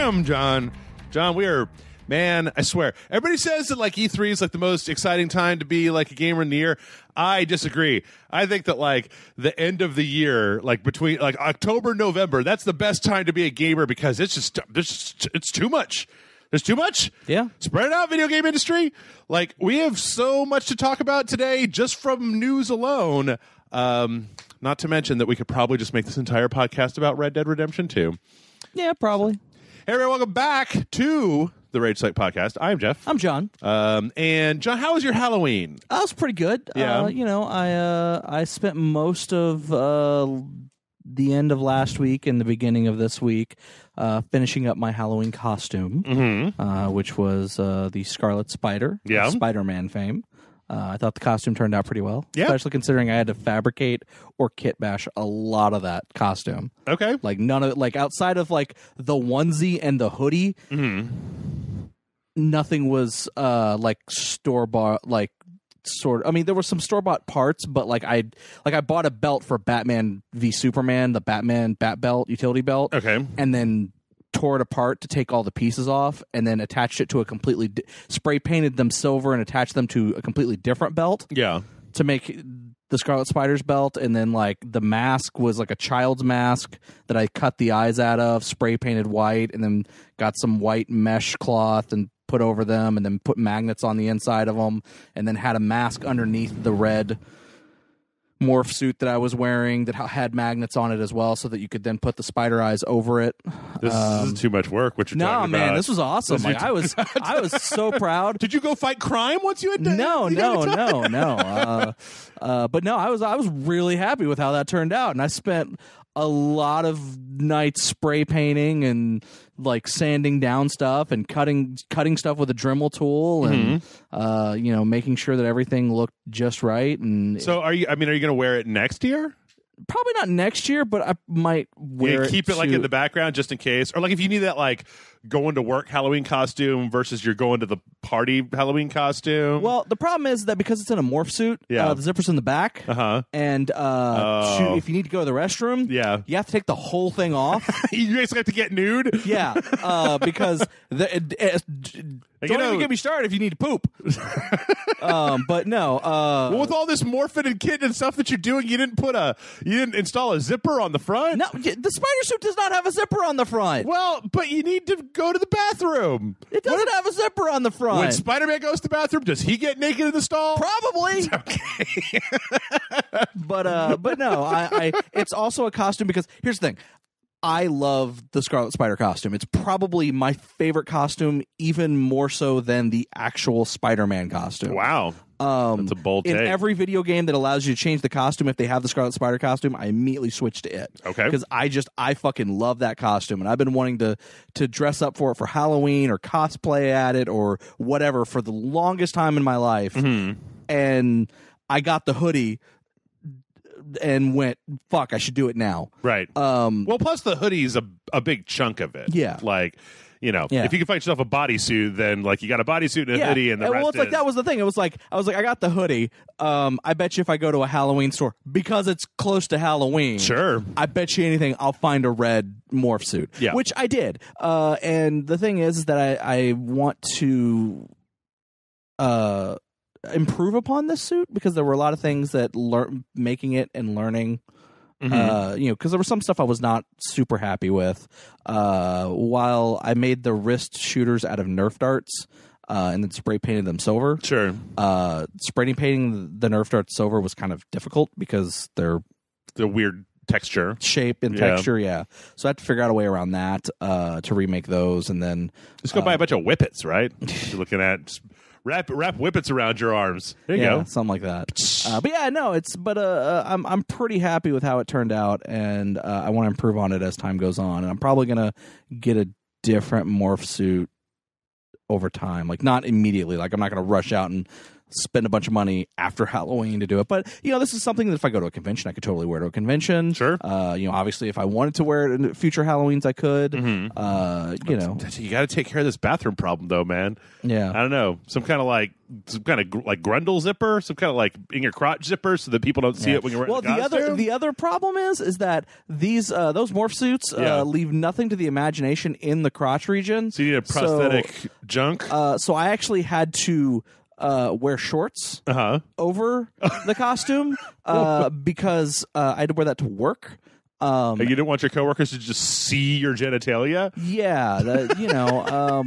Damn, John. John, we are... Man, I swear. Everybody says that like E3 is like the most exciting time to be like a gamer in the year. I disagree. I think that like the end of the year, like between like October, November, that's the best time to be a gamer because it's just it's too much. There's too much. Yeah. Spread it out, video game industry. Like we have so much to talk about today just from news alone. Not to mention that we could probably just make this entire podcast about Red Dead Redemption 2. Yeah, probably. Hey, everyone, welcome back to the Rage Site Podcast. I'm Jeff. I'm John. And John, how was your Halloween? That was pretty good. Yeah. I spent most of the end of last week and the beginning of this week finishing up my Halloween costume, which was the Scarlet Spider, Yeah. Spider-Man fame. I thought the costume turned out pretty well, Yeah. especially considering I had to fabricate or kit bash a lot of that costume. Okay. Like none of it, like outside of like the onesie and the hoodie, nothing was like store bought, like sort. I mean, there were some store bought parts, but like I bought a belt for Batman v Superman, the Batman Bat Belt utility belt, Okay. and then tore it apart to take all the pieces off, and then attached it to a completely spray painted them silver and attached them to a completely different belt Yeah. to make the Scarlet Spider's belt. And then like the mask was like a child's mask that I cut the eyes out of, spray painted white, and then got some white mesh cloth and put over them, and then put magnets on the inside of them, and then had a mask underneath the red morph suit that I was wearing that had magnets on it as well, so that you could then put the spider eyes over it. This is too much work. What you're No, talking man, about. this was awesome. Like I was so proud. Did you go fight crime once you had done? No. But no, I was really happy with how that turned out, and I spent a lot of nights spray painting and like sanding down stuff and cutting stuff with a Dremel tool and making sure that everything looked just right. And So are you going to wear it next year? probably not next year, but I might wear it. Keep it like in the background just in case, or like if you need that like going to work Halloween costume versus you're going to the party Halloween costume. Well, the problem is that because it's in a morph suit, Yeah. the zipper's in the back, and if you need to go to the restroom, Yeah. you have to take the whole thing off. You basically have to get nude. Yeah, because don't even get me started if you need to poop. But no. Well, with all this morphing and kit and stuff that you're doing, you didn't install a zipper on the front. No, the spider suit does not have a zipper on the front. Well, but you need to go to the bathroom. It doesn't have a zipper on the front. When Spider-Man goes to the bathroom, does he get naked in the stall? Probably. Okay. but no, I it's also a costume because here's the thing. I love the Scarlet Spider costume. It's probably my favorite costume, even more so than the actual Spider-Man costume. Wow. That's a bold take. In every video game that allows you to change the costume, if they have the Scarlet Spider costume, I immediately switch to it. Okay. Because I fucking love that costume, and I've been wanting to dress up for it for Halloween or cosplay at it or whatever for the longest time in my life. And I got the hoodie and went, fuck, I should do it now. Right. Well, plus the hoodie's a big chunk of it. Yeah. Like, if you can find yourself a bodysuit, then like you got a bodysuit and a hoodie, and the rest well, it's like that was the thing. It was like I was like, I got the hoodie. I bet you if I go to a Halloween store because it's close to Halloween, Sure. I bet you anything I'll find a red morph suit. Yeah. Which I did. And the thing is that I want to improve upon this suit because there were a lot of things that making it and learning. Because there was some stuff I was not super happy with. While I made the wrist shooters out of Nerf darts and then spray painted them silver. Sure. Spray painting the Nerf darts silver was kind of difficult because they're The weird texture. shape and texture. Yeah, so I had to figure out a way around that to remake those, and then Just go buy a bunch of whippets, right? You're looking at just wrap whippets around your arms. There you go. something like that. But yeah, no, I'm pretty happy with how it turned out, and I want to improve on it as time goes on. And I'm probably gonna get a different morph suit over time, like not immediately. Like I'm not gonna rush out and spend a bunch of money after Halloween to do it. But, this is something that if I go to a convention, I could totally wear to a convention. Sure. Obviously, if I wanted to wear it in future Halloweens, I could. You got to take care of this bathroom problem, though, man. Yeah. I don't know. Some kind of Grundle zipper, some kind of like in your crotch zipper, so that people don't see it when you're wearing the costume. The other problem is that those morph suits leave nothing to the imagination in the crotch region. So you need a prosthetic junk. So I actually had to wear shorts over the costume because I had to wear that to work. You didn't want your coworkers to just see your genitalia? Yeah, yeah.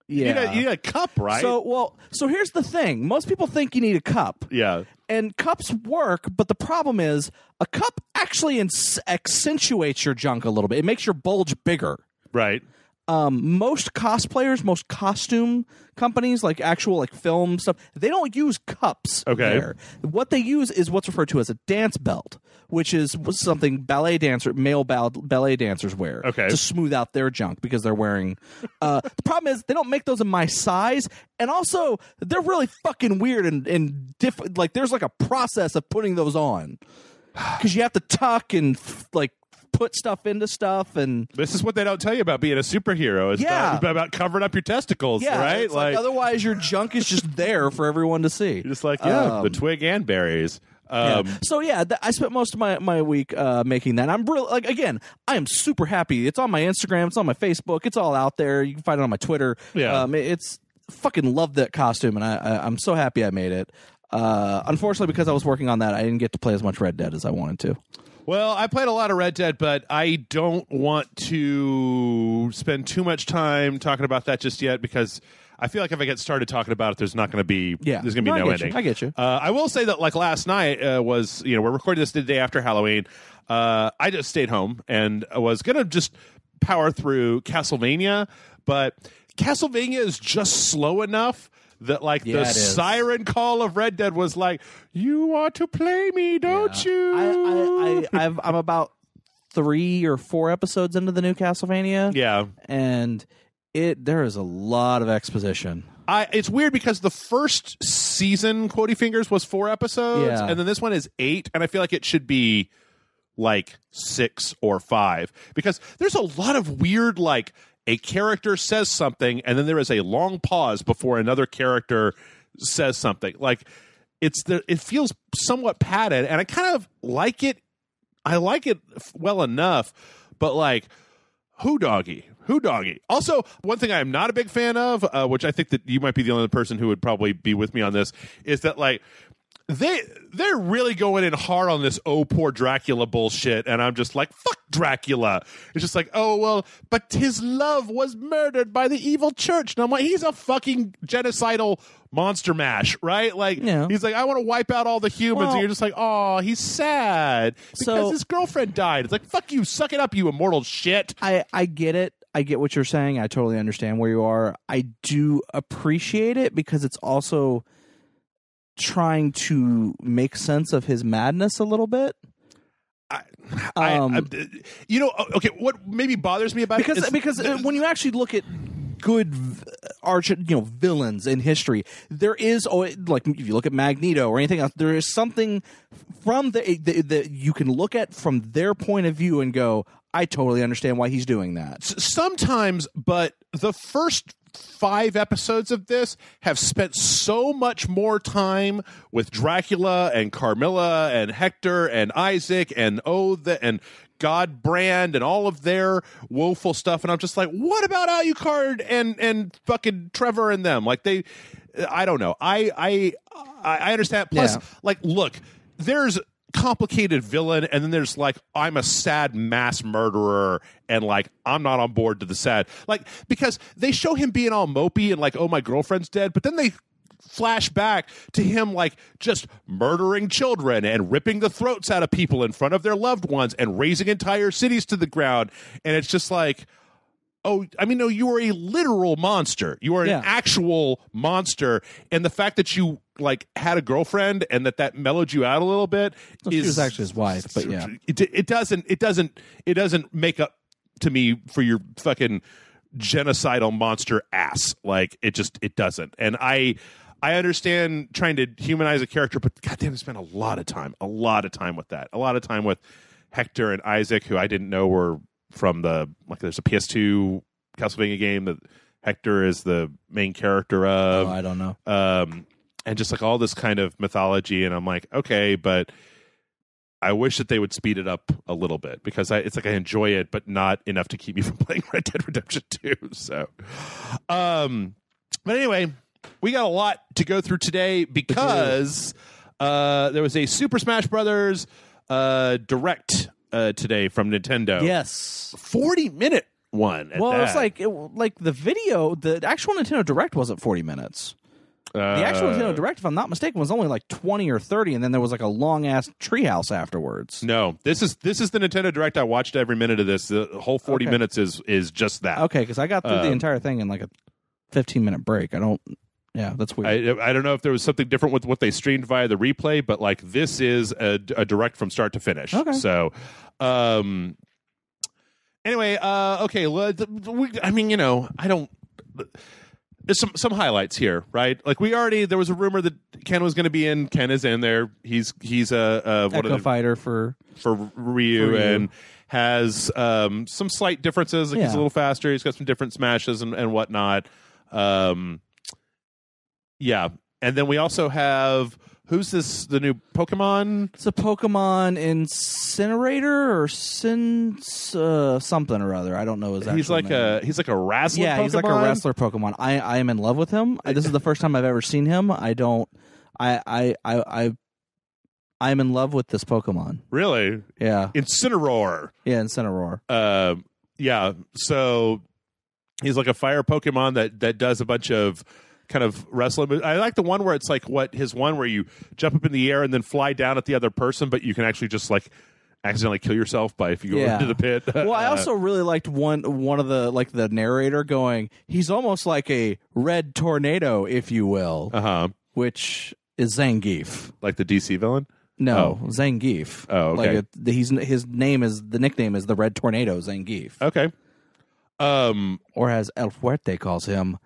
You need a cup, right? So here's the thing. Most people think you need a cup. Yeah. And cups work, but the problem is a cup actually accentuates your junk a little bit. It makes your bulge bigger. Right. Most cosplayers, most costume companies, like actual like film stuff, they don't use cups. Okay. There. What they use is what's referred to as a dance belt, which is something male ballet dancers wear to smooth out their junk because they're wearing. The problem is they don't make those in my size, and also they're really fucking weird and different. Like there's like a process of putting those on because you have to tuck and put stuff into stuff, and this is what they don't tell you about being a superhero. It's about covering up your testicles, right? It's like otherwise your junk is just there for everyone to see. You're just like, the twig and berries. So I spent most of my week making that. I'm really again, I am super happy. It's on my Instagram, it's on my Facebook, it's all out there. You can find it on my Twitter. Yeah, it's fucking love that costume, and I'm so happy I made it. Unfortunately, because I was working on that, I didn't get to play as much Red Dead as I wanted to. Well, I played a lot of Red Dead, but I don't want to spend too much time talking about that just yet because I feel like if I get started talking about it, there's going to be no ending. I get you. I will say that like last night was, we're recording this the day after Halloween. I just stayed home and was going to just power through Castlevania, but Castlevania is just slow enough that the siren call of Red Dead was like, you want to play me, don't you? I'm about 3 or 4 episodes into the new Castlevania. Yeah. And there is a lot of exposition. It's weird because the first season, Quotey Fingers, was 4 episodes, and then this one is 8, and I feel like it should be 6 or 5 because there's a lot of weird a character says something, and then there is a long pause before another character says something. It feels somewhat padded, and I kind of like it. I like it well enough, but who doggy. Also, one thing I am not a big fan of, which I think that you might be the only person who would probably be with me on this, is that they're really going in hard on this poor Dracula bullshit, and I'm just like, fuck Dracula. It's just like, oh well, but his love was murdered by the evil church. And I'm like, he's a fucking genocidal monster mash, right? He's like, I want to wipe out all the humans, and you're just like, oh, he's sad because his girlfriend died. It's like, fuck you, suck it up, you immortal shit. I get it. I get what you're saying. I totally understand where you are. I do appreciate it because it's also trying to make sense of his madness a little bit. Okay, what maybe bothers me about it because when you actually look at good villains in history, there is if you look at Magneto or anything else, there is something from the you can look at from their point of view and go, I totally understand why he's doing that. Sometimes, but the first 5 episodes of this have spent so much more time with Dracula and Carmilla and Hector and Isaac and Oath and Godbrand and all of their woeful stuff, and I'm just like, what about Alucard and fucking Trevor and them? I don't know. I understand. Plus, look, there's complicated villain, and then there's I'm a sad mass murderer, and I'm not on board to the sad, because they show him being all mopey and oh, my girlfriend's dead, but then they flash back to him just murdering children and ripping the throats out of people in front of their loved ones and razing entire cities to the ground, and it's just oh, I mean, no, you are a literal monster. You are an actual monster, and the fact that you had a girlfriend and that mellowed you out a little bit she was actually his wife, but yeah, it doesn't make up to me for your fucking genocidal monster ass. It doesn't, and I understand trying to humanize a character, but goddamn, they spent a lot of time with that. A lot of time with Hector and Isaac, who I didn't know were from there's a PS2 Castlevania game that Hector is the main character of. Oh, I don't know. And just like all this kind of mythology, and I'm like, okay, but I wish that they would speed it up a little bit, because it's like I enjoy it, but not enough to keep me from playing Red Dead Redemption 2. So, but anyway, we got a lot to go through today because there was a Super Smash Brothers Direct today from Nintendo. Yes, 40-minute one. Well, it's like the video, the actual Nintendo Direct wasn't 40 minutes. The actual Nintendo Direct, if I'm not mistaken, was only like 20 or 30, and then there was like a long ass treehouse afterwards. No, this is the Nintendo Direct. I watched every minute of this. The whole 40 minutes is just that. Okay, because I got through the entire thing in like a 15-minute break. Yeah, that's weird. I don't know if there was something different with what they streamed via the replay, but like this is a Direct from start to finish. Okay. So, anyway, okay. I mean, I don't. There's some highlights here, right? Like there was a rumor that Ken was going to be in. Ken is in there. He's a Echo Fighter for Ryu, and has some slight differences. Like he's a little faster. He's got some different smashes and whatnot. Yeah, and then we also have who's this? The new Pokemon? It's a Pokemon Incinerator or something or other. I don't know his he's actual name. He's like a wrestler. Yeah, Pokemon? he's like a wrestler Pokemon. I am in love with him. This is the first time I've ever seen him. I'm in love with this Pokemon. Really? Yeah. Incineroar. Yeah, Incineroar. Yeah. So he's like a fire Pokemon that does a bunch of kind of wrestling. I like the one where it's like where you jump up in the air and then fly down at the other person, but you can actually just like accidentally kill yourself if you go into the pit. Well, I also really liked one of the narrator going, he's almost like a red tornado, if you will, which is Zangief, like the DC villain. No, Zangief. Oh, okay. Like his name is the nickname is the Red Tornado, Zangief. Okay. Or as El Fuerte calls him,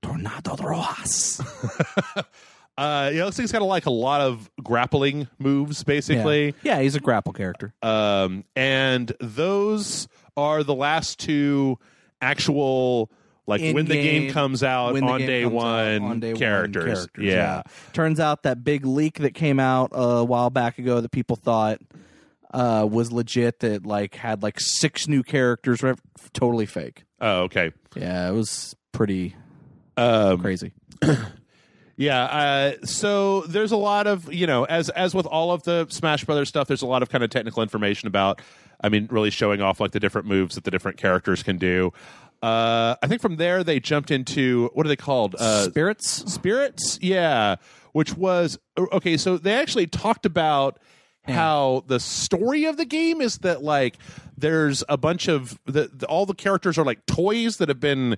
Tornado Rojas. This thing's got like a lot of grappling moves, basically. Yeah, he's a grapple character. And those are the last two actual, like when the game comes out on day one, characters. Yeah. Turns out that big leak that came out a while back ago that people thought was legit, that like had like 6 new characters, totally fake. Oh, okay. Yeah, it was pretty crazy. Yeah, so there's a lot of, as with all of the Smash Brothers stuff, there's a lot of kind of technical information about, really showing off like the different moves that the different characters can do. I think from there they jumped into, what are they called? Spirits? Spirits, yeah, which was, okay, so they actually talked about how the story of the game is that like there's a bunch of, all the characters are like toys that have been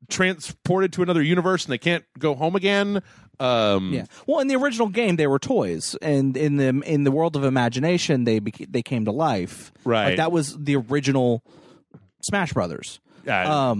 transported to another universe and they can't go home again. Yeah. Well, in the original game, they were toys, and in the world of imagination, they came to life. Right. Like that was the original Smash Brothers. I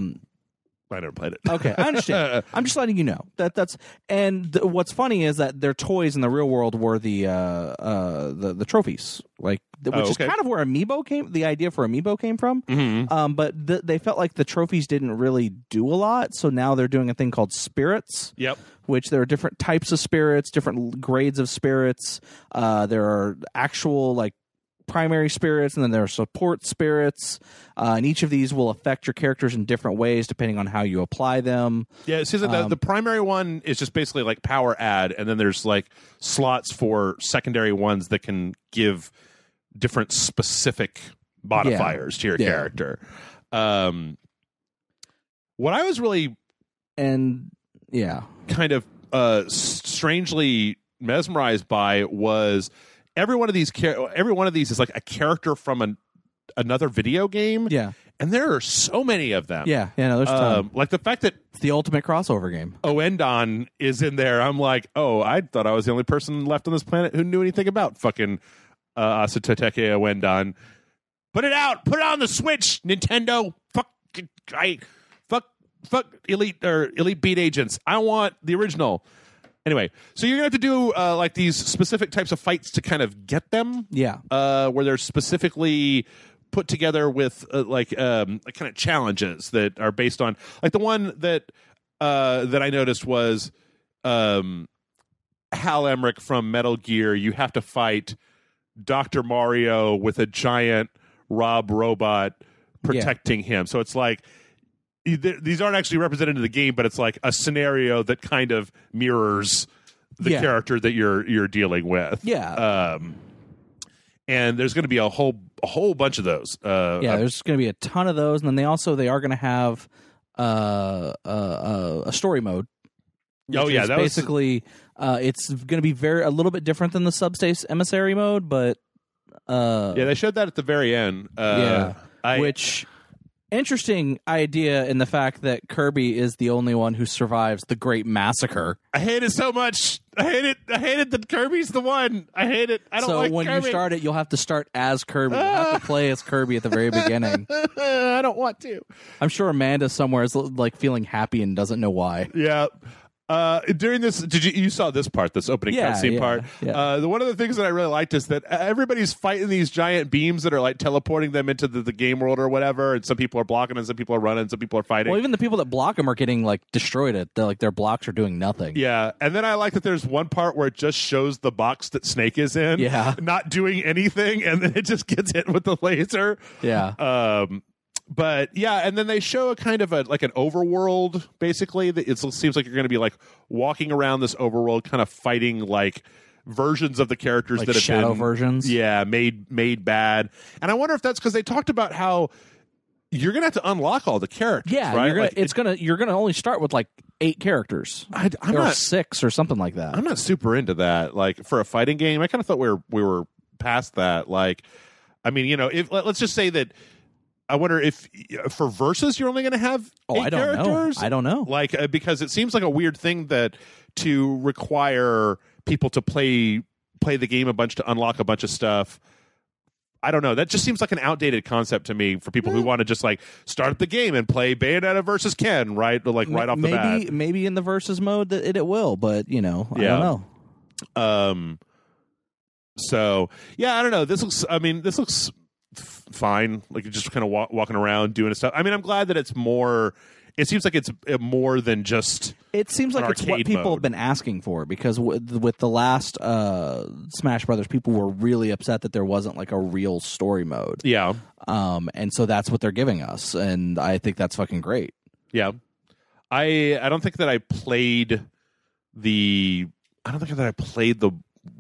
never played it. Okay, I understand. I'm just letting you know that's. And what's funny is that their toys in the real world were the trophies, like which is kind of where the idea for Amiibo came from. Mm-hmm. But they felt like the trophies didn't really do a lot, so now they're doing a thing called spirits. Yep. Which there are different types of spirits, different grades of spirits. There are actual like primary spirits, and then there are support spirits, and each of these will affect your characters in different ways depending on how you apply them. Yeah, it seems like the primary one is just basically like power add, and then there's like slots for secondary ones that can give different specific modifiers to your character. What I was really kind of strangely mesmerized by was every one of these is like a character from another video game. Yeah. And there are so many of them. Yeah, no, there's a ton. Like the fact that it's the ultimate crossover game. Oendon is in there. I'm like, oh, I thought I was the only person left on this planet who knew anything about fucking Asatoteke Oendon. Put it out. Put it on the Switch, Nintendo. Fuck Elite Beat Agents. I want the original. Anyway, so you're gonna have to do like these specific types of fights to kind of get them. Yeah. Where they're specifically put together with like kind of challenges that are based on like the one that I noticed was Hal Emmerich from Metal Gear. You have to fight Dr. Mario with a giant Rob robot protecting him. So it's like these aren't actually represented in the game, but it's like a scenario that kind of mirrors the character that you're dealing with. Yeah. And there's going to be a whole bunch of those. There's going to be a ton of those, and then they are going to have a story mode. Oh yeah, that basically it's going to be a little bit different than the Subspace Emissary mode, but they showed that at the very end. Which interesting idea in the fact that Kirby is the only one who survives the Great Massacre. I hate it so much. I hate it that Kirby's the one. I hate it. I don't like Kirby. So when you start it, you'll have to start as Kirby. You'll have to play as Kirby at the very beginning. I don't want to. I'm sure Amanda somewhere is like feeling happy and doesn't know why. Yeah. During this, you saw this part, this opening cutscene part. Yeah. One of the things that I really liked is that everybody's fighting these giant beams that are like teleporting them into the game world or whatever, and some people are blocking and some people are running, some people are fighting. Well, even the people that block them are getting like destroyed. Their blocks are doing nothing. Yeah, and then I like that there's one part where it just shows the box that Snake is in, not doing anything, and then it just gets hit with the laser. Yeah. But yeah, and then they show a kind of like an overworld, basically. It seems like you're going to be like walking around this overworld, kind of fighting like versions of the characters like that have shadow been versions. Yeah, made bad. And I wonder if that's because they talked about how you're going to have to unlock all the characters. Yeah, right? You're gonna only start with like 8 characters, I'm or not 6 or something like that. I'm not super into that. Like for a fighting game, I kind of thought we were past that. Like, I mean, let's just say that. I wonder if for versus you're only going to have 8 characters. I don't know. Like because it seems like a weird thing that to require people to play the game a bunch to unlock a bunch of stuff. I don't know. That just seems like an outdated concept to me for people who want to just like start the game and play Bayonetta versus Ken, right? Like right off the bat. Maybe in the versus mode that it will, but I don't know. So yeah, I don't know. This looks fine, like just kind of walking around doing stuff. I mean, I'm glad that it's more. It seems like it's more than just. It seems like it's what people have been asking for, because with the last Smash Brothers, people were really upset that there wasn't like a real story mode. Yeah. And so that's what they're giving us, and I think that's fucking great. Yeah. I don't think that I played the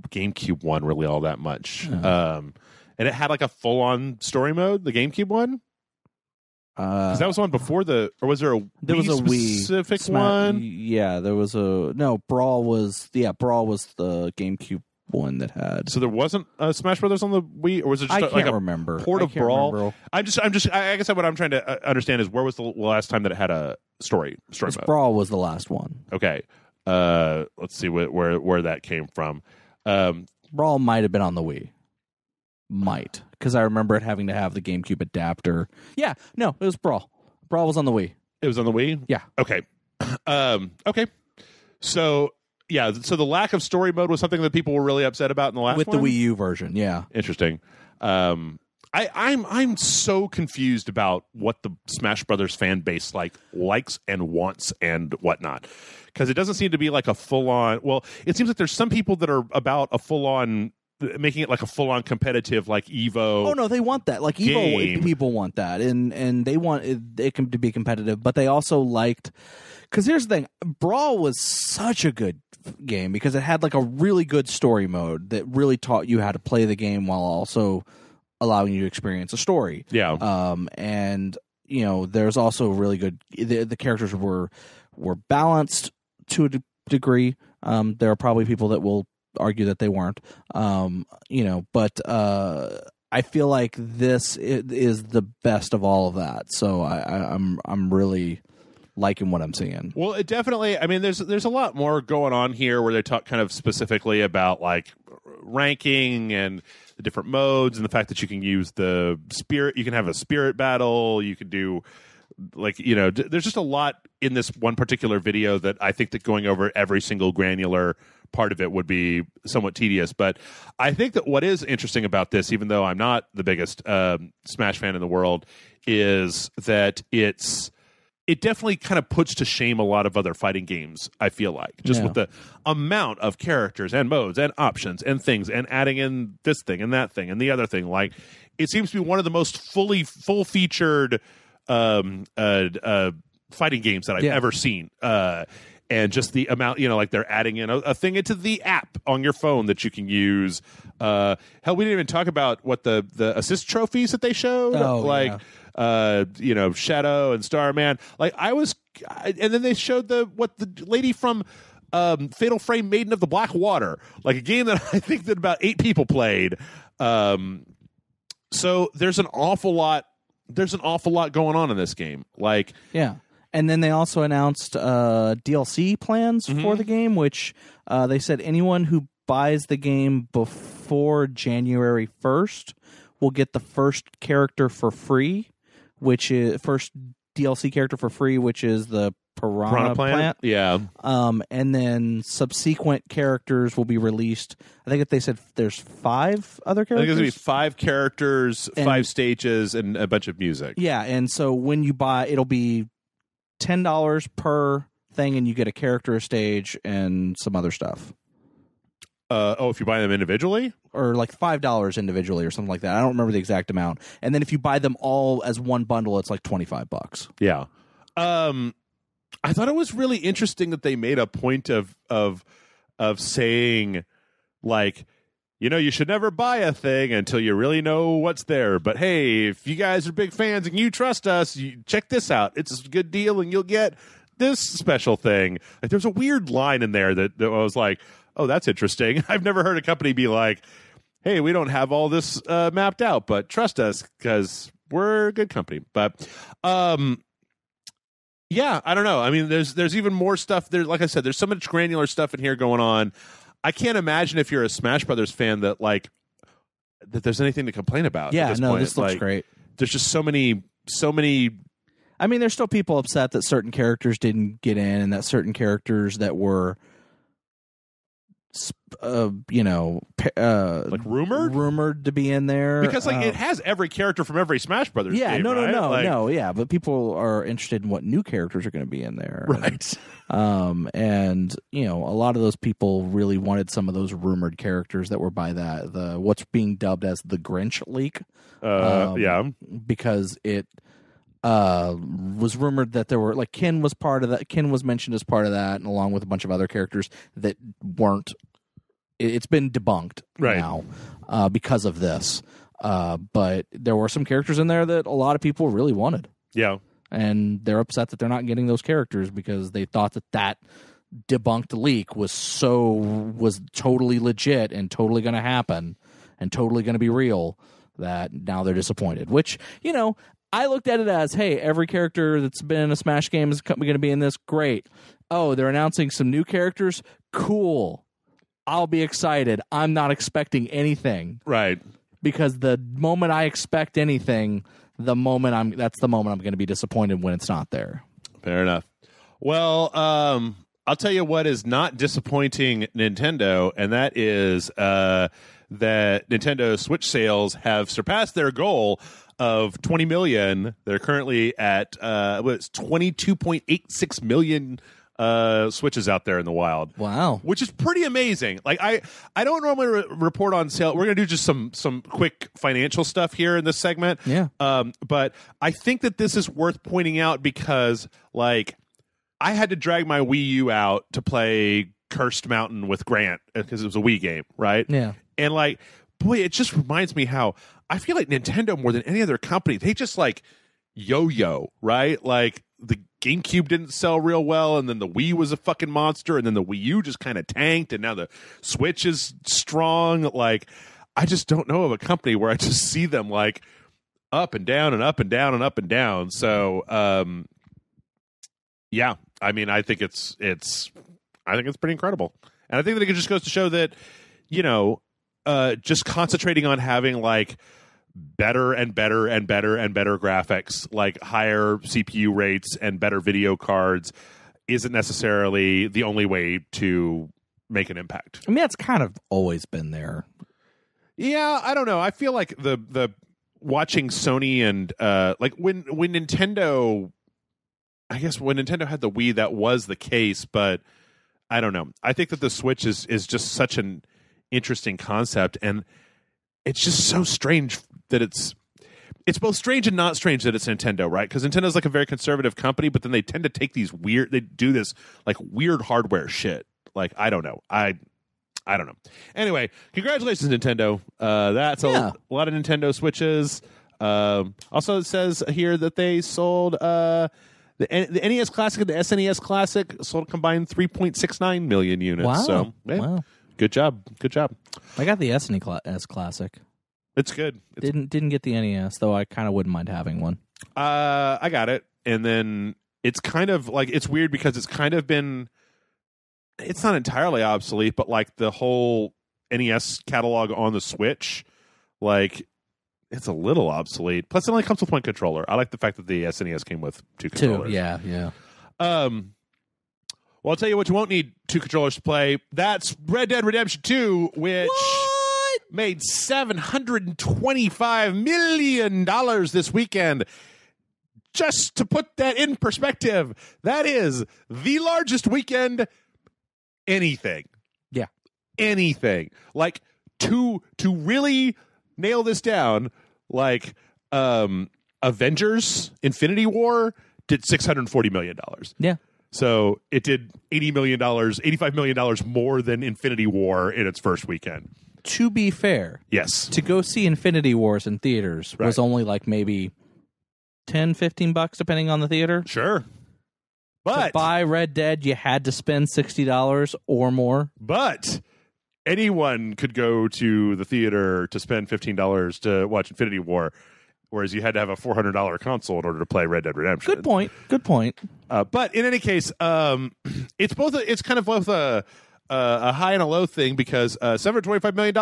GameCube one really all that much. And it had like a full-on story mode, the GameCube one? Because that was one before or was there a Wii-specific one? Yeah, there was Brawl was the GameCube one that had. So there wasn't Smash Brothers on the Wii, or was it just remember. Port of Brawl? I guess what I'm trying to understand is where was the last time that it had a story mode? Brawl was the last one. Okay. Let's see where that came from. Brawl might have been on the Wii. Because I remember it having to have the GameCube adapter. Yeah, no, it was Brawl. Brawl was on the Wii. It was on the Wii? Yeah. Okay. Okay. So, yeah, so the lack of story mode was something that people were really upset about in the last one? With the Wii U version, yeah. Interesting. I'm so confused about what the Smash Brothers fan base likes and wants and whatnot. Because it doesn't seem to be like a full-on... Well, it seems like there's some people that are about a full-on... making it like a full-on competitive like Evo. Oh no, they want that. Like Evo game. People want that, and they want it to be competitive. But they also liked, because here's the thing: Brawl was such a good game because it had like a really good story mode that really taught you how to play the game while also allowing you to experience a story. Yeah. And there's also really good. The characters were balanced to a degree. There are probably people that will argue that they weren't, but I feel like this is the best of all of that. So I'm really liking what I'm seeing. Well, it definitely. I mean, there's a lot more going on here where they talk kind of specifically about like ranking and the different modes and the fact that you can use the spirit. You can have a spirit battle. You can do like, you know, there's just a lot in this one particular video that I think that going over every single granular part of it would be somewhat tedious. But I think that what is interesting about this, even though I'm not the biggest Smash fan in the world, is that it definitely kind of puts to shame a lot of other fighting games, I feel like, just with the amount of characters and modes and options and things and adding in this thing and that thing and the other thing. Like, it seems to be one of the most full-featured fighting games that I've ever seen. And just the amount, you know, like they're adding in a thing into the app on your phone that you can use. Hell, we didn't even talk about what the assist trophies that they showed. You know, Shadow and Starman. Like, and then they showed what the lady from Fatal Frame, Maiden of the Black Water, like a game that I think that about 8 people played. So there's an awful lot going on in this game. Like, yeah. And then they also announced DLC plans for the game, which they said anyone who buys the game before January 1st will get the first character for free, which is first DLC character for free, which is the Piranha Plant. Yeah. And then subsequent characters will be released. I think they said there's 5 other characters. I think there's going to be 5 characters, 5 stages, and a bunch of music. Yeah, and so when you buy, it'll be $10 per thing, and you get a character, a stage, and some other stuff. If you buy them individually? Or like $5 individually or something like that. I don't remember the exact amount. And then if you buy them all as one bundle, it's like $25. Yeah. I thought it was really interesting that they made a point of saying, like, you know, you should never buy a thing until you really know what's there. But hey, if you guys are big fans and you trust us, check this out. It's a good deal and you'll get this special thing. Like, there's a weird line in there that I was like, oh, that's interesting. I've never heard a company be like, hey, we don't have all this mapped out, but trust us because we're a good company. But yeah, I don't know. I mean, there's even more stuff there. Like I said, there's so much granular stuff in here going on. I can't imagine if you're a Smash Brothers fan that there's anything to complain about. Yeah, at this no, point. this looks great. There's just so many. I mean, there's still people upset that certain characters didn't get in, and that certain characters that were, like rumored to be in there, because like it has every character from every Smash Brothers. Yeah, game, no, yeah, but people are interested in what new characters are going to be in there, right? And you know, a lot of those people really wanted some of those rumored characters that were by what's being dubbed as the Grinch leak. Because it was rumored that there were, like, Ken was part of that. Ken was mentioned as part of that, and along with a bunch of other characters that weren't. It's been debunked now because of this. But there were some characters in there that a lot of people really wanted. Yeah. And they're upset that they're not getting those characters because they thought that debunked leak was totally legit and totally going to happen and totally going to be real, that now they're disappointed. Which, you know, I looked at it as, hey, every character that's been in a Smash game is going to be in this. Great. Oh, they're announcing some new characters? Cool. I'll be excited. I'm not expecting anything. Right. Because the moment I expect anything, that's the moment I'm going to be disappointed when it's not there. Fair enough. Well, I'll tell you what is not disappointing Nintendo, and that is that Nintendo Switch sales have surpassed their goal of 20 million. They're currently at 22.86 million Switches out there in the wild. Wow. Which is pretty amazing. Like, I don't normally report on sale. We're going to do just some quick financial stuff here in this segment. Yeah. But I think that this is worth pointing out because, like, I had to drag my Wii U out to play Cursed Mountain with Grant because it was a Wii game, right? Yeah. And, like, boy, it just reminds me how I feel like Nintendo, more than any other company, they just, like, yo-yo, right? Like, the GameCube didn't sell real well, and then the Wii was a fucking monster, and then the Wii U just kind of tanked, and now the Switch is strong. Like, I just don't know of a company where I just see them, like, up and down and up and down and up and down. So, yeah, I mean, I think it's pretty incredible, and I think that it just goes to show that, you know, just concentrating on having, like, better and better and better and better graphics, like higher CPU rates and better video cards, isn't necessarily the only way to make an impact. I mean, that's kind of always been there. Yeah, I don't know. I feel like the watching Sony and like when Nintendo, I guess when Nintendo had the Wii, that was the case, but I don't know. I think that the Switch is just such an interesting concept, and it's just so strange that it's both strange and not strange that it's Nintendo, right? Because Nintendo's like a very conservative company, but then they tend to take they do this like weird hardware shit. Like, I don't know. I don't know. Anyway, congratulations, Nintendo. That's a lot of Nintendo Switches. Also, it says here that they sold the NES Classic and the SNES Classic sold a combined 3.69 million units. Wow. So, Wow. Good job. Good job. I got the SNES Classic. It's good. Didn't get the NES, though I kind of wouldn't mind having one. I got it. And then it's kind of like, it's weird because it's kind of been, it's not entirely obsolete, but like the whole NES catalog on the Switch, like, it's a little obsolete. Plus, it only comes with one controller. I like the fact that the SNES came with two controllers. Yeah. Well, I'll tell you what you won't need two controllers to play. That's Red Dead Redemption 2, which made $725 million this weekend. Just to put that in perspective, that is the largest weekend anything. Yeah. Anything. Like, to really nail this down, like Avengers Infinity War did $640 million. Yeah. So it did $85 million more than Infinity War in its first weekend. To be fair, Yes. to go see Infinity Wars in theaters was only like maybe $10-15 depending on the theater. Sure. But to buy Red Dead, you had to spend $60 or more. But anyone could go to the theater to spend $15 to watch Infinity War, whereas you had to have a $400 console in order to play Red Dead Redemption. Good point. But in any case, it's kind of both a high and a low thing because $725 million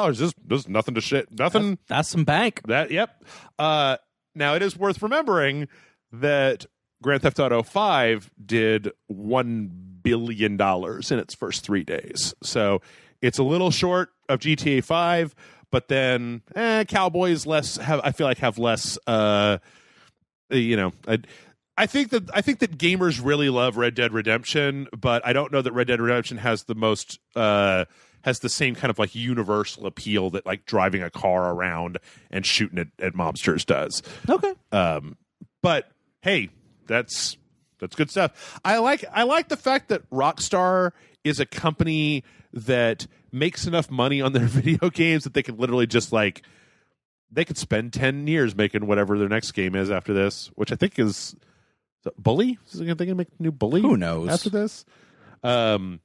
is nothing to shit. Nothing. That's some bank. Yep. Now it is worth remembering that Grand Theft Auto 5 did $1 billion in its first 3 days. So it's a little short of GTA 5, but then Cowboys have less I think that gamers really love Red Dead Redemption, but I don't know that Red Dead Redemption has the same kind of like universal appeal that like driving a car around and shooting at mobsters does. Okay. But hey, that's good stuff. I like the fact that Rockstar is a company that makes enough money on their video games that they can literally just like they could spend 10 years making whatever their next game is after this, which I think is Bully. Is they gonna make a new Bully? Who knows after this? I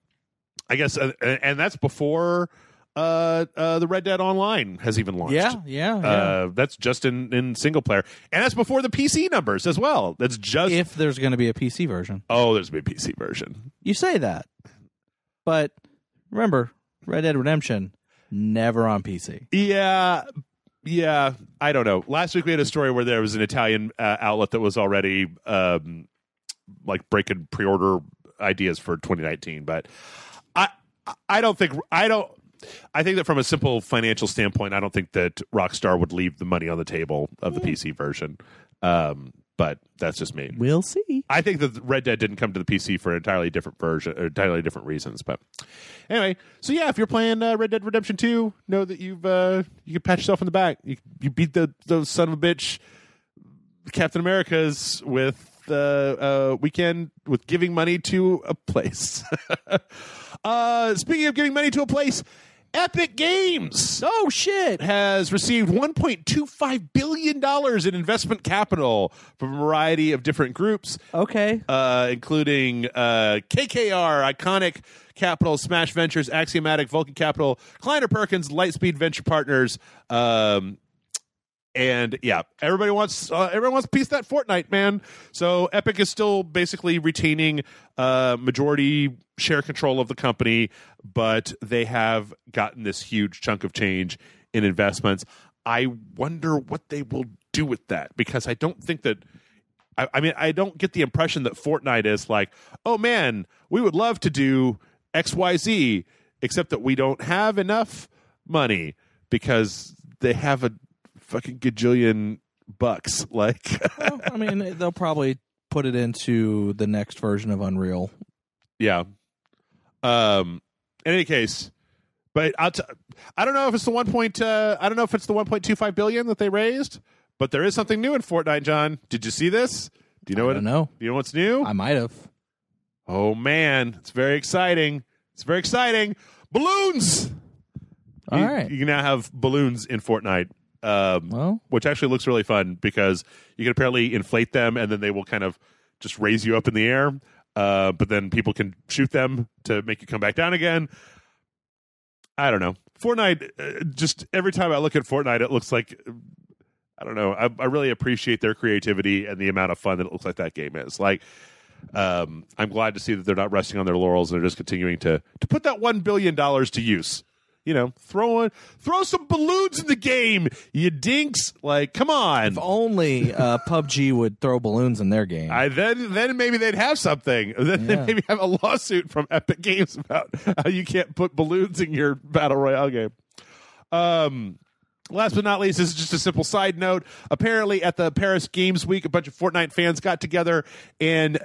guess, and that's before the Red Dead Online has even launched. Yeah. That's just in single player, and that's before the PC numbers as well. That's just if there's going to be a PC version. Oh, there's going to be a PC version. You say that, but remember, Red Dead Redemption never on PC. Yeah, I don't know. Last week we had a story where there was an Italian outlet that was already like breaking pre-order ideas for 2019, but I think that from a simple financial standpoint, I don't think that Rockstar would leave the money on the table of the PC version. But that's just me. We'll see. I think that Red Dead didn't come to the PC for an entirely different version, or entirely different reasons. But anyway, so yeah, if you're playing Red Dead Redemption 2, know that you can pat yourself in the back. You beat those son of a bitch Captain Americas with weekend with giving money to a place. Speaking of giving money to a place, Epic Games has received $1.25 billion in investment capital from a variety of different groups. Okay. Including KKR, Iconic Capital, Smash Ventures, Axiomatic, Vulcan Capital, Kleiner Perkins, Lightspeed Venture Partners. And yeah, everyone wants a piece of that Fortnite, man. So Epic is still basically retaining majority share control of the company, but they have gotten this huge chunk of change in investments. I wonder what they will do with that, because I don't think that. I mean, I don't get the impression that Fortnite is like, oh man, we would love to do XYZ, except that we don't have enough money because they have a fucking gajillion bucks. Like, Well, I mean, they'll probably put it into the next version of Unreal. yeah. In any case, but I don't know if it's the I don't know if it's the 1.25 billion that they raised, but there is something new in Fortnite. John, did you see this? Do you know I what? don't know. Do you know what's new? I might have. Oh man, it's very exciting. It's very exciting. Balloons. All right. You can now have balloons in Fortnite. Well, Which actually looks really fun because you can apparently inflate them and then they will kind of just raise you up in the air. But then people can shoot them to make you come back down again. I don't know. Fortnite, just every time I look at Fortnite, it looks like, I don't know. I really appreciate their creativity and the amount of fun that it looks like that game is. Like, I'm glad to see that they're not resting on their laurels and they're just continuing to put that $1 billion to use. You know, throw some balloons in the game, you dinks. Like, come on. if only PUBG would throw balloons in their game. Then maybe they'd have something. Then Yeah. they'd maybe have a lawsuit from Epic Games about how you can't put balloons in your Battle Royale game. Last but not least, this is just a simple side note. Apparently, at the Paris Games Week, a bunch of Fortnite fans got together and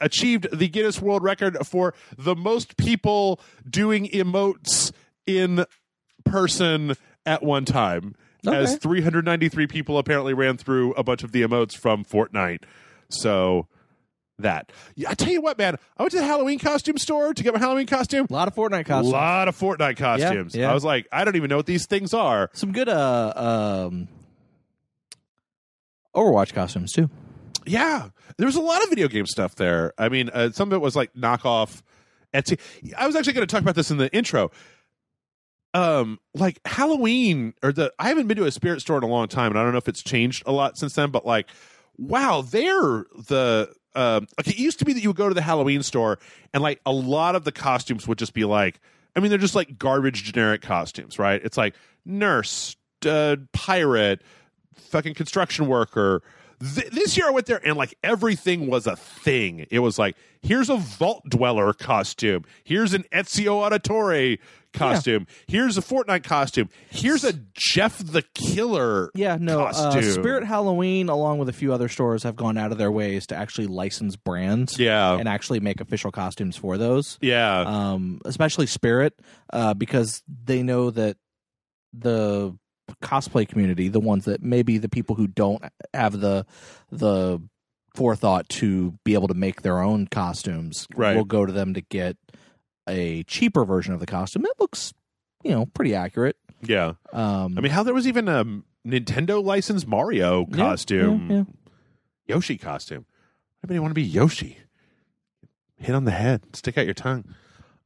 achieved the Guinness World Record for the most people doing emotes in person at one time. Okay. As 393 people apparently ran through a bunch of the emotes from Fortnite. So that. I tell you what, man, I went to the Halloween costume store to get my Halloween costume. A lot of Fortnite A costumes. lot of Fortnite costumes. Yeah. I was like, I don't even know what these things are. Some good Overwatch costumes too. Yeah, there was a lot of video game stuff there. I mean, some of it was like knockoff Etsy. I was actually going to talk about this in the intro. Like Halloween I haven't been to a spirit store in a long time, and I don't know if it's changed a lot since then. But like, wow, they're like it used to be that you would go to the Halloween store and like a lot of the costumes would just be like, I mean, they're just like garbage generic costumes, right? It's like nurse, pirate, fucking construction worker. This year I went there and like everything was a thing. It was like, here's a Vault Dweller costume. Here's an Ezio Auditore costume. Here's a Fortnite costume. Here's a Jeff the Killer costume. Spirit Halloween, along with a few other stores, have gone out of their ways to actually license brands. Yeah. And actually make official costumes for those. Yeah. Especially Spirit, because they know that the cosplay community, the ones that maybe the people who don't have the forethought to be able to make their own costumes, Right. will go to them to get a cheaper version of the costume. It looks, pretty accurate. Yeah. I mean, how there was even a Nintendo licensed Mario Yeah, costume. yeah. Yoshi costume. Anybody want to be Yoshi? Hit on the head. Stick out your tongue.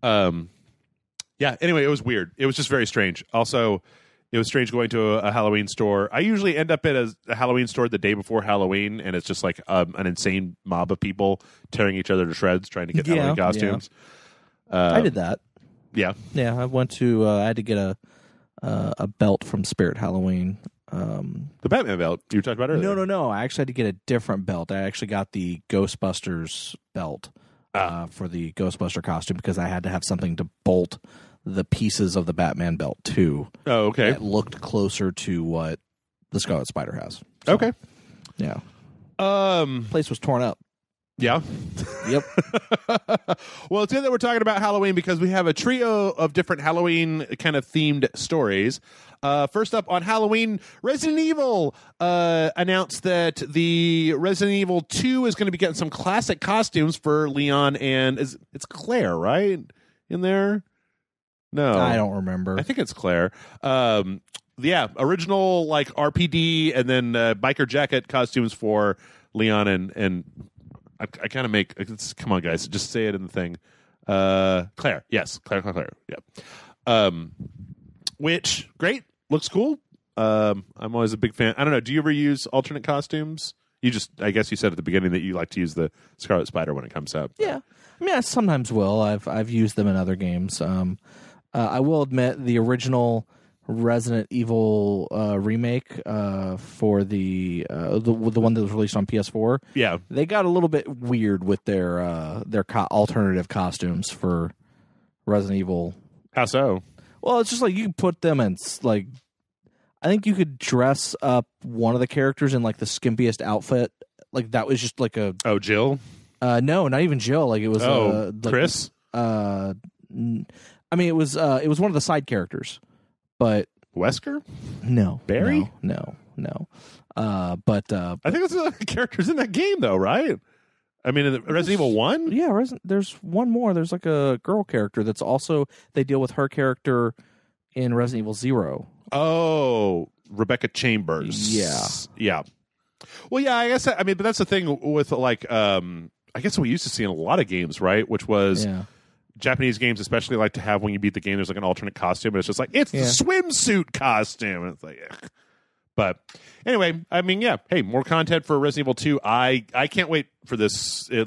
Yeah, anyway, it was weird. It was just very strange. Also, it was strange going to a Halloween store. I usually end up at a Halloween store the day before Halloween, and it's just like an insane mob of people tearing each other to shreds trying to get Halloween costumes. I did that. Yeah. Yeah, I went to. I had to get a belt from Spirit Halloween. The Batman belt you were talking about earlier. No. I actually had to get a different belt. I actually got the Ghostbusters belt for the Ghostbuster costume because I had to have something to bolt the pieces of the Batman belt to. Oh, okay. That looked closer to what the Scarlet Spider has. So, Okay. Yeah. Um. Place was torn up. Yeah. Yep. Well, it's good that we're talking about Halloween because we have a trio of different Halloween kind of themed stories. First up on Halloween, Resident Evil announced that the Resident Evil 2 is going to be getting some classic costumes for Leon and it's Claire, right? In there? No. I don't remember. I think it's Claire. Yeah, original like RPD and then biker jacket costumes for Leon and I kind of make. Come on, guys, just say it in the thing. Claire, yes, Claire. Yeah. Which great, looks cool. I'm always a big fan. I don't know. Do you ever use alternate costumes? I guess you said at the beginning that you like to use the Scarlet Spider when it comes up. Yeah, I mean, I sometimes will. I've used them in other games. I will admit the original Resident Evil remake for the one that was released on PS4. Yeah. They got a little bit weird with their alternative costumes for Resident Evil. How so? Well, it's just like you can put them in like, I think you could dress up one of the characters in like the skimpiest outfit. Like that was just like a Jill? no, not even Jill. Like it was like, Chris? I mean it was one of the side characters. But Wesker? No. Barry? No. I think that's the characters in that game, though, right? I mean, in Resident Evil 1? Yeah, there's one more. There's like a girl character that's also, they deal with her character in Resident Evil 0. Oh, Rebecca Chambers. Yeah. Well, yeah, I guess, but that's the thing with, like, I guess what we used to see in a lot of games, right? Which was... Yeah. Japanese games especially like to have when you beat the game, there's like an alternate costume, and it's just like, it's the swimsuit costume. And it's like, ugh. But anyway, I mean, yeah, hey, more content for Resident Evil 2. I can't wait for this. I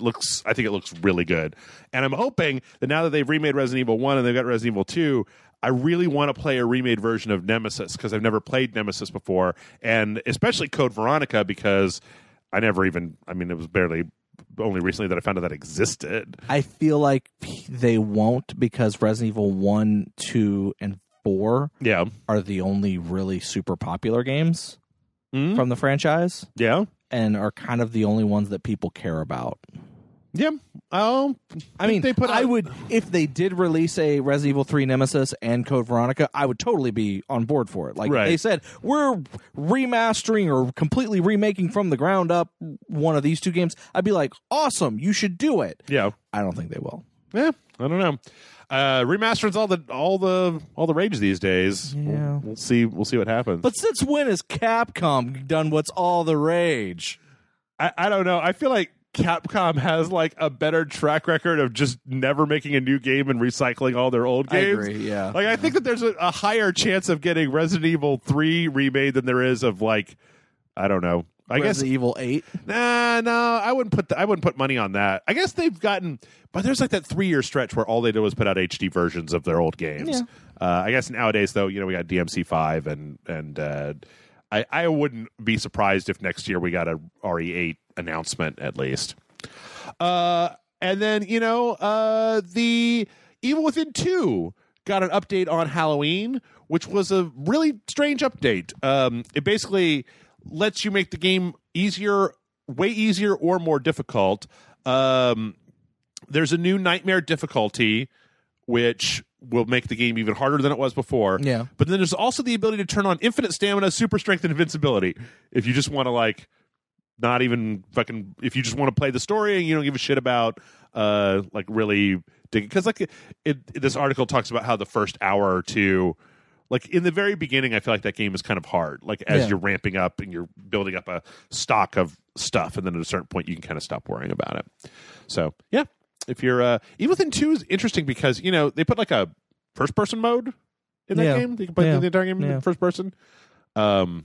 think it looks really good. And I'm hoping that now that they've remade Resident Evil 1 and they've got Resident Evil 2, I really want to play a remade version of Nemesis because I've never played Nemesis before, and especially Code Veronica because it was barely... only recently that I found out that existed. I feel like they won't because Resident Evil 1, 2, and 4 are the only really super popular games from the franchise. Yeah. And are kind of the only ones that people care about. Yeah. I mean, if they did release a Resident Evil 3 Nemesis and Code Veronica, I would totally be on board for it. Like they said, we're remastering or completely remaking from the ground up one of these two games. I'd be like, awesome, you should do it. Yeah. I don't think they will. Yeah, I don't know. Remastering's all the rage these days. Yeah. We'll see what happens. But since when has Capcom done what's all the rage? I don't know. I feel like Capcom has like a better track record of just never making a new game and recycling all their old games. I agree, yeah. Like I think that there's a higher chance of getting Resident Evil 3 remade than there is of like, I don't know. I guess Evil 8. No, I wouldn't put money on that. I guess they've gotten, but there's like that 3-year stretch where all they did was put out HD versions of their old games. Yeah. I guess nowadays though, we got DMC5 and I wouldn't be surprised if next year we got a RE8 announcement at least. And then the Evil Within 2 got an update on Halloween, which was a really strange update. It basically lets you make the game way easier or more difficult. There's a new nightmare difficulty, which will make the game even harder than it was before. Yeah. But then there's also the ability to turn on infinite stamina, super strength, and invincibility. If you just want to if you just want to play the story and you don't give a shit about really dig, because this article talks about how the first hour or two, like in the very beginning, I feel like that game is kind of hard. Like as you're ramping up and you're building up a stock of stuff, and then at a certain point you can kind of stop worrying about it. So yeah, if you're Evil Within 2 is interesting because they put like a first person mode in that game. You can play the entire game in first person, and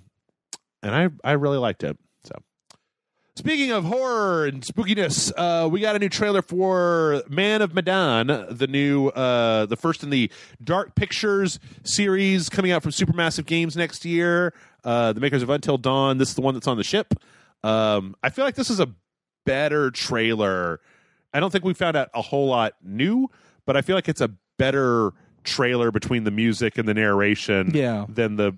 I really liked it. So. Speaking of horror and spookiness, we got a new trailer for Man of Medan, the first in the Dark Pictures series coming out from Supermassive Games next year. The makers of Until Dawn. This is the one that's on the ship. I feel like this is a better trailer. I don't think we found out a whole lot new, but I feel like it's a better trailer between the music and the narration than the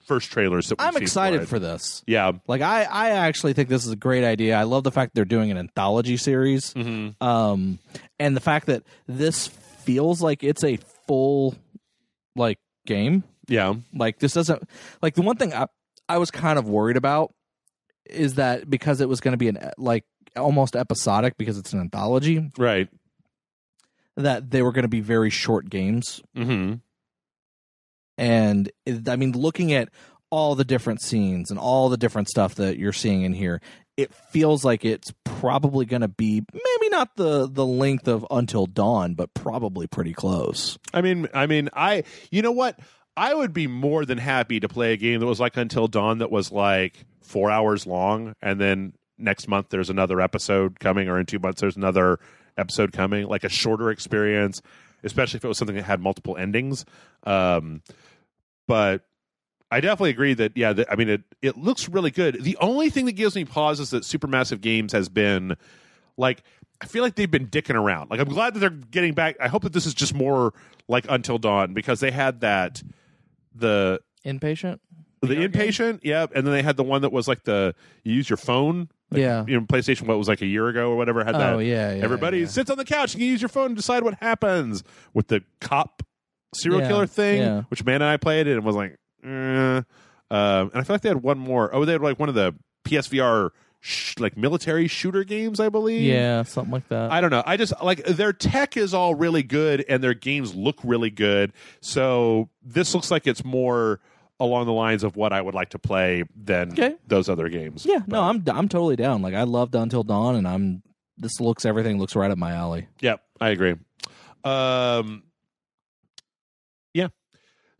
first trailers that we've I'm seen excited for this. Yeah. Like I actually think this is a great idea. I love the fact they're doing an anthology series. Mm-hmm. And the fact that this feels like it's a full game. Yeah. Like this doesn't the one thing I was kind of worried about is that because it was going to be almost episodic because it's an anthology. Right. That they were going to be very short games. Mm-hmm. And I mean, looking at all the different scenes and all the different stuff that you're seeing in here, it feels like it's probably going to be maybe not the length of Until Dawn, but probably pretty close. You know what? I would be more than happy to play a game that was like Until Dawn that was like 4 hours long, and then next month there's another episode coming, or in 2 months there's another episode coming, like a shorter experience, especially if it was something that had multiple endings. but I definitely agree that I mean it looks really good. The only thing that gives me pause is that Supermassive Games has been like, I feel like they've been dicking around. Like, I'm glad that they're getting back. I hope that this is just more like Until Dawn, because they had that the Inpatient. Inpatient, yeah, and then they had the one that was like you use your phone. Like, Yeah. You know, PlayStation, what was like a year ago or whatever, had that. Oh yeah. Everybody sits on the couch and you use your phone to decide what happens with the cop serial killer thing, which Man and I played it and was like, and I feel like they had one more. Oh, they had like one of the PSVR like military shooter games, I believe. Yeah, something like that. I don't know. I just like their tech is all really good and their games look really good. So this looks like it's more along the lines of what I would like to play than those other games. Yeah, no, I'm totally down. Like, I loved Until Dawn, and everything looks right up my alley. Yep, I agree. Yeah.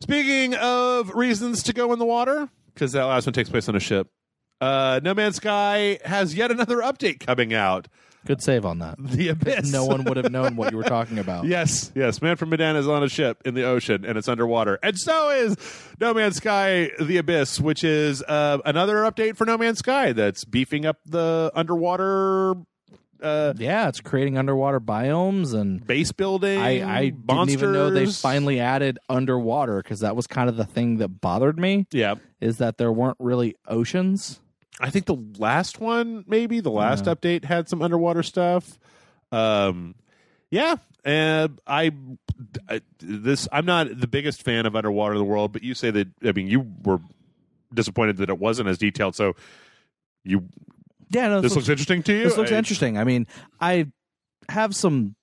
Speaking of reasons to go in the water, because that last one takes place on a ship, No Man's Sky has yet another update coming out. Good save on that. The Abyss. No one would have known what you were talking about. Yes. Man from Medan is on a ship in the ocean, and it's underwater. And so is No Man's Sky The Abyss, which is another update for No Man's Sky that's beefing up the underwater... it's creating underwater biomes and base building. I didn't even know they finally added underwater, because that was kind of the thing that bothered me. Yeah. Is that there weren't really oceans. I think the last one, maybe the last update, had some underwater stuff. And I'm not the biggest fan of Underwater in the World, but you say that, I mean, you were disappointed that it wasn't as detailed. So this looks interesting to you. This looks interesting. I mean, I have some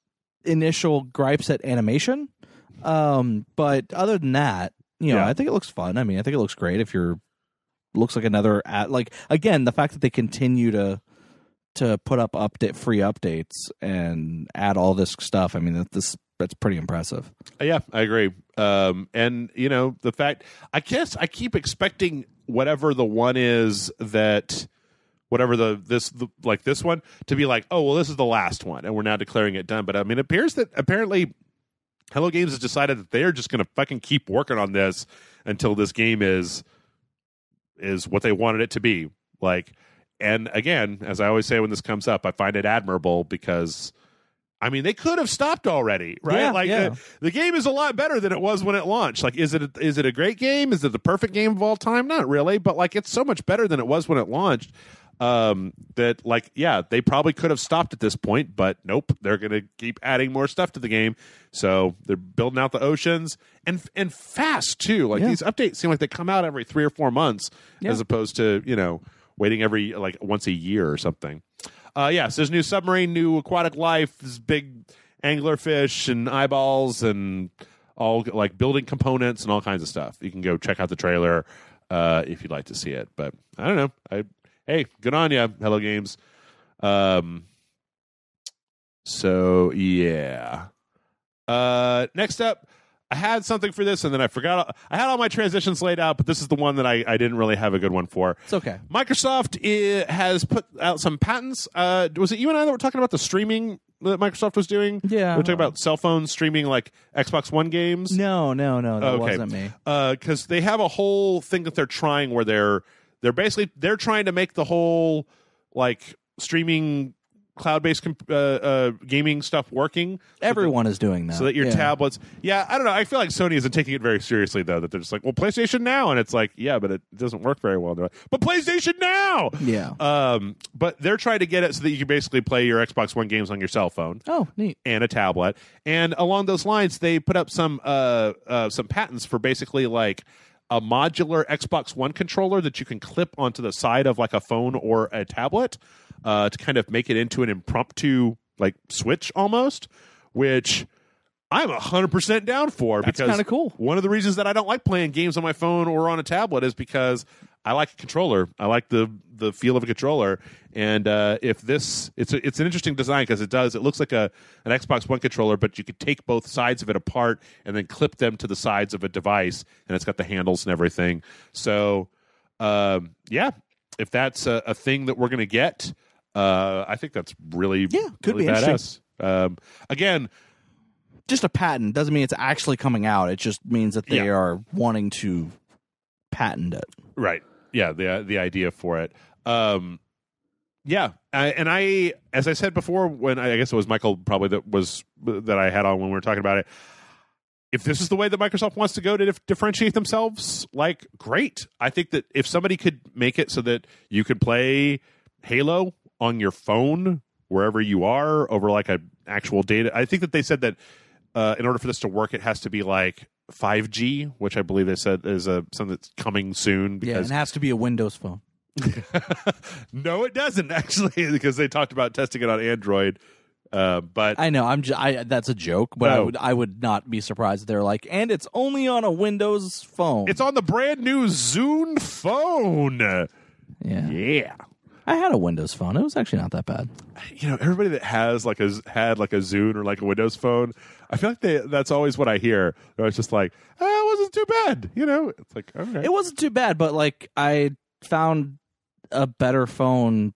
initial gripes at animation, but other than that, I think it looks fun. I mean, I think it looks great. Looks like another again, the fact that they continue to put up free updates and add all this stuff. I mean, that's pretty impressive. Yeah, I agree. And the fact, I guess I keep expecting whatever the one is that. Whatever this one to be like, oh well, this is the last one, and we're now declaring it done. But I mean, it appears that apparently Hello Games has decided that they're just going to fucking keep working on this until this game is what they wanted it to be. Like, and again, as I always say when this comes up, I find it admirable because, I mean, they could have stopped already, right? The game is a lot better than it was when it launched. Like, is it a great game? Is it the perfect game of all time? Not really, but like, it's so much better than it was when it launched. That like, they probably could have stopped at this point, but nope, they're going to keep adding more stuff to the game. So they're building out the oceans and fast too. Like these updates seem like they come out every 3 or 4 months as opposed to, waiting every like once a year or something. So there's new submarine, new aquatic life, this big anglerfish and eyeballs and all like building components and all kinds of stuff. You can go check out the trailer if you'd like to see it, but I don't know. Hey, good on you, Hello Games. Next up, I had something for this, and then I forgot. I had all my transitions laid out, but this is the one that I didn't really have a good one for. It's okay. Microsoft has put out some patents. Was it you and I that were talking about the streaming that Microsoft was doing? Yeah. We were talking about cell phones streaming like Xbox One games? No, that wasn't me. Because they have a whole thing that they're trying where they're trying to make the whole like streaming cloud-based gaming stuff working. Everyone is doing that. So that your tablets... Yeah, I don't know. I feel like Sony isn't taking it very seriously, though, that they're just like, well, PlayStation Now. And it's like, yeah, but it doesn't work very well. Like, but PlayStation Now! Yeah. But they're trying to get it so that you can basically play your Xbox One games on your cell phone. Oh, neat. And a tablet. And along those lines, they put up some patents for basically like a modular Xbox One controller that you can clip onto the side of like a phone or a tablet to kind of make it into an impromptu like Switch almost, which I'm 100% down for. That's because kind of cool. One of the reasons that I don't like playing games on my phone or on a tablet is because I like a controller. I like the feel of a controller. And if this, it's an interesting design because it looks like an Xbox One controller, but you could take both sides of it apart and then clip them to the sides of a device, and it's got the handles and everything. So, if that's a thing that we're going to get, I think that's really could really be badass. Again, just a patent doesn't mean it's actually coming out. It just means that they are wanting to patent it. Right. Yeah. The idea for it. Yeah. I, as I said before, when I guess it was Michael probably that I had on when we were talking about it. If this is the way that Microsoft wants to go to differentiate themselves, like, great. I think that if somebody could make it so that you could play Halo on your phone wherever you are over like a actual data. I think that they said that in order for this to work, it has to be like 5G, which I believe they said is something that's coming soon. Because it has to be a Windows phone. No, it doesn't actually, because they talked about testing it on Android. But I know that's a joke, but I would not be surprised if they're like, and it's only on a Windows phone. It's on the brand new Zune phone. Yeah. I had a Windows phone. It was actually not that bad. You know, everybody that has had a Zune or like a Windows phone, I feel like that's always what I hear. It's just like, it wasn't too bad. You know, it's like, okay. It wasn't too bad, but like I found a better phone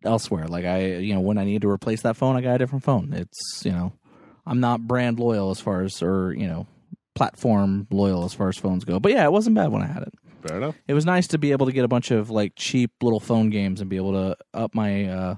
elsewhere. Like when I need to replace that phone, I got a different phone. It's, I'm not brand loyal as far as, platform loyal as far as phones go. But yeah, it wasn't bad when I had it. Fair enough. It was nice to be able to get a bunch of like cheap little phone games and be able to up my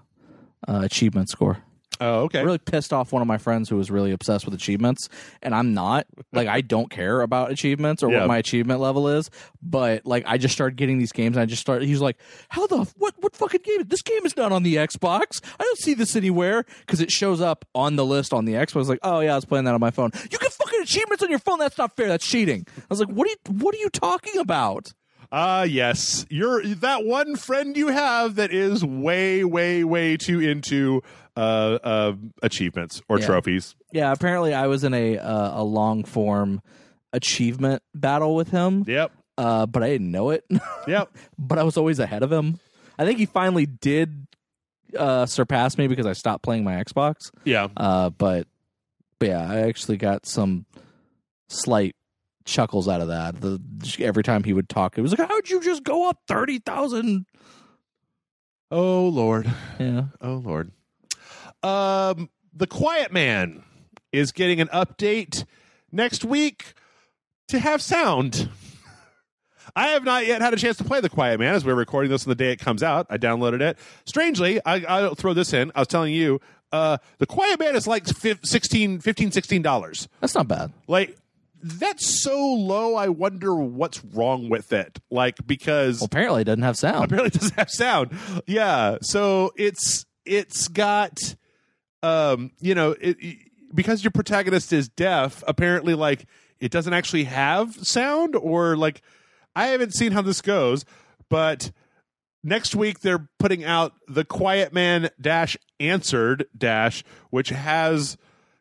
achievement score. Oh, okay. I really pissed off one of my friends who was really obsessed with achievements, and I'm not. Like, I don't care about achievements or what my achievement level is, but like I just started getting these games, and he was like, what fucking game? This game is not on the Xbox. I don't see this anywhere, because it shows up on the list on the Xbox. I was like, oh yeah, I was playing that on my phone. You get fucking achievements on your phone? That's not fair. That's cheating. I was like, what are you talking about? Yes. You're that one friend you have that is way, way, way too into achievements or trophies. Yeah, apparently I was in a long form achievement battle with him. Yep. But I didn't know it. Yep. But I was always ahead of him. I think he finally did surpass me because I stopped playing my Xbox. Yeah. But yeah, I actually got some slight chuckles out of that. Every time he would talk, it was like, how'd you just go up 30,000? Oh Lord. Yeah. Oh Lord. The Quiet Man is getting an update next week to have sound. I have not yet had a chance to play The Quiet Man as we're recording this on the day it comes out. I downloaded it. Strangely, I'll throw this in. I was telling you, The Quiet Man is like $16. That's not bad. Like, that's so low, I wonder what's wrong with it. Like, because... Well, apparently it doesn't have sound. Apparently it doesn't have sound. Yeah. So it's got... because your protagonist is deaf, apparently, like, it doesn't actually have sound, or like, I haven't seen how this goes, but next week they're putting out The Quiet Man Answered which has,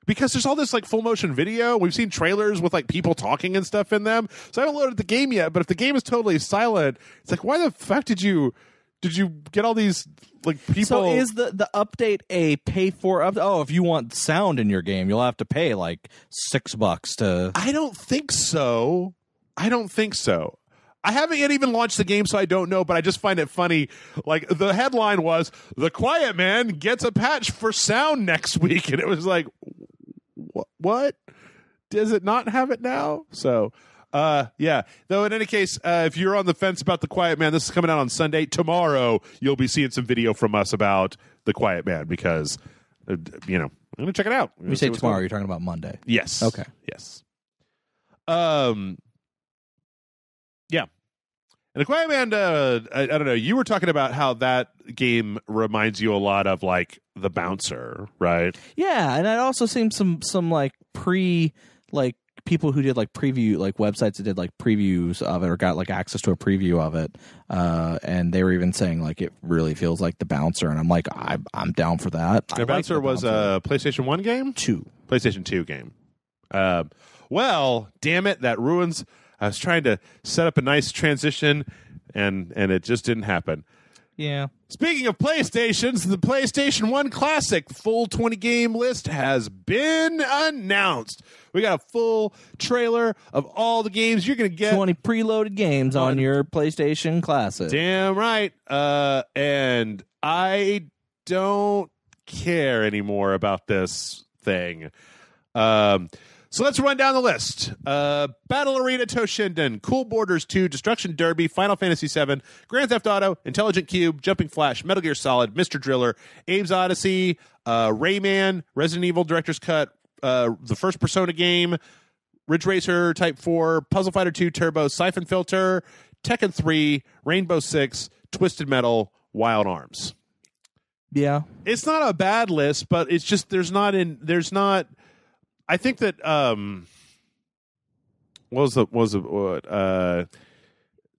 because there's all this like full motion video. We've seen trailers with like people talking and stuff in them. So I haven't loaded the game yet, but if the game is totally silent, it's like, why the fuck did you get all these like people? So is the update a pay for up? Oh, if you want sound in your game, you'll have to pay like $6 to. I don't think so. I haven't yet even launched the game, so I don't know, but I just find it funny. Like, the headline was, The Quiet Man gets a patch for sound next week, and it was like, what? Does it not have it now? So, yeah. Though, in any case, if you're on the fence about The Quiet Man, this is coming out on Sunday. Tomorrow, you'll be seeing some video from us about The Quiet Man, because, I'm going to check it out. When you say tomorrow, you're talking about Monday. Yes. Okay. Yes. Yeah. And The Quiet Man, I don't know, you were talking about how that game reminds you a lot of, like, The Bouncer, right? Yeah, and I'd also seen some like, people who did, like, preview, like, websites that did, like, previews of it or got, like, access to a preview of it, and they were even saying, like, it really feels like The Bouncer, and I'm like, I'm down for that. The Bouncer was a PlayStation 1 game? PlayStation 2 game. Well, damn it, that ruins... I was trying to set up a nice transition, and it just didn't happen. Yeah. Speaking of PlayStations, the PlayStation 1 Classic full 20-game list has been announced. We got a full trailer of all the games you're going to get. 20 preloaded games on your PlayStation Classic. Damn right. And I don't care anymore about this thing. So let's run down the list. Battle Arena Toshinden, Cool Borders 2, Destruction Derby, Final Fantasy VII, Grand Theft Auto, Intelligent Cube, Jumping Flash, Metal Gear Solid, Mr. Driller, Abe's Odyssey, Rayman, Resident Evil Director's Cut, the first Persona game, Ridge Racer Type 4, Puzzle Fighter 2 Turbo, Siphon Filter, Tekken 3, Rainbow Six, Twisted Metal, Wild Arms. Yeah. It's not a bad list, but it's just there's not I think that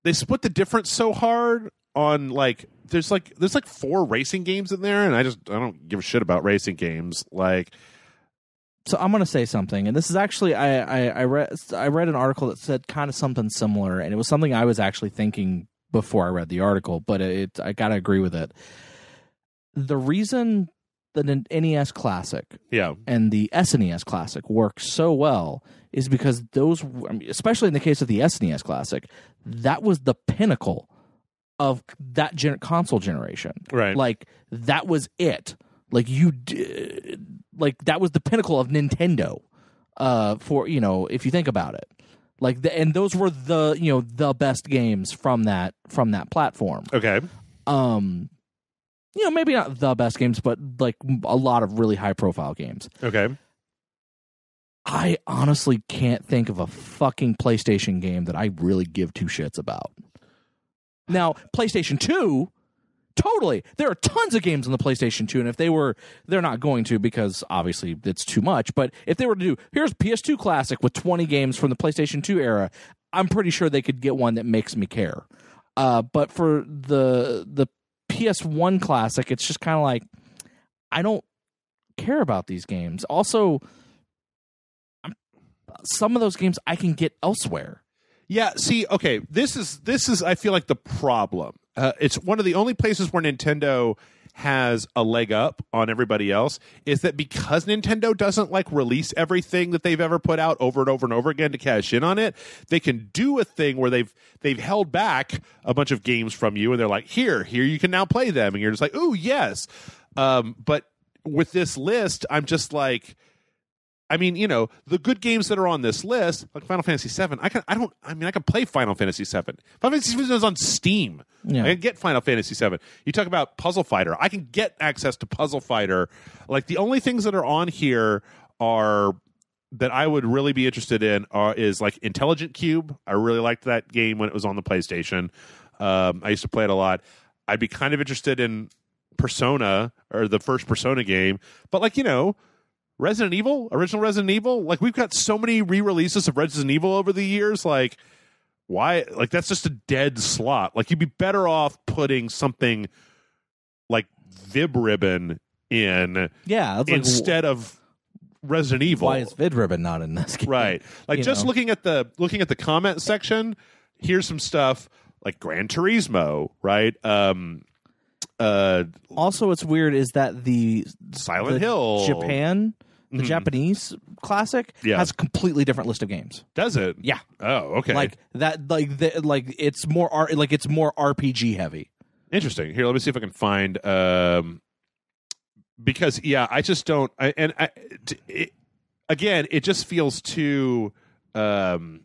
they split the difference so hard on like there's like 4 racing games in there, and I don't give a shit about racing games. Like, so I'm going to say something, and this is actually I read an article that said kind of something similar, and it was something I was actually thinking before I read the article, but I got to agree with it. The reason the NES Classic and the SNES Classic work so well is because those, especially in the case of the SNES Classic, that was the pinnacle of that console generation. Right. Like, that was it. Like, that was the pinnacle of Nintendo, for, if you think about it. Like, and those were the best games from that platform. Okay. Maybe not the best games, but like a lot of really high profile games. Okay. I honestly can't think of a fucking PlayStation game that I really give 2 shits about. Now, PlayStation 2, totally. There are tons of games on the PlayStation 2, and if they're not going to because obviously it's too much, but if they were to do, here's PS2 Classic with 20 games from the PlayStation 2 era, I'm pretty sure they could get one that makes me care. But for the PS1 Classic, it's just kind of like, I don't care about these games. Also, some of those games I can get elsewhere. Yeah, see, okay, this is I feel like the problem. It's one of the only places where Nintendo has a leg up on everybody else is that because Nintendo doesn't like release everything that they've ever put out over and over and over again to cash in on it, they can do a thing where they've held back a bunch of games from you, and they're like, here you can now play them, and you're just like, ooh, yes. But with this list, I'm just like, I mean, the good games that are on this list, like Final Fantasy VII, I can play Final Fantasy VII. Final Fantasy VII is on Steam. Yeah. I can get Final Fantasy VII. You talk about Puzzle Fighter. I can get access to Puzzle Fighter. Like, the only things that are on here are that I would really be interested in is like Intelligent Cube. I really liked that game when it was on the PlayStation. I used to play it a lot. I'd be kind of interested in Persona, or the first Persona game. But like, Resident Evil, original Resident Evil, like, we've got so many re-releases of Resident Evil over the years. Like, why? Like, that's just a dead slot. Like, you'd be better off putting something like Vib Ribbon in, instead of Resident Evil. Why is Vib Ribbon not in this game? Right. Like, looking at the comment section, here's some stuff like Gran Turismo, right? Also, what's weird is that the Silent Hill, Japan. The Japanese Classic has a completely different list of games. Does it? Yeah. Oh, okay. Like that. Like it's more RPG heavy. Interesting. Here, let me see if I can find. Because I just don't. Again, it just feels too. It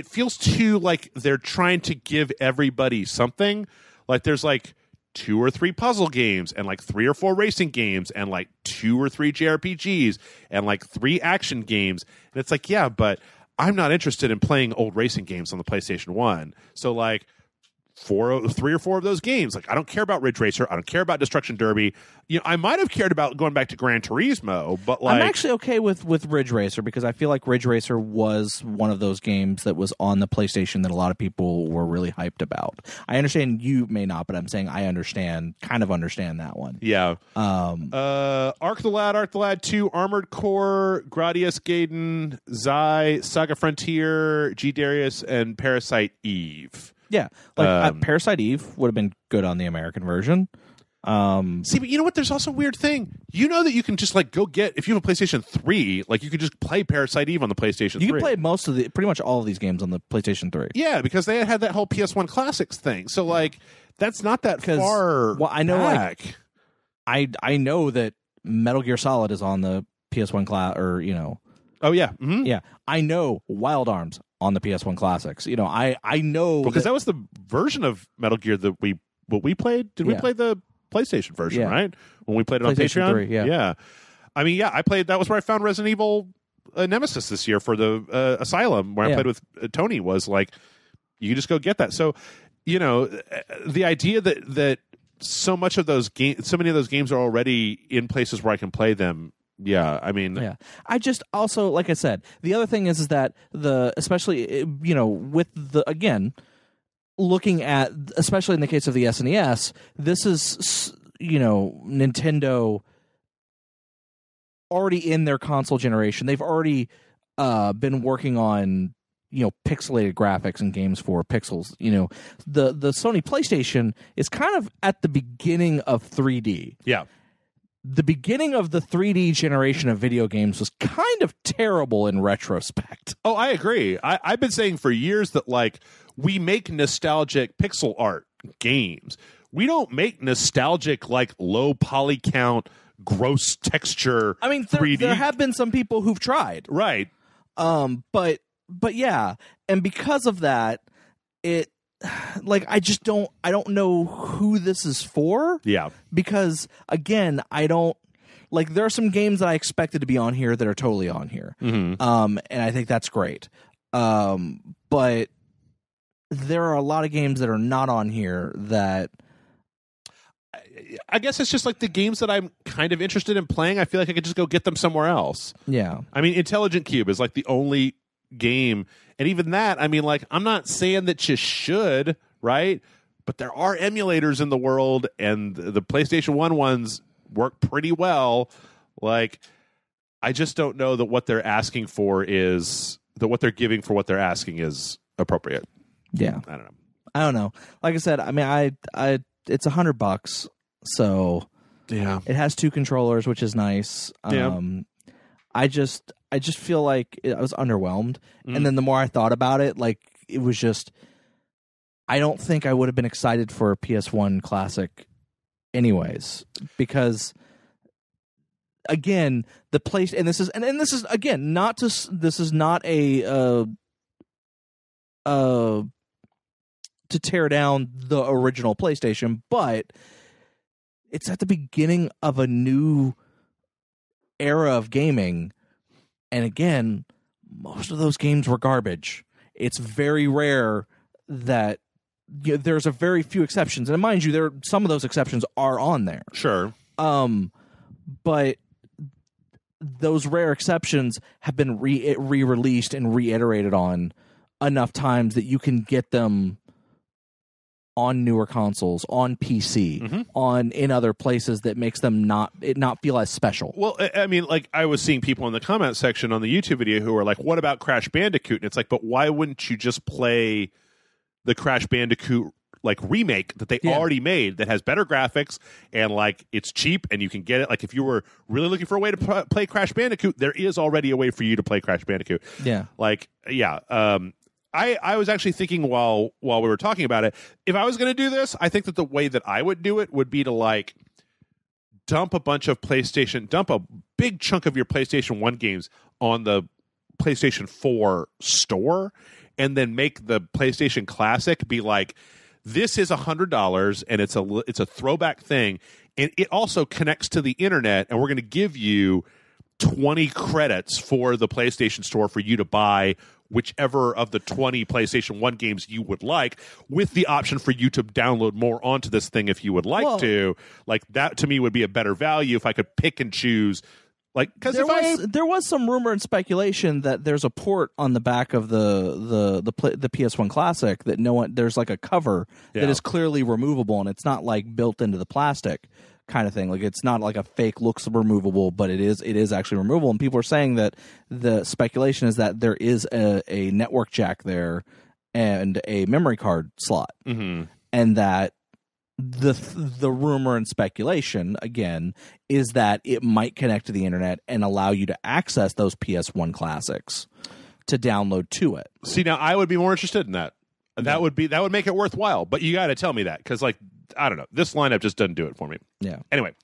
feels too like they're trying to give everybody something. Like, there's like 2 or 3 puzzle games, and like 3 or 4 racing games, and like 2 or 3 JRPGs, and like 3 action games. And it's like, yeah, but I'm not interested in playing old racing games on the PlayStation 1. So like 3 or 4 of those games, like, I don't care about Ridge Racer, I don't care about Destruction Derby. I might have cared about going back to Gran Turismo, but like, I'm actually okay with Ridge Racer, because I feel like Ridge Racer was one of those games that was on the PlayStation that a lot of people were really hyped about. I understand you may not, but I'm saying I kind of understand that one. Yeah. Arc the Lad 2, Armored Core, Gradius Gaiden, Zai, Saga Frontier, G Darius, and Parasite Eve. Yeah, like Parasite Eve would have been good on the American version. See, but you know what? There's also a weird thing. You know that you can just like go get, if you have a PlayStation 3, like, you could just play Parasite Eve on the PlayStation 3. You can play pretty much all of these games on the PlayStation 3. Yeah, because they had that whole PS1 Classics thing. So like, that's not that far. Well, I know back. I know that Metal Gear Solid is on the PS1 class, or Oh yeah, mm-hmm. yeah, I know Wild Arms on the PS1 Classics. I know because that was the version of Metal Gear that we played. Did we play the PlayStation version, right? When we played it on PlayStation Patreon? 3, yeah. I mean, I played. That was where I found Resident Evil Nemesis this year for the Asylum, where I played with Tony. Was like, you just go get that. So, the idea that so much of those games, so many of those games are already in places where I can play them. Yeah, I mean, I just also, like I said, the other thing is that especially with the, again, looking at, especially in the case of the SNES, this is Nintendo already in their console generation. They've already been working on pixelated graphics and games for pixels. The Sony PlayStation is kind of at the beginning of 3D. Yeah. The beginning of the 3D generation of video games was kind of terrible in retrospect. Oh, I agree. I've been saying for years that, like, we make nostalgic pixel art games. We don't make nostalgic, like, low poly count, gross texture. I mean, 3D. There have been some people who've tried. Right. But yeah, and because of that, it, like, I don't know who this is for. Yeah. Because, again, I don't, like, there are some games that I expected to be on here that are totally on here. Mm-hmm. And I think that's great. But there are a lot of games that are not on here that, I guess it's just like the games that I'm kind of interested in playing. I feel like I could just go get them somewhere else. yeah. I mean, Intelligent Cube is like the only game, and even that, I mean, like, I'm not saying that you should, right? But there are emulators in the world, and the PlayStation 1 ones work pretty well. Like, I just don't know that what they're asking for is, that what they're giving for what they're asking is appropriate. Yeah. I don't know. Like I said, I mean, I it's $100, so Yeah. it has 2 controllers, which is nice. Yeah. I just feel like I was underwhelmed, and then the more I thought about it, like, it was just, I don't think I would have been excited for a PS1 Classic, anyways, because, again, the place, and this is again this is not a to tear down the original PlayStation, but it's at the beginning of a new era of gaming, and again, most of those games were garbage. It's very rare that there's a very few exceptions, and mind you, some of those exceptions are on there. Sure. But those rare exceptions have been re-released and reiterated on enough times that you can get them on newer consoles, on PC, in other places that makes them not feel as special. Well, I mean, like, I was seeing people in the comment section on the YouTube video who were like, what about Crash Bandicoot? And it's like, but why wouldn't you just play the Crash Bandicoot, like, remake that they already made that has better graphics and, like, it's cheap and you can get it? Like, if you were really looking for a way to play Crash Bandicoot, there is already a way for you to play Crash Bandicoot. Yeah. Like, yeah. I was actually thinking while we were talking about it, if I was going to do this, I think that the way that I would do it would be to, like, dump a big chunk of your PlayStation 1 games on the PlayStation 4 store, and then make the PlayStation Classic be like, this is $100 and it's a throwback thing, and it also connects to the internet, and we're going to give you 20 credits for the PlayStation Store for you to buy whichever of the 20 PlayStation 1 games you would like, with the option for you to download more onto this thing if you would like to. Like, that to me would be a better value if I could pick and choose. Like, because there was some rumor and speculation that there's a port on the back of the PS1 Classic that there's like a cover that is clearly removable, and it's not like built into the plastic kind of thing. Like, it's not like a fake looks removable, but it is actually removable. And people are saying that the speculation is that there is a network jack there and a memory card slot, and that the rumor and speculation again is that it might connect to the internet and allow you to access those PS1 classics to download to it. See, now I would be more interested in that. That would make it worthwhile. But you got to tell me that, because, like, I don't know, this lineup just doesn't do it for me. Yeah. Anyway,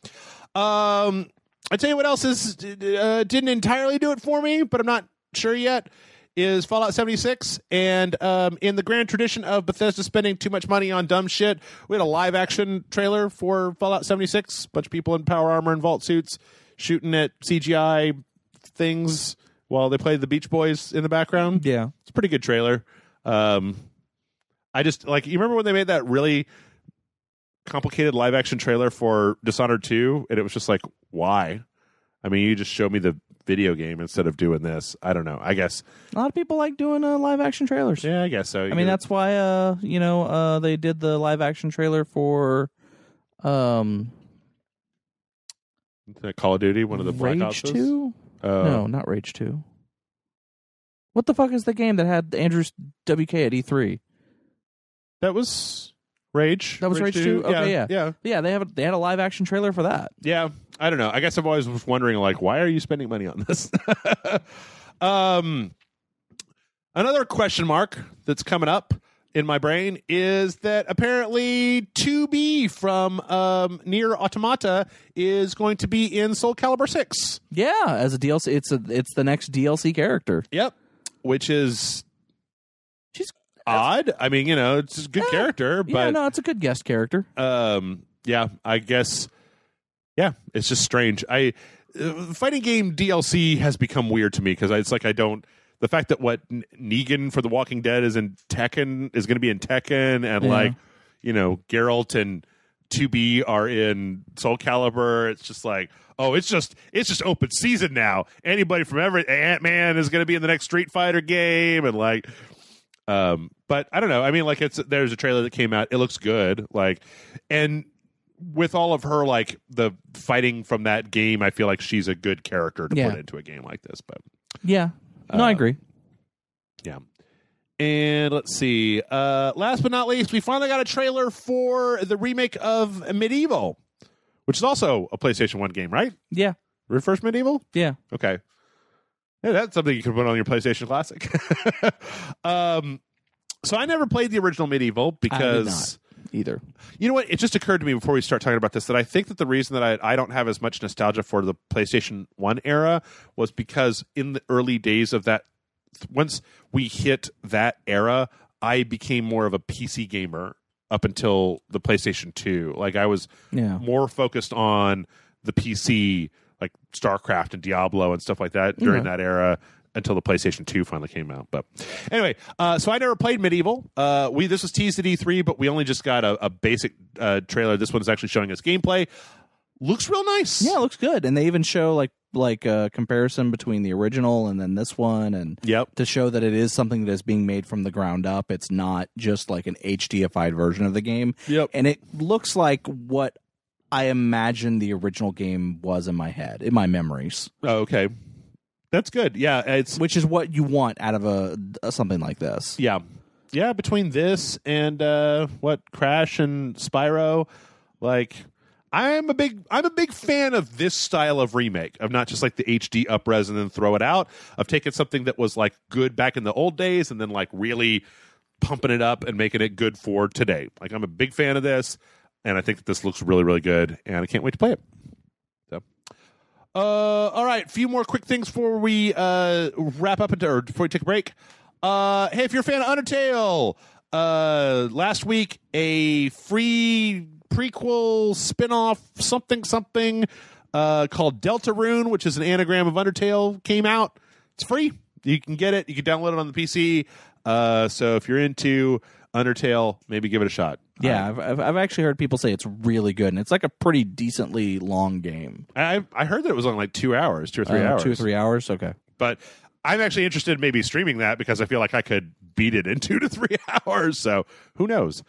I tell you what else didn't entirely do it for me, but I'm not sure yet, is Fallout 76. And in the grand tradition of Bethesda spending too much money on dumb shit, we had a live-action trailer for Fallout 76. A bunch of people in power armor and vault suits shooting at CGI things while they played the Beach Boys in the background. Yeah. It's a pretty good trailer. I just, like, you remember when they made that really complicated live-action trailer for Dishonored 2, and it was just like, why? I mean, you just show me the video game instead of doing this. I don't know. I guess A lot of people like doing live-action trailers. yeah, I guess so. I mean, that's why, they did the live-action trailer for Call of Duty, one of the Black Ops. Rage 2? No, not Rage 2. What the fuck is the game that had Andrew WK at E3? That was Rage. That was Rage 2? Okay, yeah. Yeah. Yeah, they had a live-action trailer for that. Yeah. I don't know. I guess I've always was wondering, like, why are you spending money on this? Another question mark that's coming up in my brain is that apparently 2B from Nier Automata is going to be in Soul Calibur 6. Yeah, as a DLC, it's the next DLC character. Yep. Which is She's odd. I mean, it's a good character, but yeah, no, it's a good guest character. yeah, I guess. Yeah, it's just strange. Fighting game DLC has become weird to me because it's like the fact that Negan for The Walking Dead is in Tekken is going to be in Tekken, and Geralt and 2B are in Soul Calibur. It's just like, oh, it's just open season now. Anybody from Ant-Man is going to be in the next Street Fighter game, and but I don't know. I mean, there's a trailer that came out. It looks good, and with all of her the fighting from that game, I feel like she's a good character to put into a game like this. But yeah, no, I agree. Yeah. And let's see. Last but not least, we finally got a trailer for the remake of Medieval, which is also a PlayStation 1 game, right? Yeah. Your first Medieval? Yeah. Okay. Yeah, that's something you can put on your PlayStation Classic. So I never played the original Medieval because... I did not either. You know what? It just occurred to me before we start talking about this that I think that the reason that I don't have as much nostalgia for the PlayStation 1 era was because in the early days of that, once we hit that era, I became more of a PC gamer up until the PlayStation 2. Like, I was more focused on the PC, like StarCraft and Diablo and stuff like that during that era until the PlayStation 2 finally came out. But anyway, so I never played Medieval. This was teased at E3, but we only just got a basic trailer. This one is actually showing us gameplay. Looks real nice. Yeah, it looks good. And they even show like a comparison between the original and then this one, and to show that it is something that is being made from the ground up. It's not just like an HDified version of the game. Yep. And it looks like what I imagine the original game was in my head, in my memories. Oh, okay. That's good. Yeah, which is what you want out of a something like this. Yeah. Yeah, between this and Crash and Spyro, I'm a big fan of this style of remake, of not just like the HD up-res and then throw it out, of taking something that was good back in the old days and then really pumping it up and making it good for today. I'm a big fan of this, and I think that this looks really, really good, and I can't wait to play it. So, all right, a few more quick things before we wrap up or before we take a break. Hey, if you're a fan of Undertale, last week a free prequel spin-off something called Deltarune, which is an anagram of Undertale, came out. It's free. You can get it. You can download it on the PC. So if you're into Undertale, maybe give it a shot. Yeah, I've actually heard people say it's really good, and it's like a pretty decently long game. I heard that it was only 2 hours, 2 or 3 hours. 2 or 3 hours? Okay. But I'm actually interested in maybe streaming that because I feel like I could beat it in 2 to 3 hours. So who knows?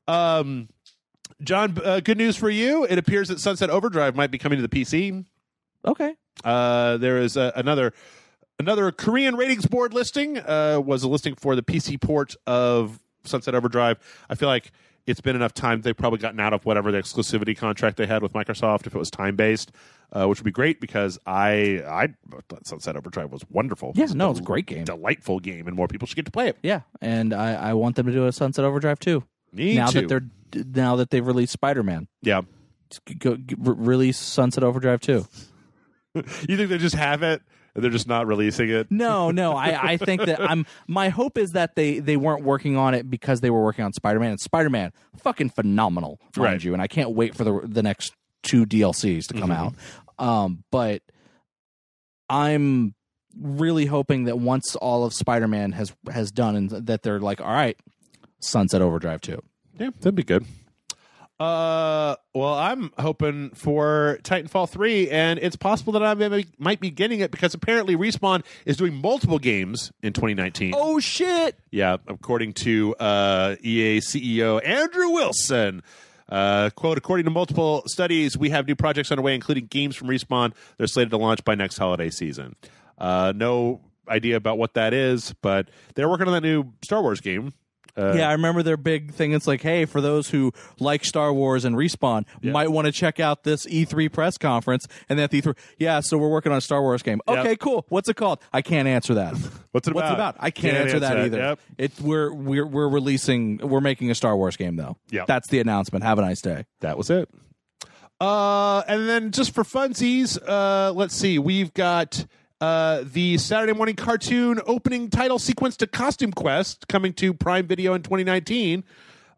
John, good news for you. It appears that Sunset Overdrive might be coming to the PC. Okay. There is another Korean ratings board listing. Was a listing for the PC port of Sunset Overdrive. I feel like it's been enough time. They've probably gotten out of whatever the exclusivity contract they had with Microsoft if it was time-based, which would be great because I thought Sunset Overdrive was wonderful. Yeah, no, it's a great game. Delightful game, and more people should get to play it. Yeah, and I want them to do a Sunset Overdrive too. Now that they've released Spider-Man. Yeah. Release Sunset Overdrive too. You think they just have it and they're just not releasing it? No, I think that my hope is that they weren't working on it because they were working on Spider-Man, and Spider-Man fucking phenomenal, mind you, and I can't wait for the next 2 DLCs to come out. But I'm really hoping that once all of Spider-Man has done, and that they're like, all right, Sunset Overdrive 2. Yeah, that'd be good. Well, I'm hoping for Titanfall 3, and it's possible that I might be getting it because apparently Respawn is doing multiple games in 2019. Oh, shit! Yeah, according to EA CEO Andrew Wilson. Quote, according to multiple studies, we have new projects underway, including games from Respawn. They're slated to launch by next holiday season. No idea about what that is, but they're working on that new Star Wars game. Yeah, I remember their big thing. It's like, hey, for those who like Star Wars and Respawn, might want to check out this E3 press conference. And then at the E3, yeah, so we're working on a Star Wars game. Okay, cool. What's it called? I can't answer that. What's it about? I can't answer that either. Yep. We're making a Star Wars game though. Yep. That's the announcement. Have a nice day. That was it. And then just for funsies, let's see. We've got the Saturday morning cartoon opening title sequence to Costume Quest coming to Prime Video in 2019.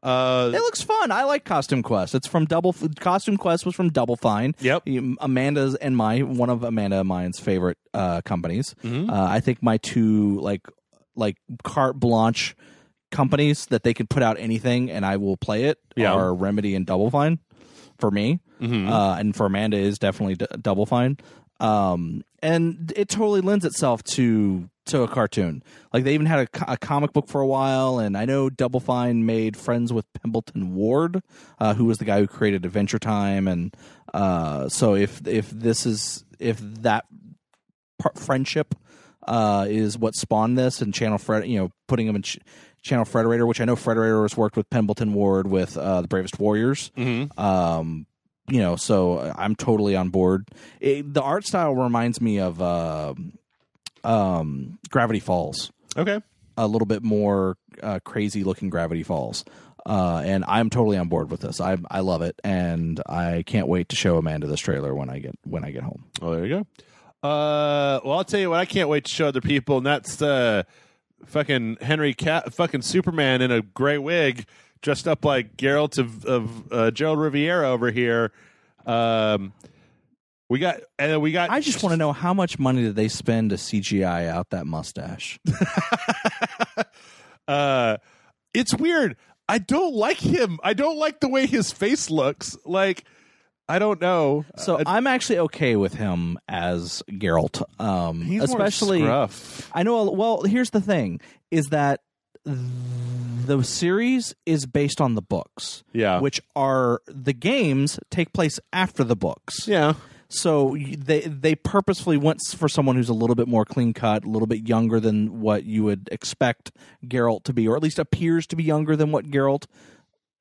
It looks fun. I like Costume Quest. It's from Costume Quest was from Double Fine. Yep. One of Amanda and mine's favorite companies. I think my two like carte blanche companies that they can put out anything and I will play it are Remedy and Double Fine for me. And for Amanda is definitely Double Fine. And it totally lends itself to a cartoon. Like they even had a comic book for a while, and I know Double Fine made friends with Pemberton Ward, who was the guy who created Adventure Time, and so if that friendship is what spawned this, and putting him in Channel Frederator, which I know Frederator has worked with Pemberton Ward with the Bravest Warriors. So I'm totally on board. The art style reminds me of Gravity Falls. Okay. A little bit more crazy looking Gravity Falls. And I'm totally on board with this. I love it, and I can't wait to show Amanda this trailer when I get home. Oh, there you go. Well, I'll tell you what, I can't wait to show other people, and that's fucking fucking Superman in a gray wig, dressed up like Geralt of Gerald Riviera over here. We got. I just want to know how much money did they spend to CGI out that mustache? It's weird. I don't like him. I don't like the way his face looks. Like, I don't know. So I'm actually okay with him as Geralt. He's especially more scruff. I know. Well, here's the thing: is that the series is based on the books, which are the games take place after the books. Yeah. So they purposefully went for someone who's a little bit more clean cut, a little bit younger than what you would expect Geralt to be, or at least appears to be younger than what Geralt,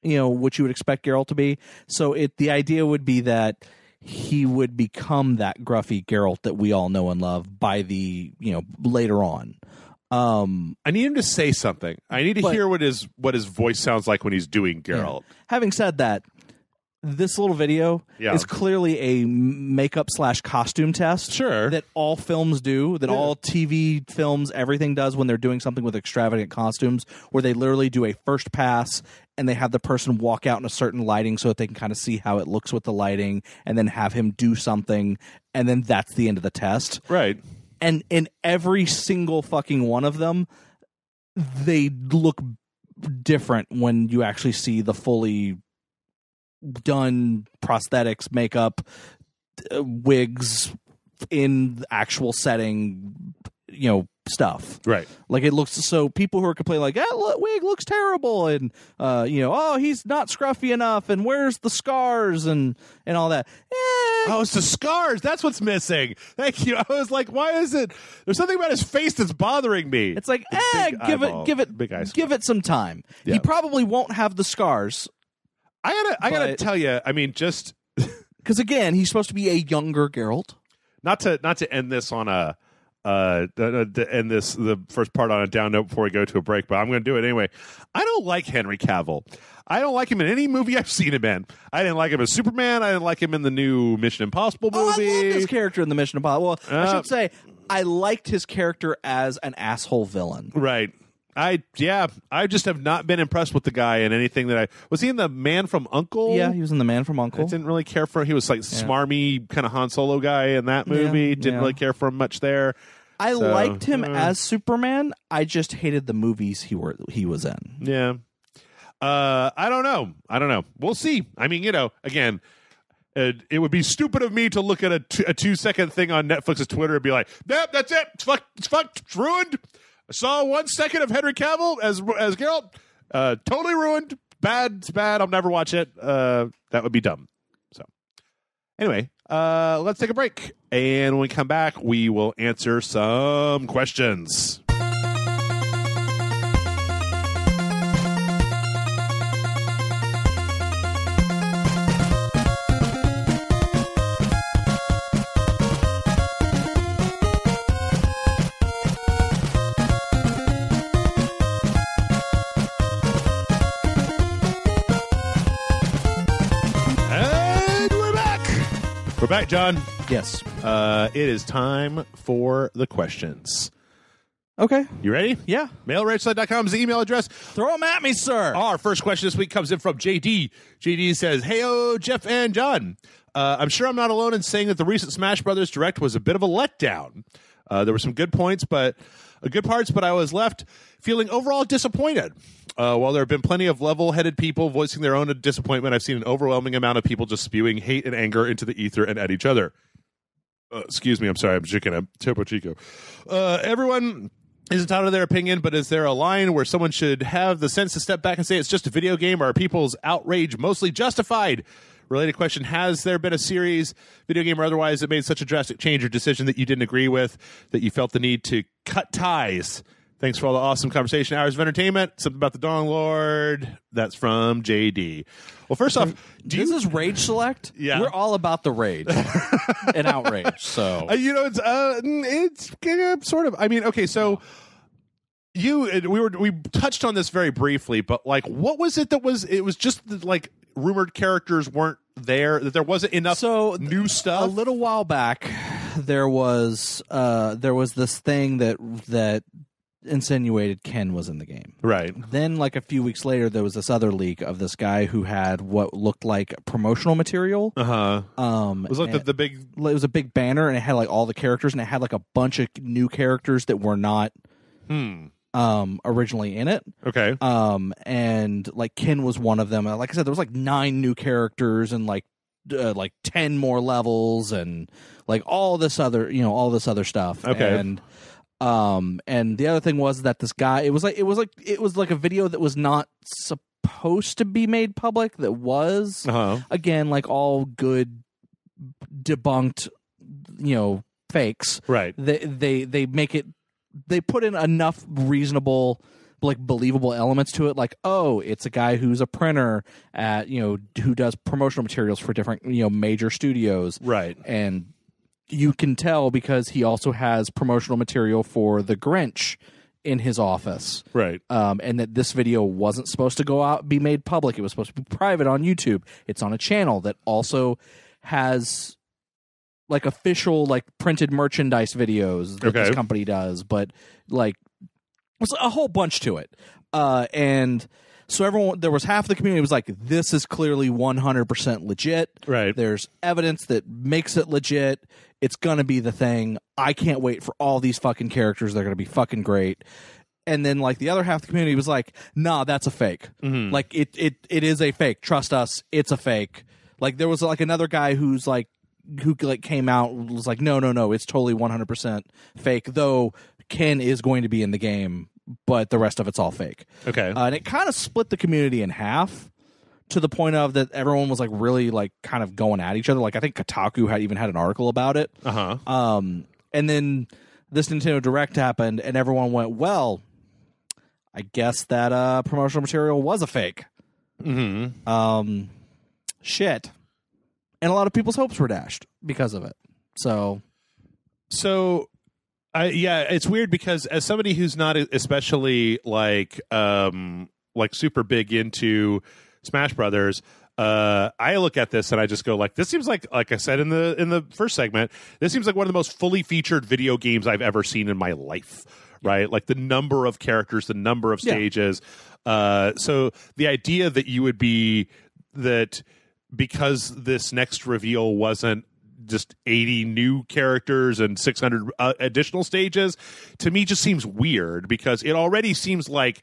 what you would expect Geralt to be. So the idea would be that he would become that gruffy Geralt that we all know and love by the later on. I need him to say something. I need to hear what his voice sounds like when he's doing Geralt. Yeah. Having said that, this little video is clearly a makeup/costume test. Sure. That all films do, that all TV films, everything does when they're doing something with extravagant costumes, where they literally do a first pass and they have the person walk out in a certain lighting so that they can kind of see how it looks with the lighting, and then have him do something, and then that's the end of the test. Right. And in every single fucking one of them, they look different when you actually see the fully done prosthetics, makeup, wigs in the actual setting, stuff. Right. Like it looks, so people who are complaining like, wig looks terrible, and oh, he's not scruffy enough, and where's the scars and all that. Oh, it's the scars. That's what's missing. Thank you. I was like, why is it? There's something about his face that's bothering me. It's like, give it some time. Yeah. He probably won't have the scars. I gotta tell you. I mean, just because again, he's supposed to be a younger Geralt. Not to end this on a end the first part on a down note before we go to a break, but I'm going to do it anyway. I don't like Henry Cavill. I don't like him in any movie I've seen him in. I didn't like him as Superman. I didn't like him in the new Mission Impossible movie. I love his character in the Mission Impossible. Well, I should say I liked his character as an asshole villain. Right. I just have not been impressed with the guy in anything that was he in The Man from U.N.C.L.E.? Yeah, he was in The Man from U.N.C.L.E. I didn't really care for him. He was like smarmy kind of Han Solo guy in that movie. Didn't really care for him much there. I liked him as Superman. I just hated the movies he was in. Yeah. I don't know. We'll see. I mean, again, it would be stupid of me to look at a 2-second thing on Netflix's Twitter and be like, "Yep, that's it. It's fucked. It's ruined. I saw 1 second of Henry Cavill as Geralt. Totally ruined. Bad. It's bad. I'll never watch it. That would be dumb." So, anyway, let's take a break, and when we come back, we will answer some questions. We're back, John. Yes. It is time for the questions. Okay. You ready? Yeah. MailRageSite.com is the email address. Throw them at me, sir. Our first question this week comes in from JD. JD says, "Hey, Jeff and John. I'm sure I'm not alone in saying that the recent Smash Brothers Direct was a bit of a letdown. There were some good parts, but I was left feeling overall disappointed. While there have been plenty of level-headed people voicing their own disappointment, I've seen an overwhelming amount of people just spewing hate and anger into the ether and at each other." Excuse me, I'm sorry, I'm chicken. I'm Topo Chico. Everyone is entitled to their opinion, but is there a line where someone should have the sense to step back and say it's just a video game, or are people's outrage mostly justified? Related question, has there been a series, video game or otherwise, that made such a drastic change or decision that you didn't agree with, that you felt the need to cut ties? Thanks for all the awesome conversation, hours of entertainment. Something about the Dong Lord. That's from JD. Well, first off, this is Rage Select? Yeah. We're all about the rage and outrage. So it's sort of. I mean, okay, so we touched on this very briefly, but like, what was it that was? It was just like rumored characters weren't there, that there wasn't enough new stuff. A little while back, there was this thing that insinuated Ken was in the game. Right. Then, like a few weeks later, there was this other leak of this guy who had what looked like promotional material. It was like the big. It was a big banner, and it had like all the characters, and it had like a bunch of new characters that were not originally in it. Okay. And like Ken was one of them. Like I said, there was like 9 new characters and like 10 more levels and like all this other stuff. Okay. And the other thing was that this guy, it was like a video that was not supposed to be made public, that was again like all good debunked, fakes. Right. They make it, they put in enough reasonable, like believable elements to it, like, oh, it's a guy who's a printer at who does promotional materials for different major studios. Right. And you can tell because he also has promotional material for The Grinch in his office. Right. And that this video wasn't supposed to go out, be made public. It was supposed to be private on YouTube. It's on a channel that also has like official, like printed merchandise videos that this company does, but like it's a whole bunch to it. And so there was half the community was like, this is clearly 100% legit. Right. There's evidence that makes it legit. It's going to be the thing. I can't wait for all these fucking characters. They're going to be fucking great. And then like the other half of the community was like, nah, that's a fake. Mm-hmm. Like it is a fake. Trust us. It's a fake. Like there was like another guy who came out and was like, no, it's totally 100% fake, though Ken is going to be in the game, but the rest of it's all fake. Okay. And it kind of split the community in half to the point of that everyone was like really like kind of going at each other. Like I think Kotaku had an article about it. And then this Nintendo Direct happened and everyone went, well, I guess that promotional material was a fake. Mm-hmm. Shit. And a lot of people's hopes were dashed because of it. So Yeah, it's weird because as somebody who's not especially like super big into Smash Brothers, I look at this and I just go like, this seems like I said in the first segment, this seems like one of the most fully featured video games I've ever seen in my life. Right, like the number of characters, the number of stages. So the idea that you would be that because this next reveal wasn't just 80 new characters and 600 additional stages, to me just seems weird because it already seems like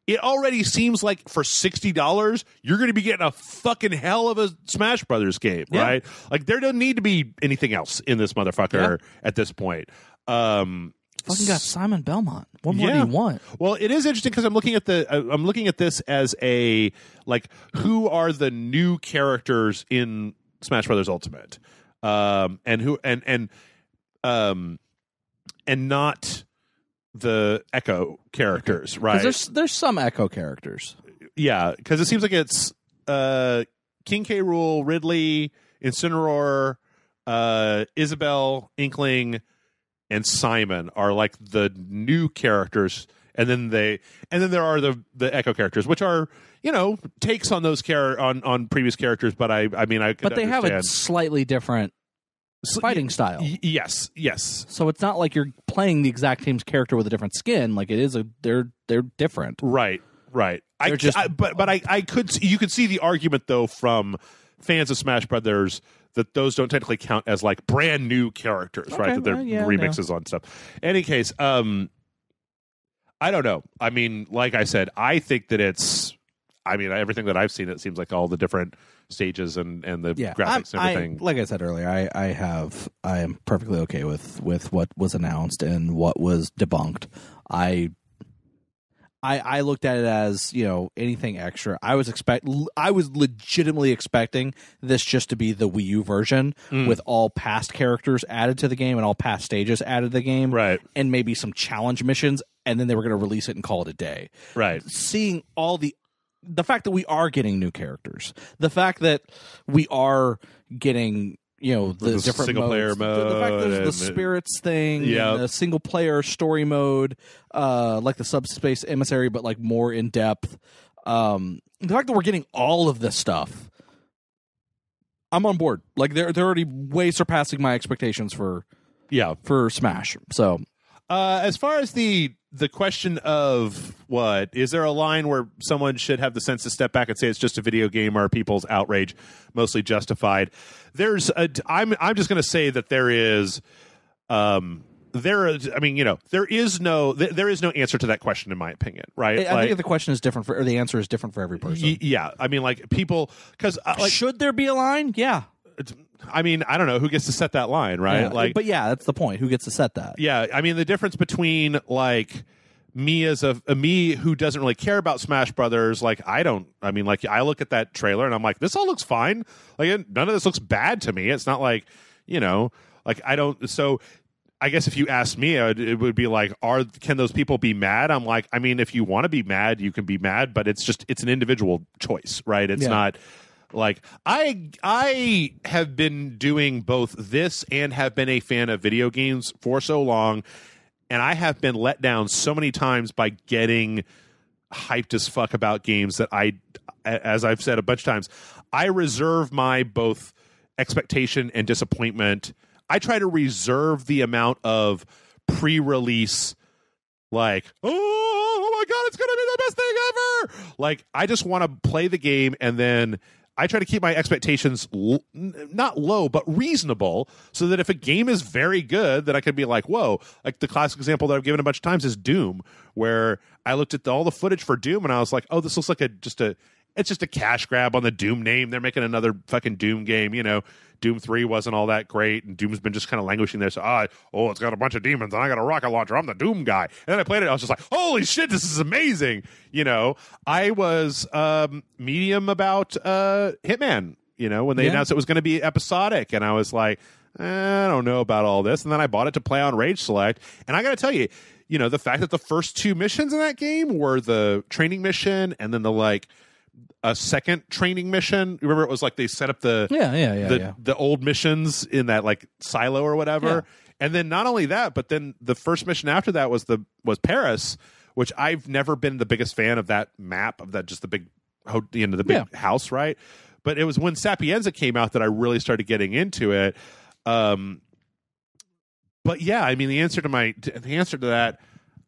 for $60 you're going to be getting a fucking hell of a Smash Brothers game, right? Like there doesn't need to be anything else in this motherfucker at this point. Fucking got Simon Belmont. What more do you want? Well, it is interesting because I'm looking at this as a like who are the new characters in Smash Brothers Ultimate, and not the Echo characters, right? There's some Echo characters. Yeah, because it seems like it's King K. Rool, Ridley, Incineroar, Isabelle, Inkling, and Simon are like the new characters, and then there are the Echo characters, which are takes on those on previous characters. But I could but they have a slightly different fighting style. Yes. So it's not like you're playing the exact same character with a different skin. Like it is they're different. Right. You could see the argument though from fans of Smash Brothers that those don't technically count as like brand new characters, right? That they're remixes on stuff. In any case, I don't know. I mean, like I said, I think that everything that I've seen, it seems like all the different stages and the graphics and everything. Like I said earlier, I am perfectly okay with what was announced and what was debunked. I looked at it as, anything extra. I was legitimately expecting this just to be the Wii U version with all past characters added to the game and all past stages added to the game. Right. And maybe some challenge missions, and then they were going to release it and call it a day. Right. Seeing all the fact that we are getting new characters, the fact that we are getting the different single player mode, the fact there's the spirits thing, and the single player story mode, like the Subspace Emissary, but like more in depth. The fact that we're getting all of this stuff, I'm on board. Like they're already way surpassing my expectations for Smash. So as far as the question of what is there a line where someone should have the sense to step back and say it's just a video game, or are people's outrage mostly justified? I'm just going to say that there is there is no answer to that question in my opinion, right? I think the question is different or the answer is different for every person. Yeah, I mean, like people, because should there be a line? Yeah. I mean, I don't know who gets to set that line, right? Yeah, but that's the point. Who gets to set that? Yeah, I mean, the difference between like me as me who doesn't really care about Smash Brothers, I look at that trailer and I'm like, this all looks fine. Like none of this looks bad to me. It's not like, I don't. So I guess if you ask me, it would be like, can those people be mad? I'm like, I mean, if you want to be mad, you can be mad, but it's an individual choice, right? It's not. Like I have been doing both this and have been a fan of video games for so long, and I have been let down so many times by getting hyped as fuck about games that as I've said a bunch of times, I reserve my both expectation and disappointment. I try to reserve the amount of pre-release like, oh my God, it's going to be the best thing ever. Like, I just want to play the game, and then I try to keep my expectations not low, but reasonable, so that if a game is very good, that I could be like, whoa. Like the classic example that I've given a bunch of times is Doom, where I looked at all the footage for Doom, and I was like, oh, this looks like it's just a cash grab on the Doom name. They're making another fucking Doom game. Doom 3 wasn't all that great, and Doom's been just kind of languishing there. So, it's got a bunch of demons, and I got a rocket launcher. I'm the Doom guy. And then I played it. I was just like, holy shit, this is amazing. I was medium about Hitman, when they announced it was going to be episodic. And I was like, I don't know about all this. And then I bought it to play on Rage Select. And I got to tell you, the fact that the first two missions in that game were the training mission and then the a second training mission. Remember, it was like they set up the old missions in that silo or whatever. And then not only that, but then the first mission after that was Paris, which I've never been the biggest fan of that map, of that, just the big, the big house, right? But it was when Sapienza came out that I really started getting into it. But yeah, I mean, the answer to that,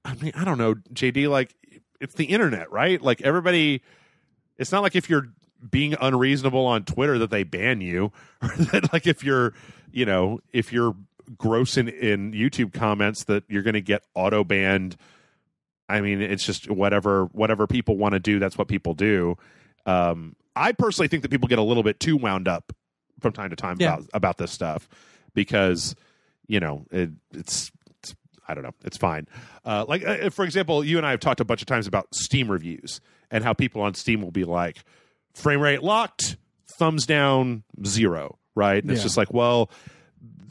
I mean, I don't know, JD, like, it's the internet, right? Like, everybody, it's not like if you're being unreasonable on Twitter that they ban you, or that, like, if you're gross in YouTube comments that you're going to get auto banned. I mean, it's just whatever people want to do, that's what people do. I personally think that people get a little bit too wound up from time to time about this stuff, because, it's I don't know, it's fine. For example, you and I have talked a bunch of times about Steam reviews and how people on Steam will be like, frame rate locked, thumbs down, 0, right? And it's just like, well,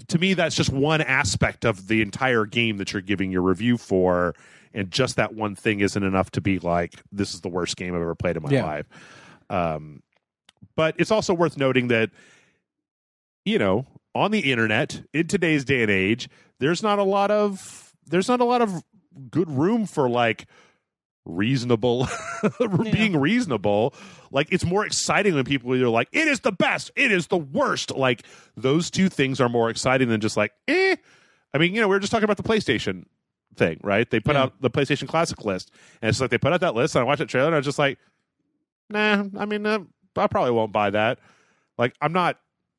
to me, that's just one aspect of the entire game that you're giving your review for, and just that one thing isn't enough to be like, this is the worst game I've ever played in my life. But it's also worth noting that, on the internet in today's day and age, there's not a lot of good room for like reasonable being reasonable. Like, it's more exciting when people are like, it is the best, it is the worst. Like, those two things are more exciting than just like, I mean, we were just talking about the PlayStation thing, right? They put out the PlayStation Classic list, and it's like they put out that list, and I watched that trailer, and I was just like, nah, I mean, I probably won't buy that. Like, I'm not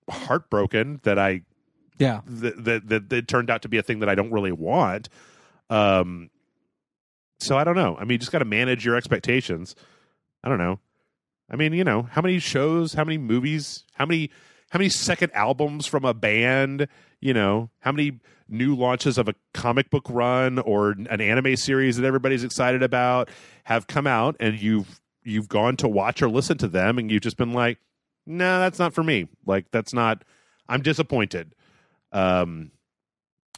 heartbroken that that it turned out to be a thing that I don't really want. So I don't know. I mean, you just got to manage your expectations. I don't know. I mean, how many shows, how many movies, how many second albums from a band, how many new launches of a comic book run or an anime series that everybody's excited about have come out, and you've gone to watch or listen to them, and you've just been like, no, that's not for me. Like, that's not, I'm disappointed. And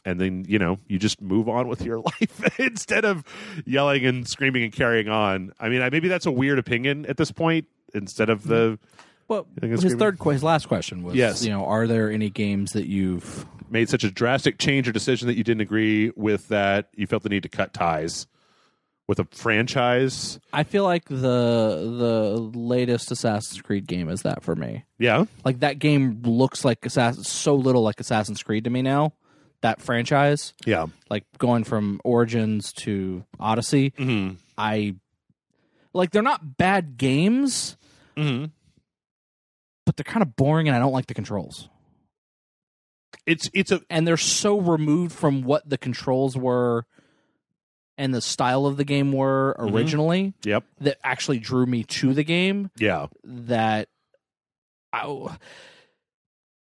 then, you just move on with your life instead of yelling and screaming and carrying on. I mean, maybe that's a weird opinion at this point, instead of the... Well, his last question was, yes. Are there any games that you've made such a drastic change or decision that you didn't agree with, that you felt the need to cut ties with a franchise? I feel like the latest Assassin's Creed game is that for me. Yeah. Like, that game looks like so little like Assassin's Creed to me now. That franchise. Yeah. Like, going from Origins to Odyssey. Mm-hmm. They're not bad games. Mm-hmm. But they're kind of boring, and I don't like the controls. And they're so removed from what the controls were and the style of the game were originally. Mm-hmm. Yep. That actually drew me to the game. Yeah.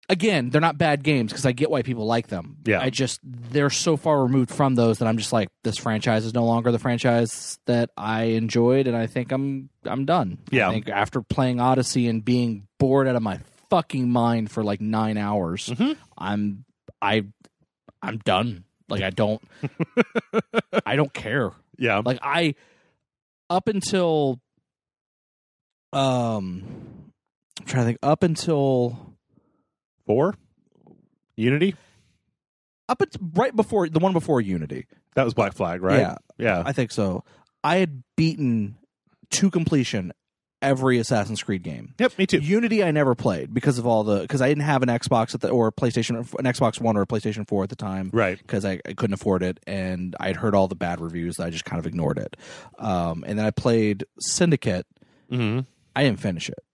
Again, they're not bad games, because I get why people like them. Yeah. They're so far removed from those that I'm just like, this franchise is no longer the franchise that I enjoyed, and I think I'm done. Yeah. I think after playing Odyssey and being bored out of my fucking mind for like 9 hours, mm-hmm. I'm done. Like, I don't care. Yeah. Like, up until I'm trying to think, up until 4? Unity? Right before, the one before Unity. That was Black Flag, right? Yeah. Yeah. I think so. I had beaten to completion every Assassin's Creed game. Yep, me too. Unity I never played because I didn't have an Xbox or an Xbox One or a PlayStation 4 at the time. Right. Because I couldn't afford it, and I'd heard all the bad reviews. I just kind of ignored it. And then I played Syndicate. Mm-hmm. I didn't finish it.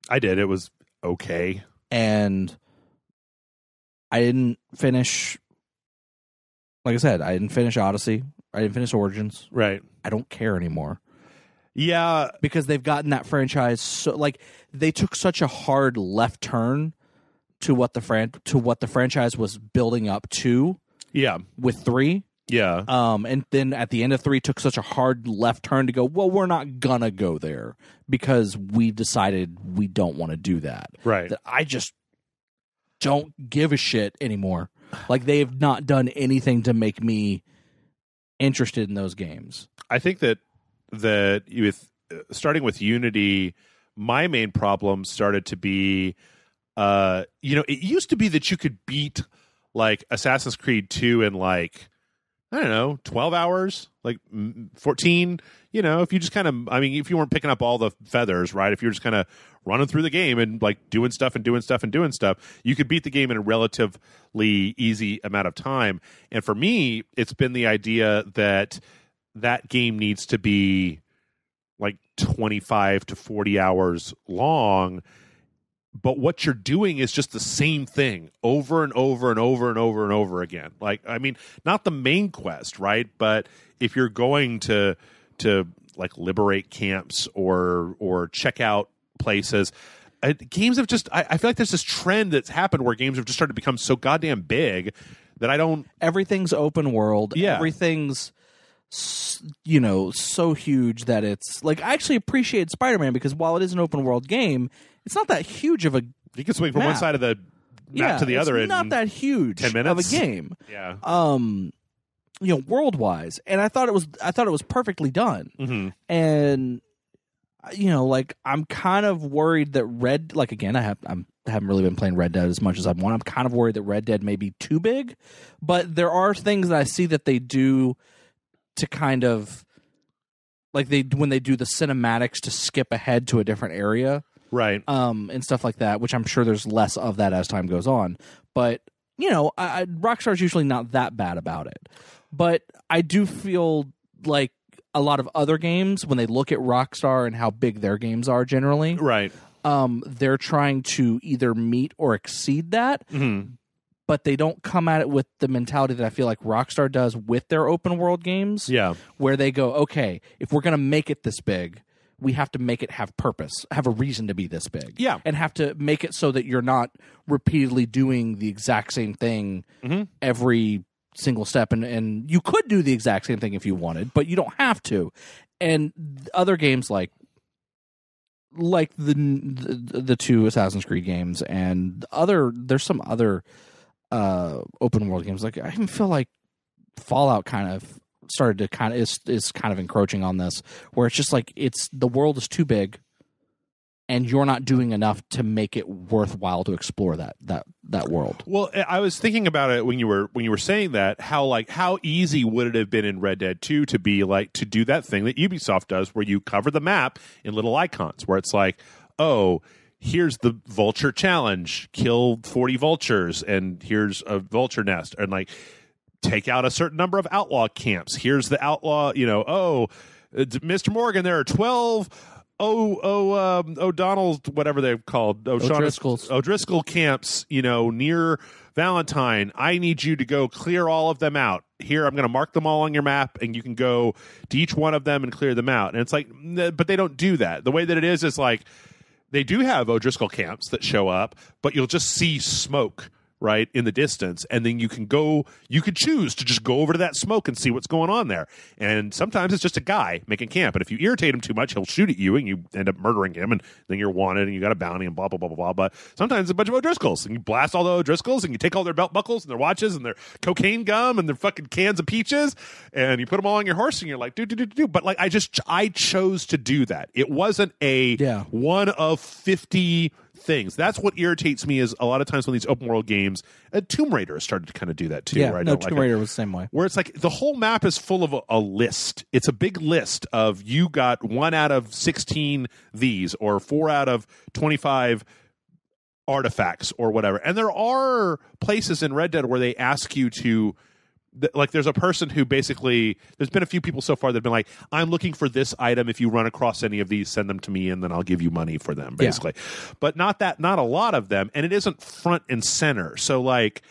I did. It was okay. And I didn't finish, like I said, I didn't finish Odyssey. I didn't finish Origins. Right. I don't care anymore. Yeah. Because they've gotten that franchise so, like, they took such a hard left turn to what the franchise was building up to. Yeah. With 3. Yeah. And then at the end of 3 took such a hard left turn to go, well, we're not gonna go there because we decided we don't want to do that. Right. That I just don't give a shit anymore. Like, they have not done anything to make me interested in those games. I think that with starting with Unity, my main problem started to be, it used to be that you could beat like Assassin's Creed 2 in like, I don't know, 12 hours, like 14, you know, if you just kind of, I mean, if you weren't picking up all the feathers, right? If you're just kind of running through the game and like doing stuff, you could beat the game in a relatively easy amount of time. And for me, it's been the idea that that game needs to be like 25 to 40 hours long. But what you're doing is just the same thing over and over and over and over and over again. Like, I mean, not the main quest, right? But if you're going to like liberate camps or check out places, games have just, I feel like there's this trend that's happened where games have just started to become so goddamn big that I don't. Everything's open world. Yeah. Everything's, you know, so huge that it's like, I actually appreciate Spider-Man because while it is an open world game, it's not that huge of a. You can swing from one side of the map to the other. It's not that huge 10 minutes of a game. Yeah. You know, world wise, and I thought it was perfectly done. Mm-hmm. And you know, like I'm kind of worried that I haven't really been playing Red Dead as much as I want. I'm kind of worried that Red Dead may be too big, but there are things that I see that they do to kind of like when they do the cinematics to skip ahead to a different area. Right. And stuff like that, which I'm sure there's less of that as time goes on. But, you know, Rockstar's usually not that bad about it. But I do feel like a lot of other games, when they look at Rockstar and how big their games are generally, right, they're trying to either meet or exceed that. Mm-hmm. But they don't come at it with the mentality that I feel like Rockstar does with their open world games. Yeah. Where they go, okay, if we're going to make it this big, we have to make it have purpose, have a reason to be this big. Yeah. And have to make it so that you're not repeatedly doing the exact same thing every single step. And you could do the exact same thing if you wanted, but you don't have to. And other games like the two Assassin's Creed games and there's some other open world games. Like I even feel like Fallout kind of started to is kind of encroaching on this, where it's just like the world is too big and you're not doing enough to make it worthwhile to explore that world. Well, I was thinking about it when you were saying that, how easy would it have been in Red Dead 2 to be like to do that thing that Ubisoft does where you cover the map in little icons where it's like, oh, here's the vulture challenge, kill 40 vultures, and here's a vulture nest, and like take out a certain number of outlaw camps. Here's the outlaw, you know, Mr. Morgan, there are 12 O'Donnell's, whatever they're called, O'Driscoll camps, you know, near Valentine. I need you to go clear all of them out. Here, I'm going to mark them all on your map, and you can go to each one of them and clear them out. And it's like, but they don't do that. The way that it is like, they do have O'Driscoll camps that show up, but you'll just see smoke right in the distance, and then you could choose to just go over to that smoke and see what's going on there. And sometimes it's just a guy making camp, and if you irritate him too much, he'll shoot at you and you end up murdering him, and then you're wanted and you got a bounty and blah blah blah blah blah. But sometimes it's a bunch of O'Driscolls, and you blast all the O'Driscolls and you take all their belt buckles and their watches and their cocaine gum and their fucking cans of peaches, and you put them all on your horse, and you're like do. But like I chose to do that. It wasn't a one of 50 things. That's what irritates me is a lot of times when these open world games, Tomb Raider has started to kind of do that too. Yeah, right? no, Tomb Raider was the same way. Where it's like the whole map is full of a list. It's a big list of you got 1 out of 16 these or 4 out of 25 artifacts or whatever. And there are places in Red Dead where they ask you to, like there's a person who basically, there's been a few people so far that have been like, I'm looking for this item. If you run across any of these, send them to me and then I'll give you money for them, basically. Yeah. But not a lot of them. And it isn't front and center. So like,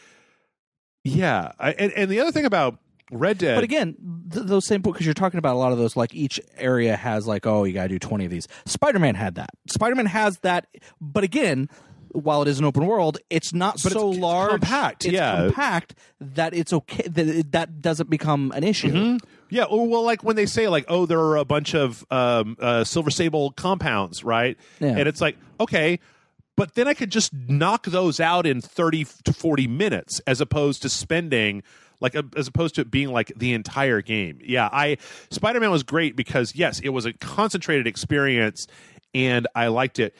yeah. And the other thing about Red Dead. But again, those same, because you're talking about a lot of those, like each area has like, oh, you got to do 20 of these. Spider-Man had that. Spider-Man has that. But again, while it is an open world, it's not so large. Compact, it's compact that it's okay. That doesn't become an issue. Mm-hmm. Yeah, well, like when they say like, oh, there are a bunch of Silver Sable compounds, right? Yeah. And it's like, okay, but then I could just knock those out in 30 to 40 minutes as opposed to spending as opposed to it being like the entire game. Yeah, Spider-Man was great because yes, it was a concentrated experience. And I liked it.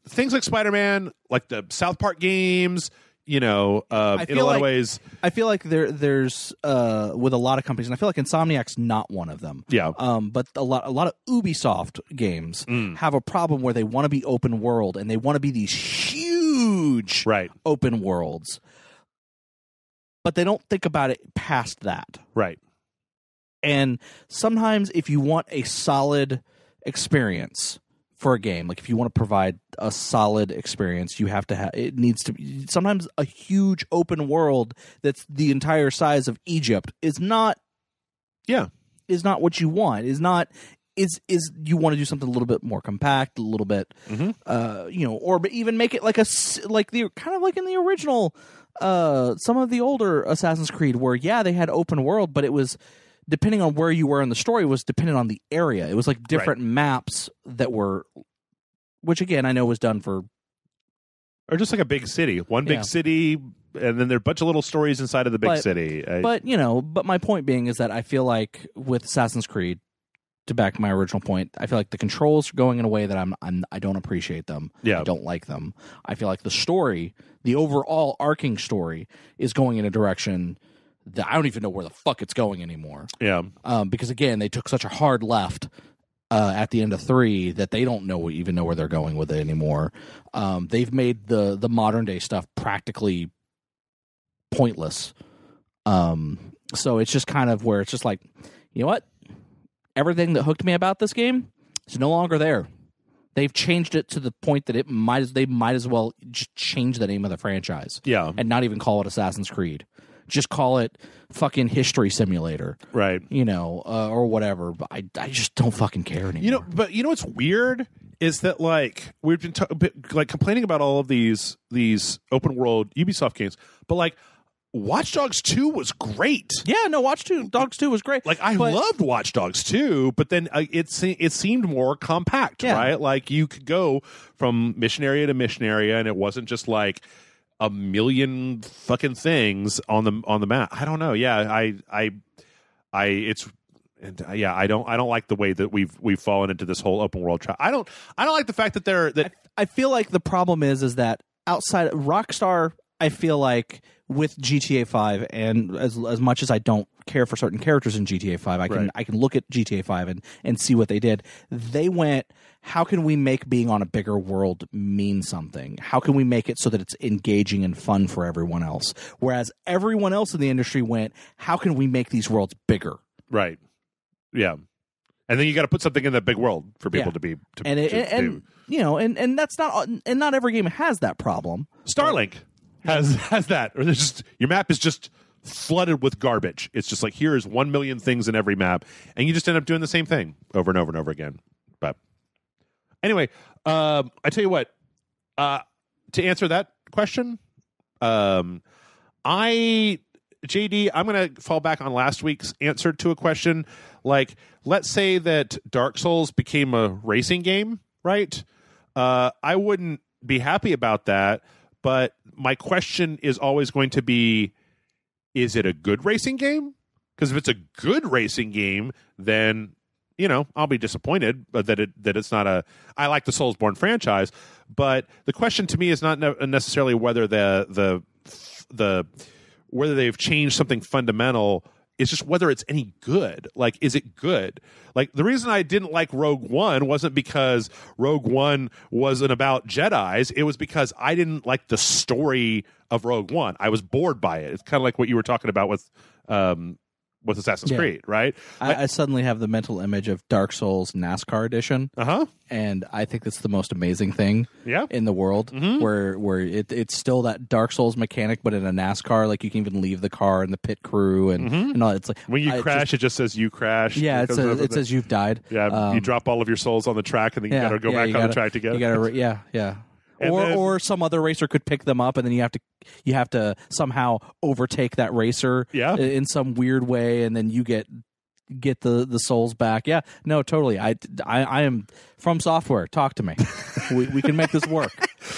Things like Spider-Man, like the South Park games, in a lot of ways. I feel like there's with a lot of companies, and I feel like Insomniac's not one of them. Yeah. But a lot of Ubisoft games have a problem where they want to be open world and they want to be these huge open worlds, but they don't think about it past that. Right. And sometimes if you want a solid experience for a game, like if you want to provide a solid experience, you have to have, it needs to be, sometimes a huge open world that's the entire size of Egypt is not what you want. Is you want to do something a little bit more compact, a little bit, or even make it like the kind of like in the original, some of the older Assassin's Creed where, they had open world, but it was, depending on where you were in the story, was dependent on the area. It was like different maps that were, which again, I know was done for. Or just like a big city. One big city, and then there are a bunch of little stories inside of the big city. But my point being is that I feel like with Assassin's Creed, to back my original point, I feel like the controls are going in a way that I don't appreciate them. Yeah. I don't like them. I feel like the story, the overall arcing story, is going in a direction that I don't even know where the fuck it's going anymore. Yeah. Because again, they took such a hard left at the end of 3 that they don't even know where they're going with it anymore. They've made the modern day stuff practically pointless. So it's just kind of where it's just like, you know what? Everything that hooked me about this game is no longer there. They've changed it to the point that they might as well just change the name of the franchise. Yeah. And not even call it Assassin's Creed. Just call it fucking Simulator. Right. Or whatever. But I just don't fucking care anymore. But what's weird is that like we've been complaining about all of these open world Ubisoft games, but like Watch Dogs 2 was great. Yeah, no, Watch Dogs 2 was great. Like I loved Watch Dogs 2, but then it seemed more compact, right? Like you could go from mission area to mission area, and it wasn't just like a million fucking things on the map. I don't know. Yeah, I don't like the way that we've fallen into this whole open world trap. I don't like the fact that I feel like the problem is that outside Rockstar, I feel like with GTA 5, and as much as I don't care for certain characters in GTA 5, I can look at GTA 5 and see what they did. They went, how can we make being on a bigger world mean something? How can we make it so that it's engaging and fun for everyone else? Whereas everyone else in the industry went, how can we make these worlds bigger? Right. Yeah. And then you got to put something in that big world for people to be and that's not, and not every game has that problem. Starlink has that, or there's just your map is just flooded with garbage. It's just like here's 1 million things in every map, and you just end up doing the same thing over and over and over again. But anyway, I tell you what, to answer that question, JD, I'm going to fall back on last week's answer to a question. Like, let's say that Dark Souls became a racing game, right? I wouldn't be happy about that, but my question is always going to be, is it a good racing game? Because if it's a good racing game, then I'll be disappointed that it's not a. I like the Soulsborne franchise, but the question to me is not necessarily whether whether they've changed something fundamental. It's just whether it's any good. Like, is it good? Like, the reason I didn't like Rogue One wasn't because Rogue One wasn't about Jedis. It was because I didn't like the story of Rogue One. I was bored by it. It's kind of like what you were talking about with Assassin's Creed, right? I suddenly have the mental image of Dark Souls NASCAR edition. And I think that's the most amazing thing in the world, where it's still that Dark Souls mechanic, but in a NASCAR, like you can even leave the car in the pit crew and all. It's like when you crash, it just says you crashed. Yeah, it says you've died. Yeah, you drop all of your souls on the track, and then you got to go back on the track together. You gotta, or some other racer could pick them up, and then you have to somehow overtake that racer in some weird way, and then you get the souls back. Yeah, no, totally. I am From Software. Talk to me. we can make this work.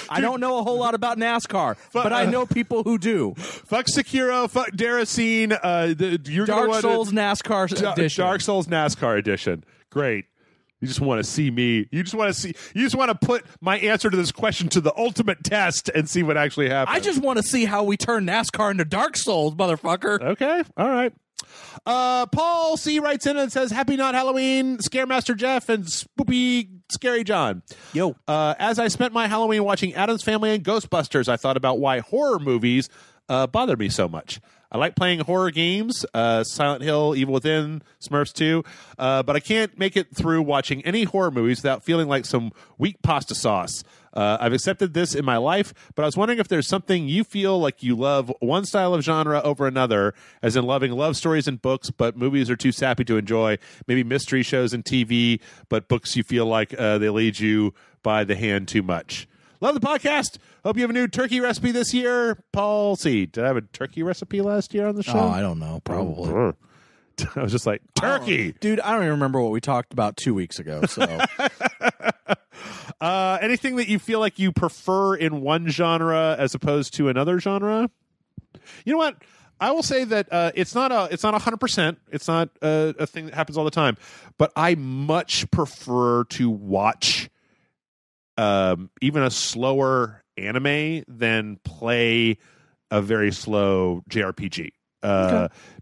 I don't know a whole lot about NASCAR, but I know people who do. Fuck Sekiro. Fuck Daracene. Dark Souls NASCAR edition. Dark Souls NASCAR edition. Great. You just want to see me. You just want to put my answer to this question to the ultimate test and see what actually happens. I just want to see how we turn NASCAR into Dark Souls, motherfucker. Okay. All right. Paul C. writes in and says, Happy Not Halloween, Scaremaster Jeff and Spoopy Scary John. Yo. As I spent my Halloween watching Addams Family and Ghostbusters, I thought about why horror movies bother me so much. I like playing horror games, Silent Hill, Evil Within, Smurfs 2, but I can't make it through watching any horror movies without feeling like some weak pasta sauce. I've accepted this in my life, but I was wondering if there's something you feel like you love one style of genre over another, as in loving love stories and books, but movies are too sappy to enjoy, maybe mystery shows and TV, but books you feel like they lead you by the hand too much. Love the podcast. Hope you have a new turkey recipe this year. Paul C. Did I have a turkey recipe last year on the show? Oh, I don't know. Probably. I was just like, turkey. Dude, I don't even remember what we talked about 2 weeks ago. So, anything that you feel like you prefer in one genre as opposed to another genre? You know what? I will say that it's not 100%. It's not a thing that happens all the time. But I much prefer to watch even a slower anime than play a very slow JRPG.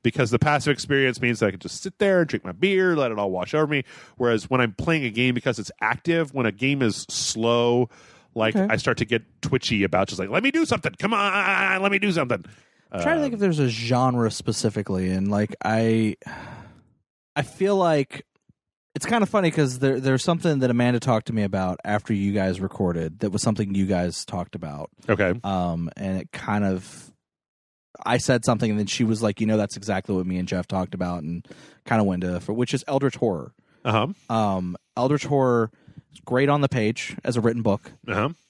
Because the passive experience means that I can just sit there and drink my beer, let it all wash over me. Whereas when I'm playing a game, because it's active, when a game is slow, I start to get twitchy about just like, let me do something. Come on, let me do something. I'm trying to think if there's a genre specifically, and like I feel like it's kind of funny because there's something that Amanda talked to me about after you guys recorded that was something you guys talked about. Okay. And it kind of, I said something and then she was like, that's exactly what me and Jeff talked about, and kind of went into, which is Eldritch Horror. Eldritch Horror is great on the page as a written book.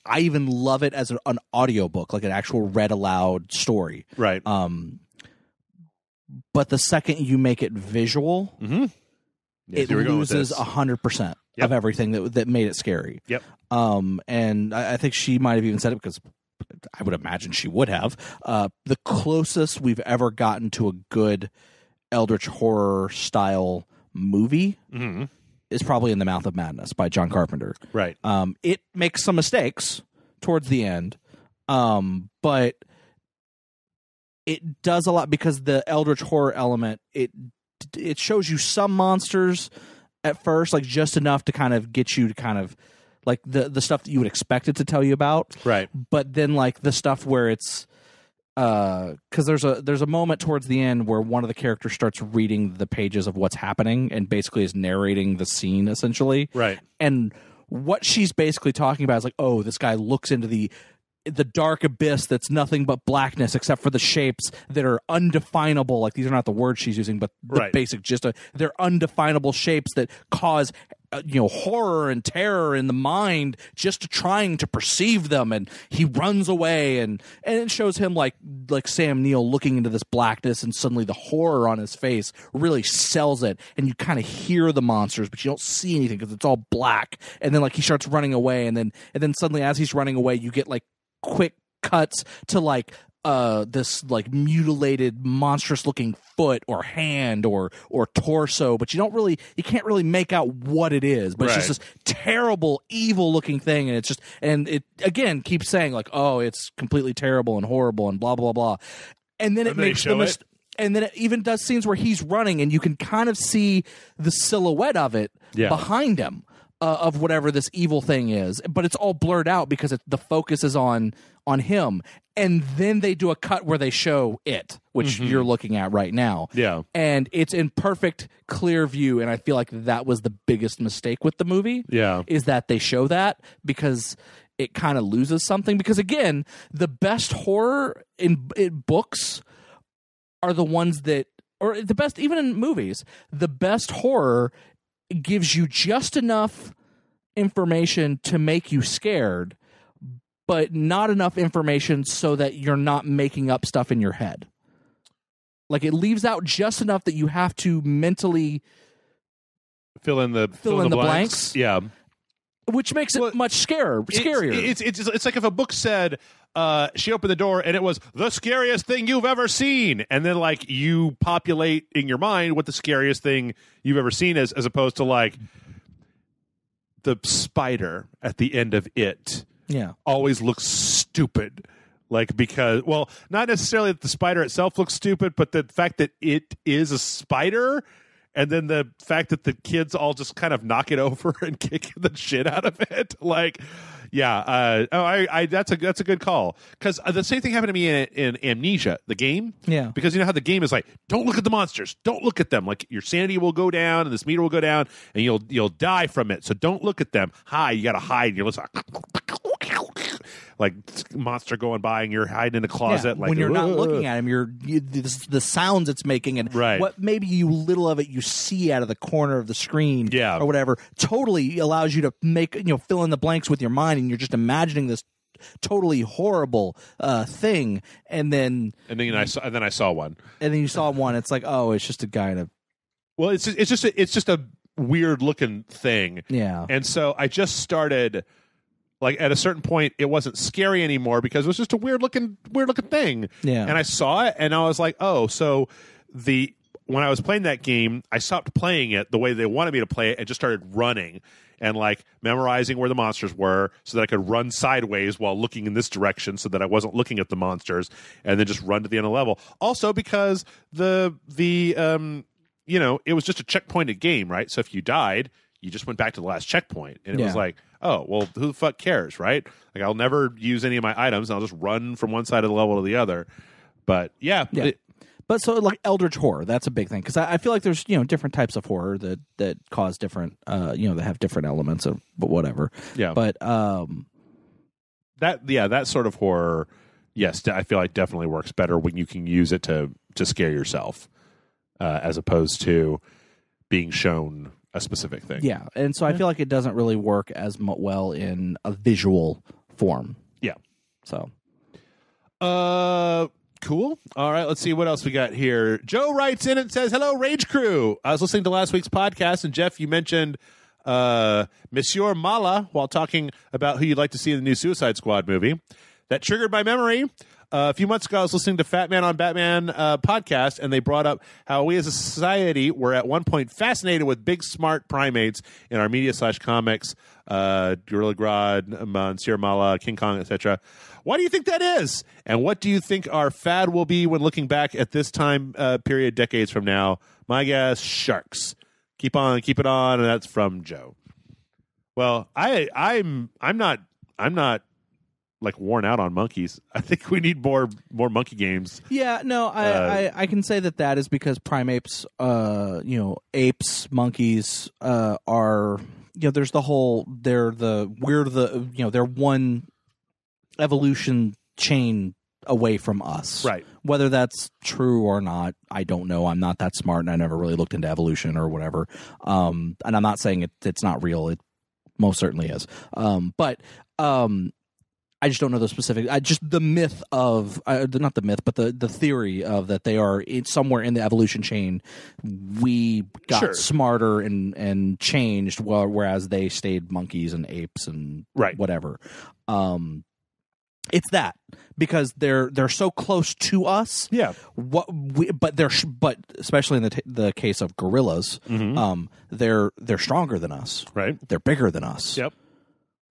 I even love it as an audio book, like an actual read aloud story. Right. But the second you make it visual, it loses 100% of everything that made it scary. Yep. And I think she might have even said it because I would imagine she would have. The closest we've ever gotten to a good Eldritch Horror style movie is probably In the Mouth of Madness by John Carpenter. Right. It makes some mistakes towards the end, but it does a lot because the Eldritch Horror element, it shows you some monsters at first, like just enough to kind of get you to kind of like the stuff that you would expect it to tell you about. Right. But then like the stuff where it's because there's a moment towards the end where one of the characters starts reading the pages of what's happening and basically is narrating the scene essentially. Right. And what she's basically talking about is like, oh, this guy looks into the dark abyss that's nothing but blackness except for the shapes that are undefinable. Like, these are not the words she's using, but the basic gist of they're undefinable shapes that cause horror and terror in the mind just trying to perceive them. And he runs away, and it shows him like Sam Neill looking into this blackness, and suddenly the horror on his face really sells it, and you kind of hear the monsters but you don't see anything because it's all black. And then like he starts running away, and then suddenly as he's running away you get like quick cuts to like this like mutilated monstrous looking foot or hand or torso, but you can't really make out what it is, but it's just this terrible evil looking thing, and it again keeps saying like, oh, it's completely terrible and horrible and blah blah blah, and then it makes and then it even does scenes where he's running and you can kind of see the silhouette of it behind him. Of whatever this evil thing is, but it's all blurred out because the focus is on him. And then they do a cut where they show it, which you're looking at right now. Yeah. And it's in perfect clear view, and I feel like that was the biggest mistake with the movie. Yeah. Is that they show that because it kind of loses something. Because again, the best horror in books are the ones that, or the best, even in movies, the best horror gives you just enough information to make you scared, but not enough information so that you're not making up stuff in your head. Like, it leaves out just enough that you have to mentally fill in the blanks. Yeah. Which makes it much scarier. It's like if a book said, she opened the door and it was the scariest thing you've ever seen, and then like you populate in your mind what the scariest thing you've ever seen is, as opposed to like the spider at the end of it Yeah. always looks stupid. Like, because, well, not necessarily that the spider itself looks stupid, but the fact that it is a spider, and then the fact that the kids all just kind of knock it over and kick the shit out of it. Like, yeah, that's a good call. Because the same thing happened to me in Amnesia, the game. Yeah. Because you know how the game is like, don't look at the monsters, don't look at them. Like, your sanity will go down, and this meter will go down, and you'll die from it. So don't look at them. Hide, you got to hide. And you're listening. Like monster going by, and you're hiding in a closet. Yeah, like when you're not looking at him, the sounds it's making, and right. what maybe you little of it you see out of the corner of the screen, yeah. or whatever, totally allows you to make fill in the blanks with your mind, and you're just imagining this totally horrible thing, and then I saw one, and then you saw one. It's like, oh, it's just a guy in a. Well, it's just a weird looking thing, Yeah, and so I just started. Like, at a certain point, it wasn't scary anymore because it was just a weird looking thing. Yeah. And I saw it, and I was like, oh, so when I was playing that game, I stopped playing it the way they wanted me to play it and just started running and like memorizing where the monsters were so that I could run sideways while looking in this direction so that I wasn't looking at the monsters, and then just run to the end of the level. Also because it was just a checkpointed game, right? So if you died, you just went back to the last checkpoint, and it was like, oh, well, who the fuck cares, right? Like, I'll never use any of my items, and I'll just run from one side of the level to the other. But yeah. But so like Eldritch horror, that's a big thing, because I feel like there's different types of horror that cause different that have different elements of, but whatever. Yeah. But that sort of horror, yes, I feel like definitely works better when you can use it to scare yourself, as opposed to being shown a specific thing. Yeah, and so I feel like it doesn't really work as well in a visual form. Yeah. So. Cool. All right, let's see what else we got here. Joe writes in and says, hello, Rage Crew. I was listening to last week's podcast, and Jeff, you mentioned Monsieur Mala while talking about who you'd like to see in the new Suicide Squad movie. That triggered my memory. A few months ago, I was listening to Fat Man on Batman podcast, and they brought up how we as a society were at one point fascinated with big, smart primates in our media/comics, Gorilla Grodd, Monsieur Mala, King Kong, etc. Why do you think that is? And what do you think our fad will be when looking back at this time period decades from now? My guess, sharks. Keep it on, and that's from Joe. Well, I'm not like worn out on monkeys. I think we need more monkey games. Yeah, no, I can say that is because primates, apes, monkeys are, there's the whole, they're one evolution chain away from us. Right. Whether that's true or not, I don't know. I'm not that smart, and I never really looked into evolution or whatever. And I'm not saying it's not real. It most certainly is. But I just don't know the specific. Just the myth of not the myth, but the theory of that they are somewhere in the evolution chain. We got smarter and changed, whereas they stayed monkeys and apes and whatever. It's that because they're so close to us. Yeah. But especially in the case of gorillas, they're stronger than us. Right. They're bigger than us. Yep.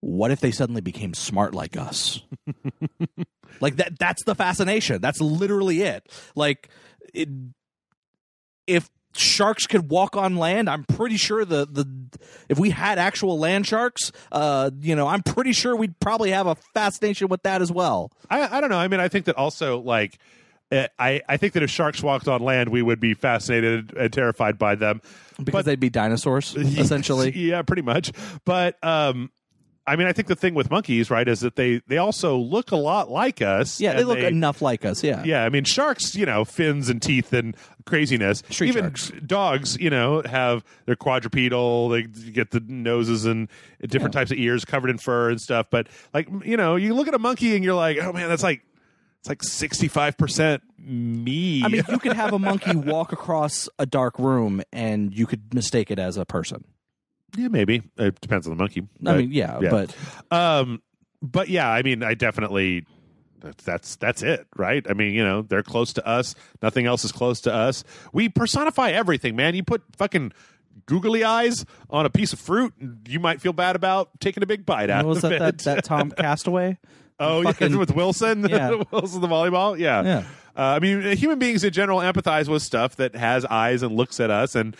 What if they suddenly became smart like us? Like that's the fascination. That's literally it. Like if sharks could walk on land, I'm pretty sure if we had actual land sharks, I'm pretty sure we'd probably have a fascination with that as well. I don't know. I mean, I think that also, like, I think that if sharks walked on land, we would be fascinated and terrified by them. Because they'd be dinosaurs, essentially. Yeah, pretty much. But I mean, I think the thing with monkeys, right, is that they also look a lot like us. Yeah, they look enough like us, yeah. Yeah, I mean, sharks, fins and teeth and craziness. Even sharks. Dogs, have their quadrupedal, they get the noses and different types of ears covered in fur and stuff. But, like, you look at a monkey and you're like, oh, man, it's like 65% me. I mean, you could have a monkey walk across a dark room and you could mistake it as a person. Yeah, maybe. It depends on the monkey. I mean, yeah. But yeah, I mean, I definitely that's it, right? I mean, they're close to us. Nothing else is close to us. We personify everything, man. You put fucking googly eyes on a piece of fruit, you might feel bad about taking a big bite out was of it. that Tom Castaway? Oh, Fucking- yeah, with Wilson? Yeah. Wilson the volleyball? Yeah. Yeah. I mean, human beings in general empathize with stuff that has eyes and looks at us. And,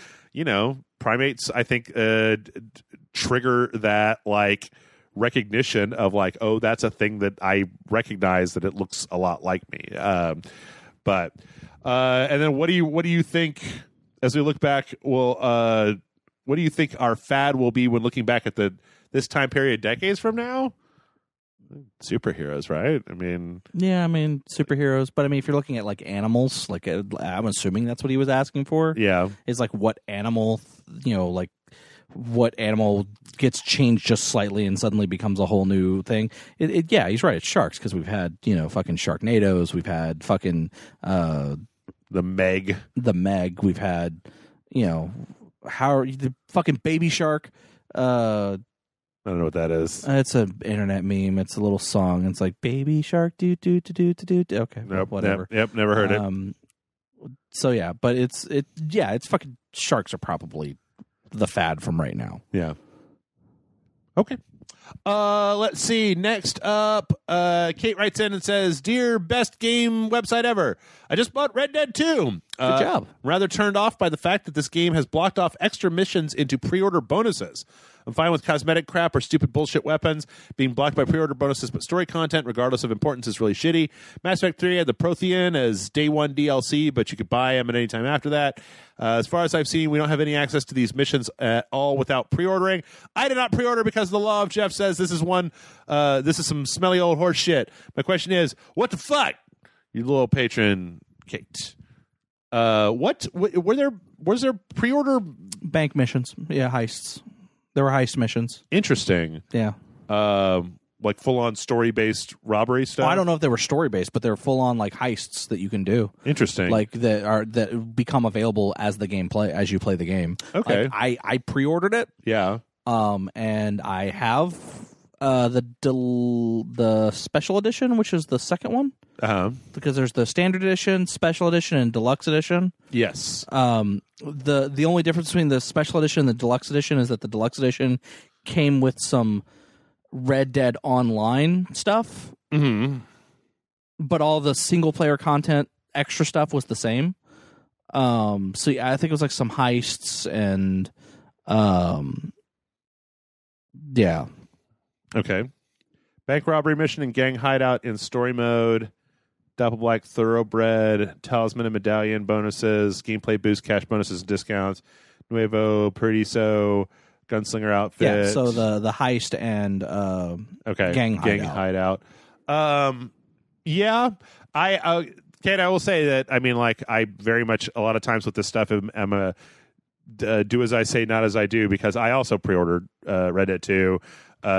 primates, I think, trigger that, like, recognition of, like, oh, that's a thing that I recognize that it looks a lot like me. And then what do you think, as we look back, what do you think our fad will be when looking back at this time period decades from now? Superheroes, right? I mean, superheroes. But I mean, if you're looking at like animals, like I'm assuming that's what he was asking for. yeah, Is like what animal, like what animal gets changed just slightly and suddenly becomes a whole new thing. Yeah, he's right. It's sharks because we've had fucking Sharknadoes. We've had fucking the Meg. We've had the fucking baby shark. I don't know what that is. It's an internet meme. It's a little song. It's like baby shark do do do do do do. Okay, Nope. whatever. Yep. Never heard it. So yeah, but it's fucking sharks are probably the fad from right now. Yeah. Okay. Let's see. Next up, Kate writes in and says, "Dear best game website ever. I just bought Red Dead 2. Good job. Rather turned off by the fact that this game has blocked off extra missions into pre-order bonuses. I'm fine with cosmetic crap or stupid bullshit weapons being blocked by pre-order bonuses, but story content, regardless of importance, is really shitty. Mass Effect 3 had the Prothean as day one DLC, but you could buy them at any time after that. As far as I've seen, we don't have any access to these missions at all without pre-ordering. I did not pre-order because of the law of Jeff says this is some smelly old horse shit. My question is, what the fuck? You little patron, Kate. Was there pre-order Bank missions. Yeah, heists. There were heist missions. interesting? Yeah. Like full-on story-based robbery stuff? Well, I don't know if they were story based, but they're full on like heists that you can do. Interesting. Like that become available as you play the game. Okay. Like, I pre-ordered it. Yeah. And I have the special edition, which is the second one, because there's the standard edition, special edition, and deluxe edition. Yes. The only difference between the special edition and the deluxe edition is that the deluxe edition came with some Red Dead Online stuff, but all the single player content, extra stuff was the same. So yeah, I think it was like some heists and yeah. Okay. Bank robbery mission and gang hideout in story mode. Double Black Thoroughbred, Talisman and Medallion bonuses, gameplay boost, cash bonuses and discounts, Nuevo Perdiso, Gunslinger outfit. Yeah, so the heist and gang hideout. Yeah, Kate, I will say that, I mean, like, I very much, a lot of times with this stuff, am a do as I say, not as I do, because I also pre-ordered Red Dead 2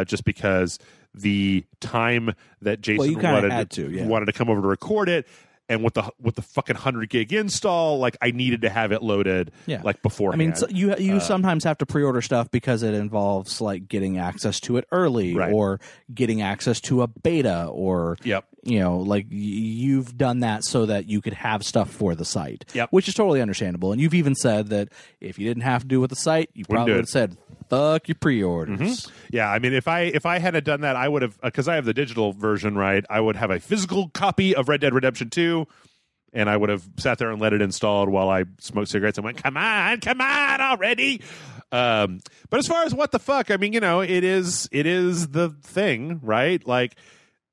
just because the time that Jason wanted to come over to record it, and with the fucking 100 gig install, like I needed to have it loaded, like beforehand. I mean, so you sometimes have to pre-order stuff because it involves like getting access to it early, right, or getting access to a beta, or like you've done that so that you could have stuff for the site, which is totally understandable. And you've even said that if you didn't have to do it with the site, you probably would have said, fuck your pre-orders. Mm-hmm. Yeah, I mean, if I hadn't done that, I would have, because I have the digital version, right? I would have a physical copy of Red Dead Redemption 2, and I would have sat there and let it installed while I smoked cigarettes and went, come on already. But as far as what the fuck, I mean, it is the thing, right? Like,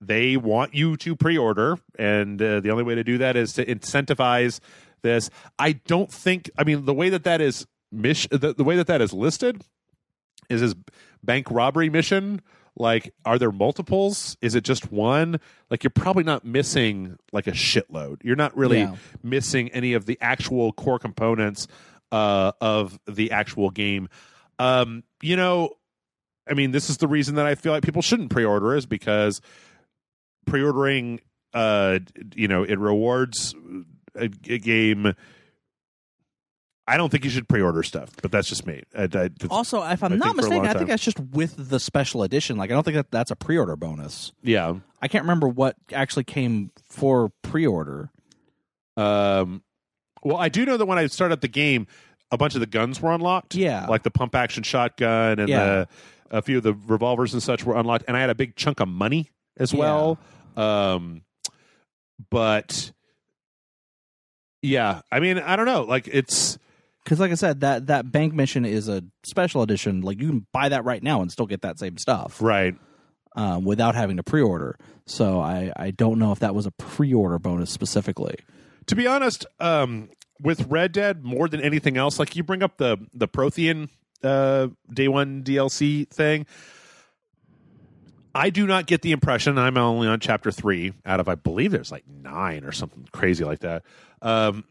they want you to pre-order, and the only way to do that is to incentivize this. I don't think, I mean, the way that is the way that is listed is his bank robbery mission. Like, are there multiples? Is it just one? Like, you're probably not missing like a shitload. You're not really missing any of the actual core components of the actual game. I mean, this is the reason that I feel like people shouldn't pre-order, is because pre-ordering, it rewards a game. I don't think you should pre-order stuff, but that's just me. Also, if I'm not mistaken, I think that's just with the special edition. Like, I don't think that's a pre-order bonus. Yeah. I can't remember what actually came for pre-order. Well, I do know that when I started the game, a bunch of the guns were unlocked. Yeah. Like the pump action shotgun and Yeah. a few of the revolvers and such were unlocked. And I had a big chunk of money as well. But yeah, I mean, I don't know. Like it's because, like I said, that bank mission is a special edition. Like you can buy that right now and still get that same stuff, right. without having to pre-order. So I don't know if that was a pre-order bonus specifically. To be honest, with Red Dead more than anything else, like you bring up the Prothean day one DLC thing. I do not get the impression, I'm only on chapter 3 out of, I believe there's like 9 or something crazy like that. I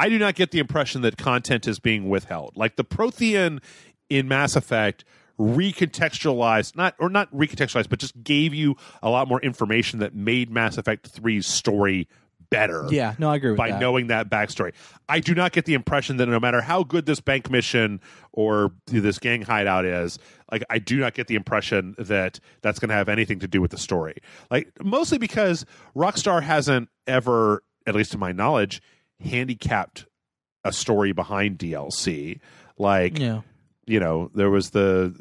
do not get the impression that content is being withheld. Like the Prothean in Mass Effect recontextualized, not recontextualized, but just gave you a lot more information that made Mass Effect 3's story better. Yeah, no, I agree with by that. knowing that backstory. I do not get the impression that no matter how good this bank mission or this gang hideout is, like I do not get the impression that that's going to have anything to do with the story. Like mostly because Rockstar hasn't ever, at least to my knowledge, handicapped a story behind DLC. Like, you know, there was the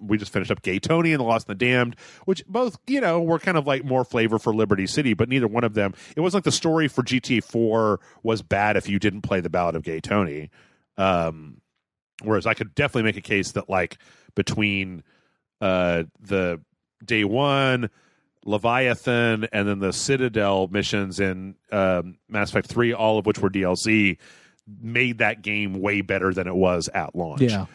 we just finished up Gay Tony and The Lost and the Damned, which both, you know, were kind of like more flavor for Liberty City, but neither one of them, it wasn't like the story for GTA 4 was bad if you didn't play the Ballad of Gay Tony. Whereas I could definitely make a case that like between the Day One, Leviathan, and then the Citadel missions in Mass Effect 3, all of which were DLC, made that game way better than it was at launch. Yeah.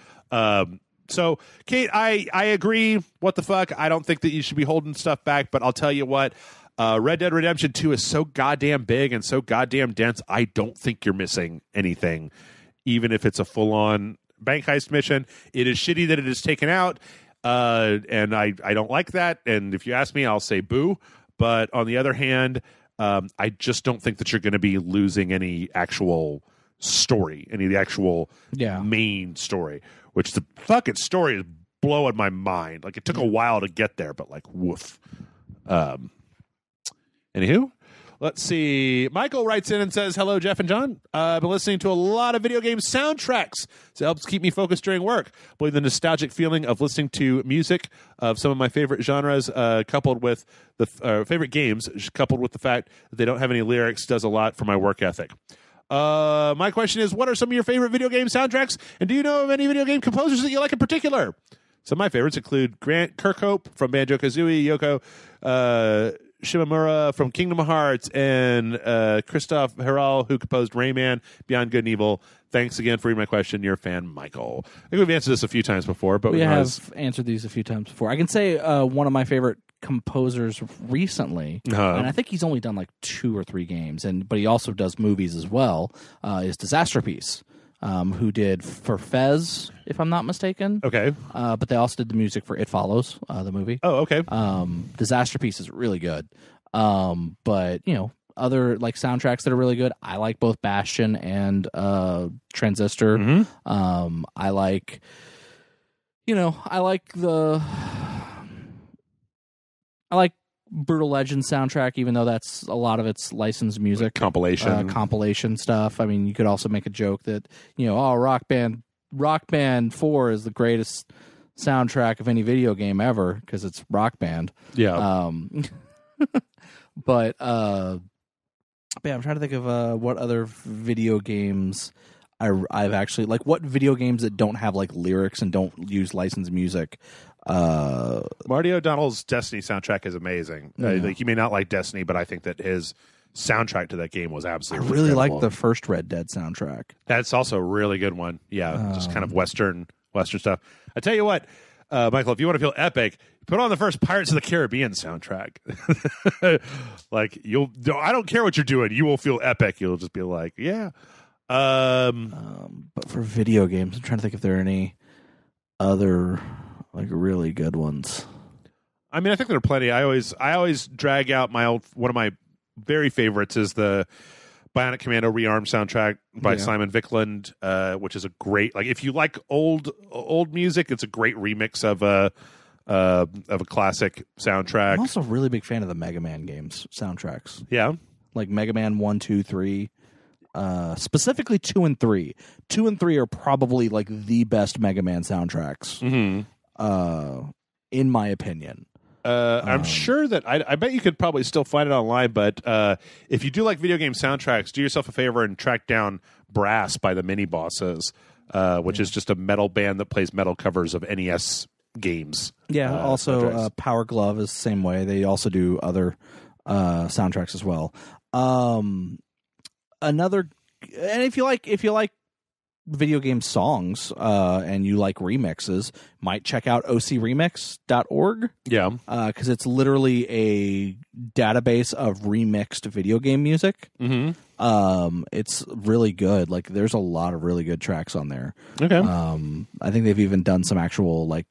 So, Kate, I agree. What the fuck? I don't think that you should be holding stuff back, but I'll tell you what. Red Dead Redemption 2 is so goddamn big and so goddamn dense, I don't think you're missing anything, even if it's a full-on bank heist mission. It is shitty that it is taken out, and I don't like that. And if you ask me, I'll say boo. But on the other hand, I just don't think that you're going to be losing any actual story, any of the actual main story, which the fucking story is blowing my mind. Like it took a while to get there, but like woof. Anywho, let's see. Michael writes in and says, "Hello, Jeff and John. I've been listening to a lot of video game soundtracks. So it helps keep me focused during work. I believe the nostalgic feeling of listening to music of some of my favorite genres, coupled with the favorite games, coupled with the fact that they don't have any lyrics, does a lot for my work ethic. My question is, what are some of your favorite video game soundtracks? And do you know of any video game composers that you like in particular? Some of my favorites include Grant Kirkhope from Banjo-Kazooie, Yoko Shimomura from Kingdom Hearts, and Christoph Heral, who composed Rayman, Beyond Good and Evil. Thanks again for reading my question. Your fan, Michael." I think we've answered this a few times before, but we have answered these a few times before. I can say one of my favorite composers recently, and I think he's only done like 2 or 3 games, but he also does movies as well, is Disasterpeace, who did for Fez, if I'm not mistaken. Okay. But they also did the music for It Follows, the movie. Oh, okay. Disasterpeace is really good. But, you know, other like soundtracks that are really good, I like both Bastion and Transistor. Mm-hmm. I like Brutal Legend soundtrack, even though that's a lot of it's licensed music, compilation stuff. I mean, you could also make a joke that, you know, Rock Band 4 is the greatest soundtrack of any video game ever because it's Rock Band. Yeah. But I'm trying to think of what other video games I've actually like. What video games that don't have like lyrics and don't use licensed music? Marty O'Donnell's Destiny soundtrack is amazing. Like you may not like Destiny, but I think that his soundtrack to that game was absolutely. I really incredible. like the first Red Dead soundtrack. That's also a really good one. Yeah, just kind of Western stuff. I tell you what, Michael, if you want to feel epic, put on the first Pirates of the Caribbean soundtrack. Like I don't care what you're doing, you will feel epic. You'll just be like, yeah. But for video games, I'm trying to think if there are any other like really good ones. I mean, I think there are plenty. I always drag out one of my very favorites is the Bionic Commando Rearm soundtrack by Simon Viklund, which is a great, like if you like old music, it's a great remix of a classic soundtrack. I'm also a really big fan of the Mega Man games soundtracks. Yeah, like Mega Man 1, 2, 3. specifically 2 and 3. 2 and 3 are probably like the best Mega Man soundtracks, in my opinion. I'm sure that I bet you could probably still find it online, but if you do like video game soundtracks, do yourself a favor and track down Brass by the Mini Bosses, which is just a metal band that plays metal covers of NES games. Yeah, also Power Glove is the same way. They also do other soundtracks as well. Another, and if you like video game songs and you like remixes, might check out ocremix.org. Yeah. Because it's literally a database of remixed video game music. It's really good. Like, there's a lot of really good tracks on there. Okay. I think they've even done some actual like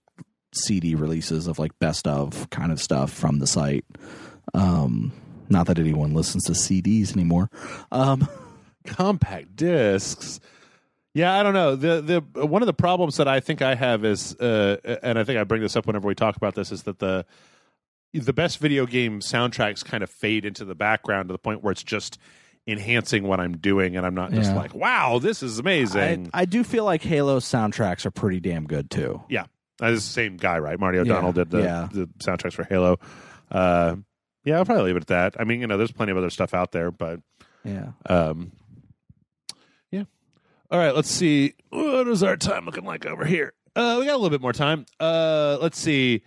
CD releases of like best of kind of stuff from the site. Not that anyone listens to CDs anymore. Compact discs. Yeah, I don't know. The one of the problems that I think I have is, and I think I bring this up whenever we talk about this, is that the best video game soundtracks kind of fade into the background to the point where it's just enhancing what I'm doing, and I'm not just like, wow, this is amazing. I do feel like Halo's soundtracks are pretty damn good too. Yeah. This is the same guy, right? Marty O'Donnell did the soundtracks for Halo. Yeah, I'll probably leave it at that. I mean, there's plenty of other stuff out there, but yeah. Yeah. All right, let's see. What is our time looking like over here? We got a little bit more time. Let's see.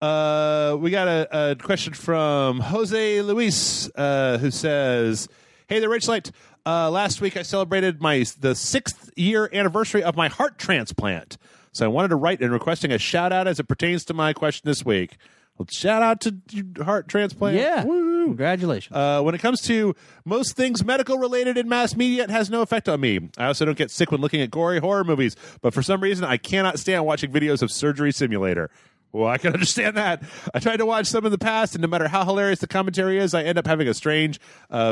We got a question from Jose Luis, who says, "Hey there, Rich Light. Last week I celebrated the 6th year anniversary of my heart transplant. So I wanted to write in requesting a shout out as it pertains to my question this week." Well, shout out to heart transplant. Yeah. Woo. Congratulations. When it comes to most things medical related in mass media, it has no effect on me. I also don't get sick when looking at gory horror movies, but for some reason I cannot stand watching videos of Surgery Simulator. Well, I can understand that. I tried to watch some in the past, and no matter how hilarious the commentary is, I end up having a strange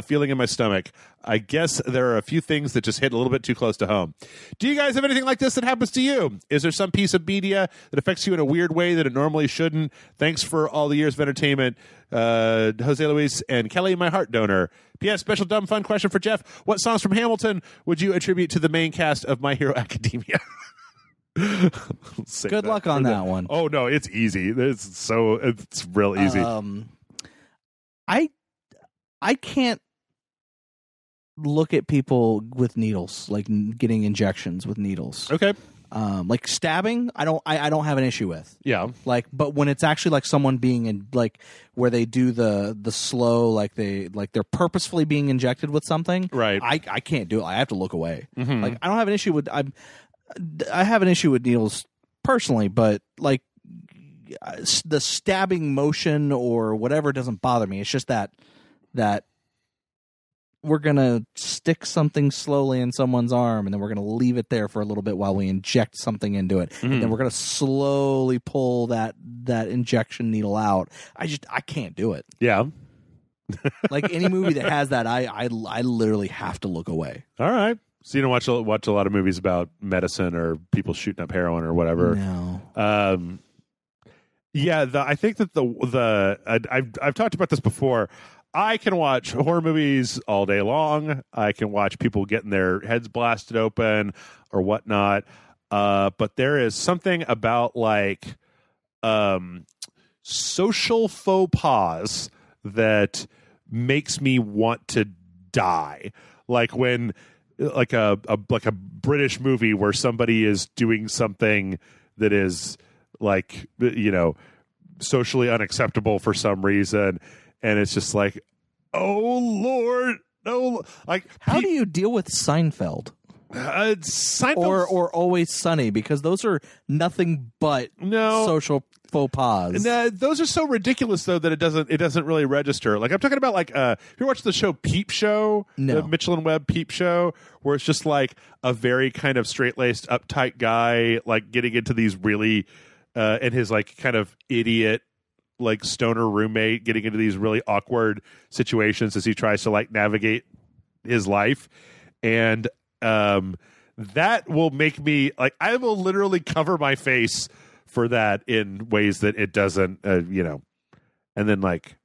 feeling in my stomach. I guess there are a few things that just hit a little bit too close to home. Do you guys have anything like this that happens to you? Is there some piece of media that affects you in a weird way that it normally shouldn't? Thanks for all the years of entertainment. Jose Luis and Kelly, my heart donor. P.S. Special dumb fun question for Jeff. What songs from Hamilton would you attribute to the main cast of My Hero Academia? Good luck on that one. Oh no, it's easy. It's real easy. I can't look at people with needles, like getting injections with needles. Okay. Like stabbing, I don't have an issue with. Yeah. Like, but when it's actually like someone being in, like, where they do the slow, like they're purposefully being injected with something. Right. I can't do it. I have to look away. Like, I don't have an issue with I have an issue with needles personally, but like the stabbing motion or whatever doesn't bother me. It's just that we're going to stick something slowly in someone's arm, and then we're going to leave it there for a little bit while we inject something into it. And then we're going to slowly pull that injection needle out. I can't do it. Yeah. Like any movie that has that, I literally have to look away. All right. So you don't watch a lot of movies about medicine or people shooting up heroin or whatever. No. Yeah, I think that I've talked about this before. I can watch horror movies all day long. I can watch people getting their heads blasted open or whatnot. But there is something about like social faux pas that makes me want to die. Like when like a British movie where somebody is doing something that is like, socially unacceptable for some reason, and it's just like, oh Lord, no! Like, how do you deal with Seinfeld? Seinfeld or Always Sunny, because those are nothing but social faux pas. Those are so ridiculous though that it doesn't really register. Like I'm talking about like have you watched the show Peep Show? No. The Mitchell and Webb Peep Show, where it's just like a very kind of straight-laced, uptight guy like getting into these really and his like kind of idiot like stoner roommate getting into these really awkward situations as he tries to like navigate his life. And that will make me like, I will literally cover my face for that in ways that it doesn't, and then like,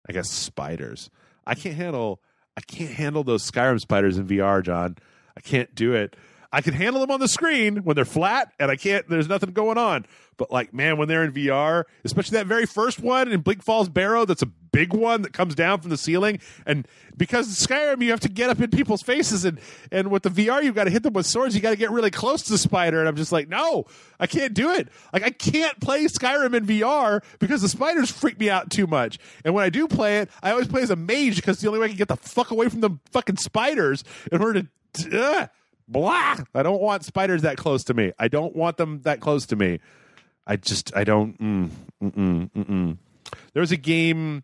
I guess spiders. I can't handle I can't handle those Skyrim spiders in VR, John. I can't do it. I can handle them on the screen when they're flat and there's nothing going on. But like, man, when they're in VR, especially that very first one in Bleak Falls Barrow, that's a big one that comes down from the ceiling. And because it's Skyrim, you have to get up in people's faces. And with the VR, you've got to hit them with swords. You got to get really close to the spider. And I'm just like, no, I can't do it. Like, I can't play Skyrim in VR because the spiders freak me out too much. And when I do play it, I always play as a mage because it's the only way I can get the fuck away from the fucking spiders in order to... blah! I don't want spiders that close to me. I don't want them that close to me. I don't. There was a game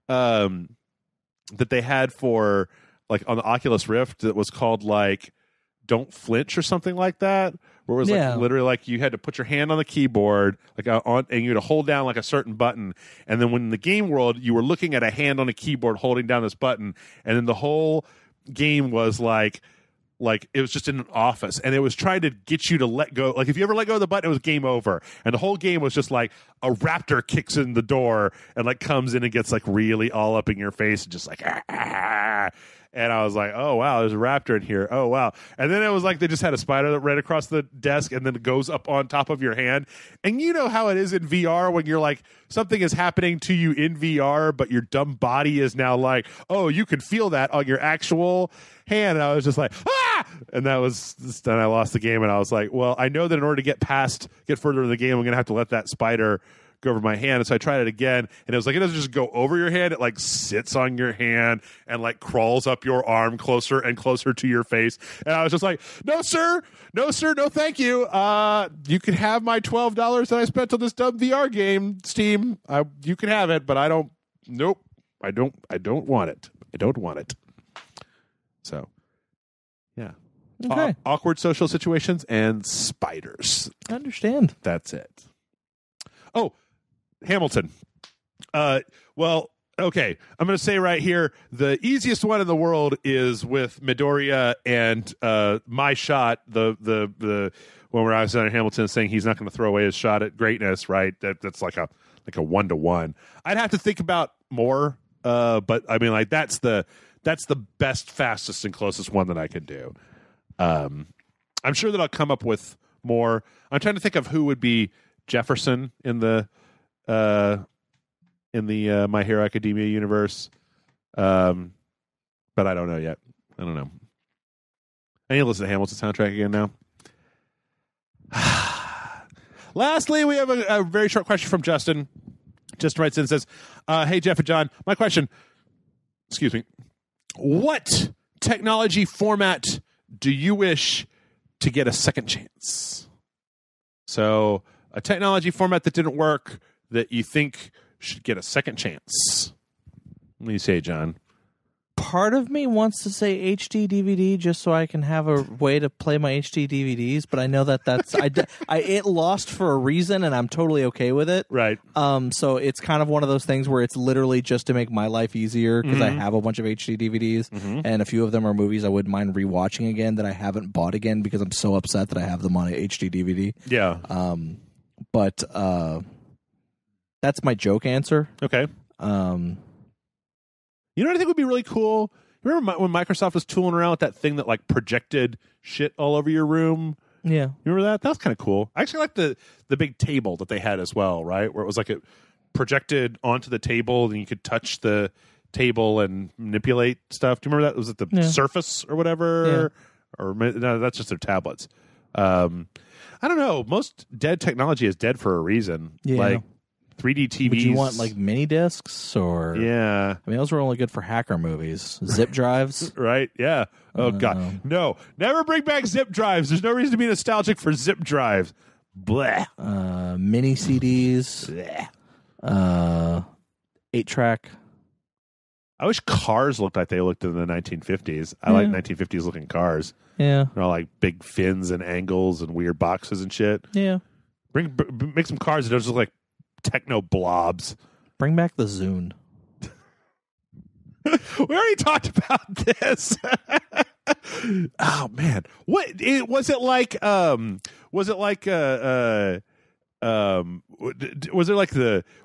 that they had for like on the Oculus Rift that was called like Don't Flinch or something like that, where it was like literally like you had to put your hand on the keyboard like on, and you had to hold down like a certain button, and then when in the game world you were looking at a hand on a keyboard holding down this button, and then the whole game was like it was just in an office, and it was trying to get you to let go. Like if you ever let go of the button, it was game over. And the whole game was just like a raptor kicks in the door and like comes in and gets like really all up in your face and just like ah. And I was like, oh wow, there's a raptor in here. Oh wow. And then it was like they just had a spider that ran across the desk and then it goes up on top of your hand. And you know how it is in VR when you're like something is happening to you in VR, but your dumb body is now like, oh, you can feel that on your actual hand. And I was just like, ah! And that was then I lost the game, and I was like, well, I know that in order to get further in the game, I'm gonna have to let that spider go over my hand. And so I tried it again, and it was like, it doesn't just go over your hand, it like sits on your hand and like crawls up your arm closer and closer to your face. And I was just like, no sir, no thank you. You can have my $12 that I spent on this dumb VR game, Steam. You can have it, but I don't want it. I don't want it. So yeah. Okay. Awkward social situations and spiders. I understand. That's it. Oh, Hamilton. Well, okay. I'm going to say right here, the easiest one in the world is with Midoriya and my shot. The when we're Alexander Hamilton saying he's not going to throw away his shot at greatness. Right. That's like a 1-to-1. I'd have to think about more. But I mean, like that's the best, fastest, and closest one that I could do. I'm sure that I'll come up with more. I'm trying to think of who would be Jefferson in the My Hero Academia universe, but I don't know yet. I don't know. I need to listen to Hamilton's soundtrack again now. Lastly, we have a very short question from Justin. Justin writes in and says, hey, Jeff and John, my question, excuse me, what technology format do you wish to get a second chance? So a technology format that didn't work that you think should get a second chance. What do you say, John? Part of me wants to say HD DVD just so I can have a way to play my HD DVDs, but I know that's it lost for a reason, and I'm totally okay with it. Right. So it's kind of one of those things where it's literally just to make my life easier because I have a bunch of HD DVDs, and a few of them are movies I wouldn't mind rewatching again that I haven't bought again because I'm so upset that I have them on a HD DVD. Yeah. But that's my joke answer. Okay. You know what I think would be really cool? Remember when Microsoft was tooling around with that thing that like projected shit all over your room? Yeah. You remember that? That was kind of cool. I actually like the big table that they had as well, right? Where it was like it projected onto the table and you could touch the table and manipulate stuff. Do you remember that? Was it the Surface or whatever? Yeah. Or no, that's just their tablets. I don't know. Most dead technology is dead for a reason. Yeah. Like 3D TVs. Would you want like mini discs or? Yeah. I mean, those were only good for hacker movies. Zip drives. Right. Yeah. Oh God. No. Never bring back zip drives. There's no reason to be nostalgic for zip drives. Bleh. Mini CDs. Bleh. 8-track. I wish cars looked like they looked in the 1950s. I like 1950s looking cars. Yeah. They're all like big fins and angles and weird boxes and shit. Yeah. Make some cars that don't just look like techno blobs. Bring back the Zune. We already talked about this. Oh man, was it like? Was it like? Was it like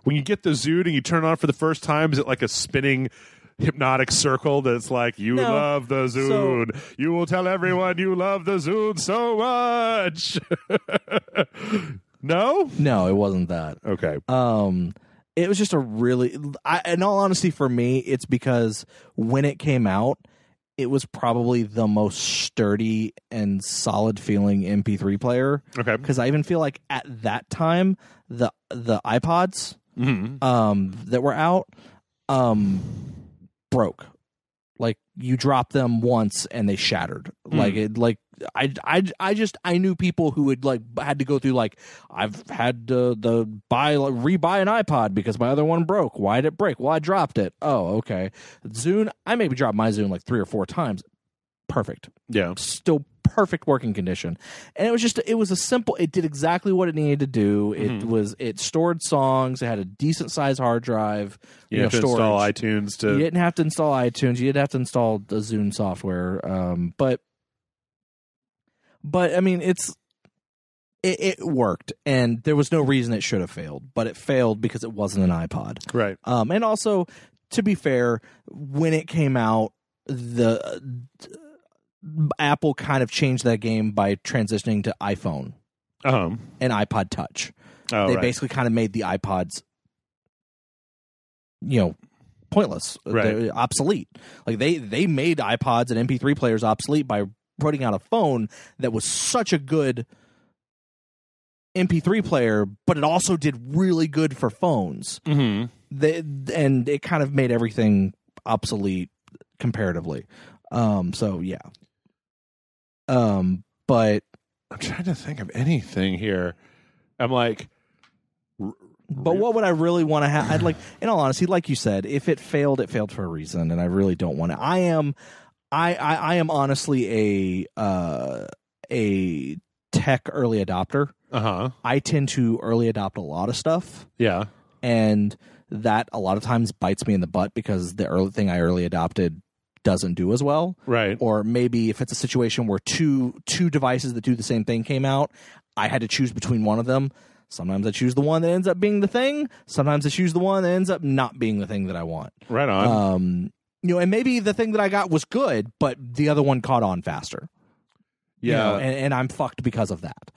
when you get the Zune and you turn it on for the first time? Is it like a spinning hypnotic circle that's like, you No. love the Zune. You will tell everyone you love the Zune so much. No? No, it wasn't that. Okay. It was just a really, in all honesty, for me, it's because when it came out, it was probably the most sturdy and solid feeling MP3 player. Okay. Because I even feel like at that time, the iPods that were out broke. Like, you dropped them once and they shattered. I knew people who would had to go through I've had to rebuy an iPod because my other one broke. Why did it break? Well, I dropped it. Oh, okay. Zune, I maybe dropped my Zune 3 or 4 times. Perfect. Yeah. Still perfect working condition. And it was a simple, it did exactly what it needed to do. It stored songs, it had a decent sized hard drive. You have to storage. install iTunes to. You didn't have to install iTunes. You didn't have to install the Zune software. But I mean, it worked, and there was no reason it should have failed. But it failed because it wasn't an iPod, Right. And also, to be fair, when it came out, Apple kind of changed that game by transitioning to iPhone and iPod Touch. They basically kind of made the iPods, pointless, right. obsolete. Like they made iPods and MP3 players obsolete by putting out a phone that was such a good MP3 player, but it also did really good for phones. Mm-hmm. And it kind of made everything obsolete comparatively. So yeah. But I'm trying to think of anything here. I'm like, but what would I really want to have? I'd like, in all honesty, like you said, if it failed for a reason, and I really don't want to. I am honestly a tech early adopter. I tend to early adopt a lot of stuff. Yeah. And that a lot of times bites me in the butt because the early thing I early adopted doesn't do as well. Right. Or maybe if it's a situation where two devices that do the same thing came out, I had to choose between one of them. Sometimes I choose the one that ends up being the thing. Sometimes I choose the one that ends up not being the thing that I want. Right on. And maybe the thing that I got was good, but the other one caught on faster. Yeah. And I'm fucked because of that.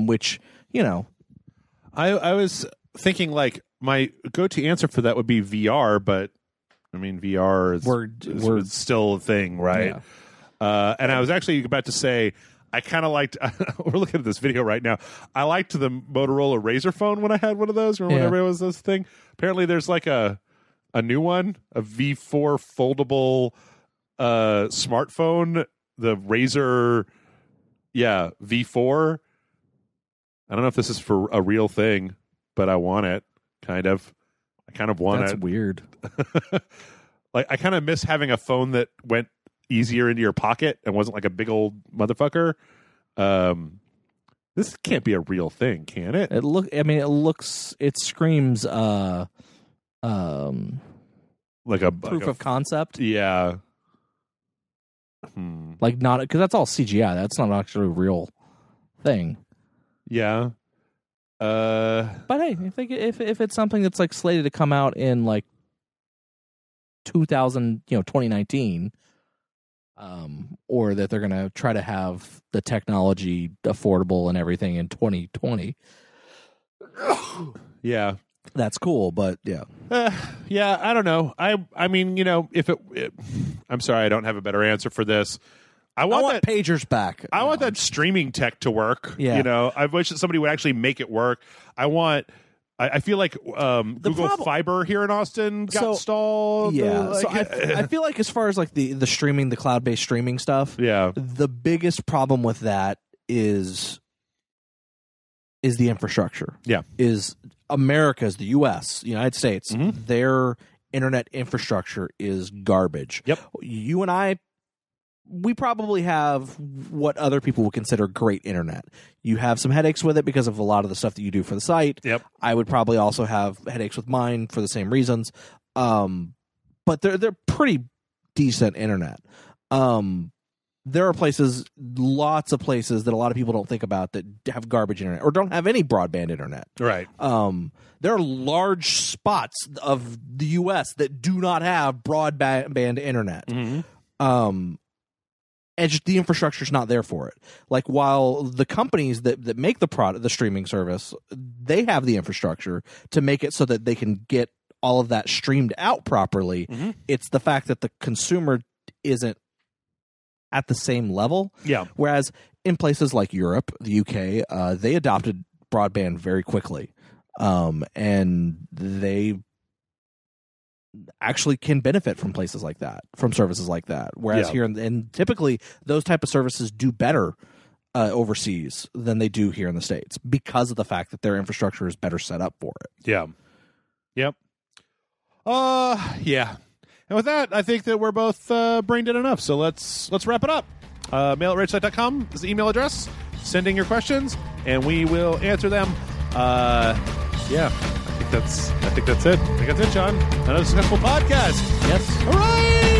Which, I was thinking my go-to answer for that would be VR, but I mean VR is still a thing, right? Yeah. And I was actually about to say I kind of liked. We're looking at this video right now. I liked the Motorola Razr phone when I had one of those. Remember when everybody was this thing? Apparently, there's a new one, a V4 foldable smartphone, the Razr, V4. I don't know if this is for a real thing, but I want it. I kind of want it. That's weird. I kind of miss having a phone that went easier into your pocket and wasn't like a big old motherfucker. This can't be a real thing, can it? It screams Like a proof of concept. Yeah. Like, not because that's all CGI. That's not actually a real thing. Yeah. But hey, if it's something that's slated to come out in 2019, or that they're gonna try to have the technology affordable and everything in 2020, yeah, that's cool. But yeah, I don't know. I mean, if I'm sorry, I don't have a better answer for this. I want that pagers back. I want that streaming tech to work. Yeah. I wish that somebody would actually make it work. I feel like Google Fiber here in Austin got stalled. Yeah. So I feel like as far as the streaming, the cloud-based streaming stuff, the biggest problem with that is the infrastructure. Yeah. Is America's, the U.S., United States, their internet infrastructure is garbage. Yep. You and I, we probably have what other people would consider great internet. You have some headaches with it because of a lot of the stuff that you do for the site. Yep. I would probably also have headaches with mine for the same reasons. But they're pretty decent internet. there are places, lots of places that a lot of people don't think about that have garbage internet or don't have any broadband internet. Right. There are large spots of the U.S. that do not have broadband internet. Mm-hmm. And just the infrastructure's not there for it. Like, while the companies that make the streaming service, they have the infrastructure to make it so that they can get all of that streamed out properly. Mm-hmm. It's the fact that the consumer isn't at the same level. Yeah. Whereas in places like Europe, the UK, they adopted broadband very quickly. And they actually can benefit from places like that, from services like that. Whereas here, and typically those type of services do better overseas than they do here in the States because of the fact that their infrastructure is better set up for it. Yeah. Yep. Yeah. And with that, I think that we're both brain dead enough. So let's wrap it up. Mail@ragesight.com is the email address. Send in your questions, and we will answer them. Yeah, I think that's it. I think that's it, John. Another successful podcast. Yes. All right.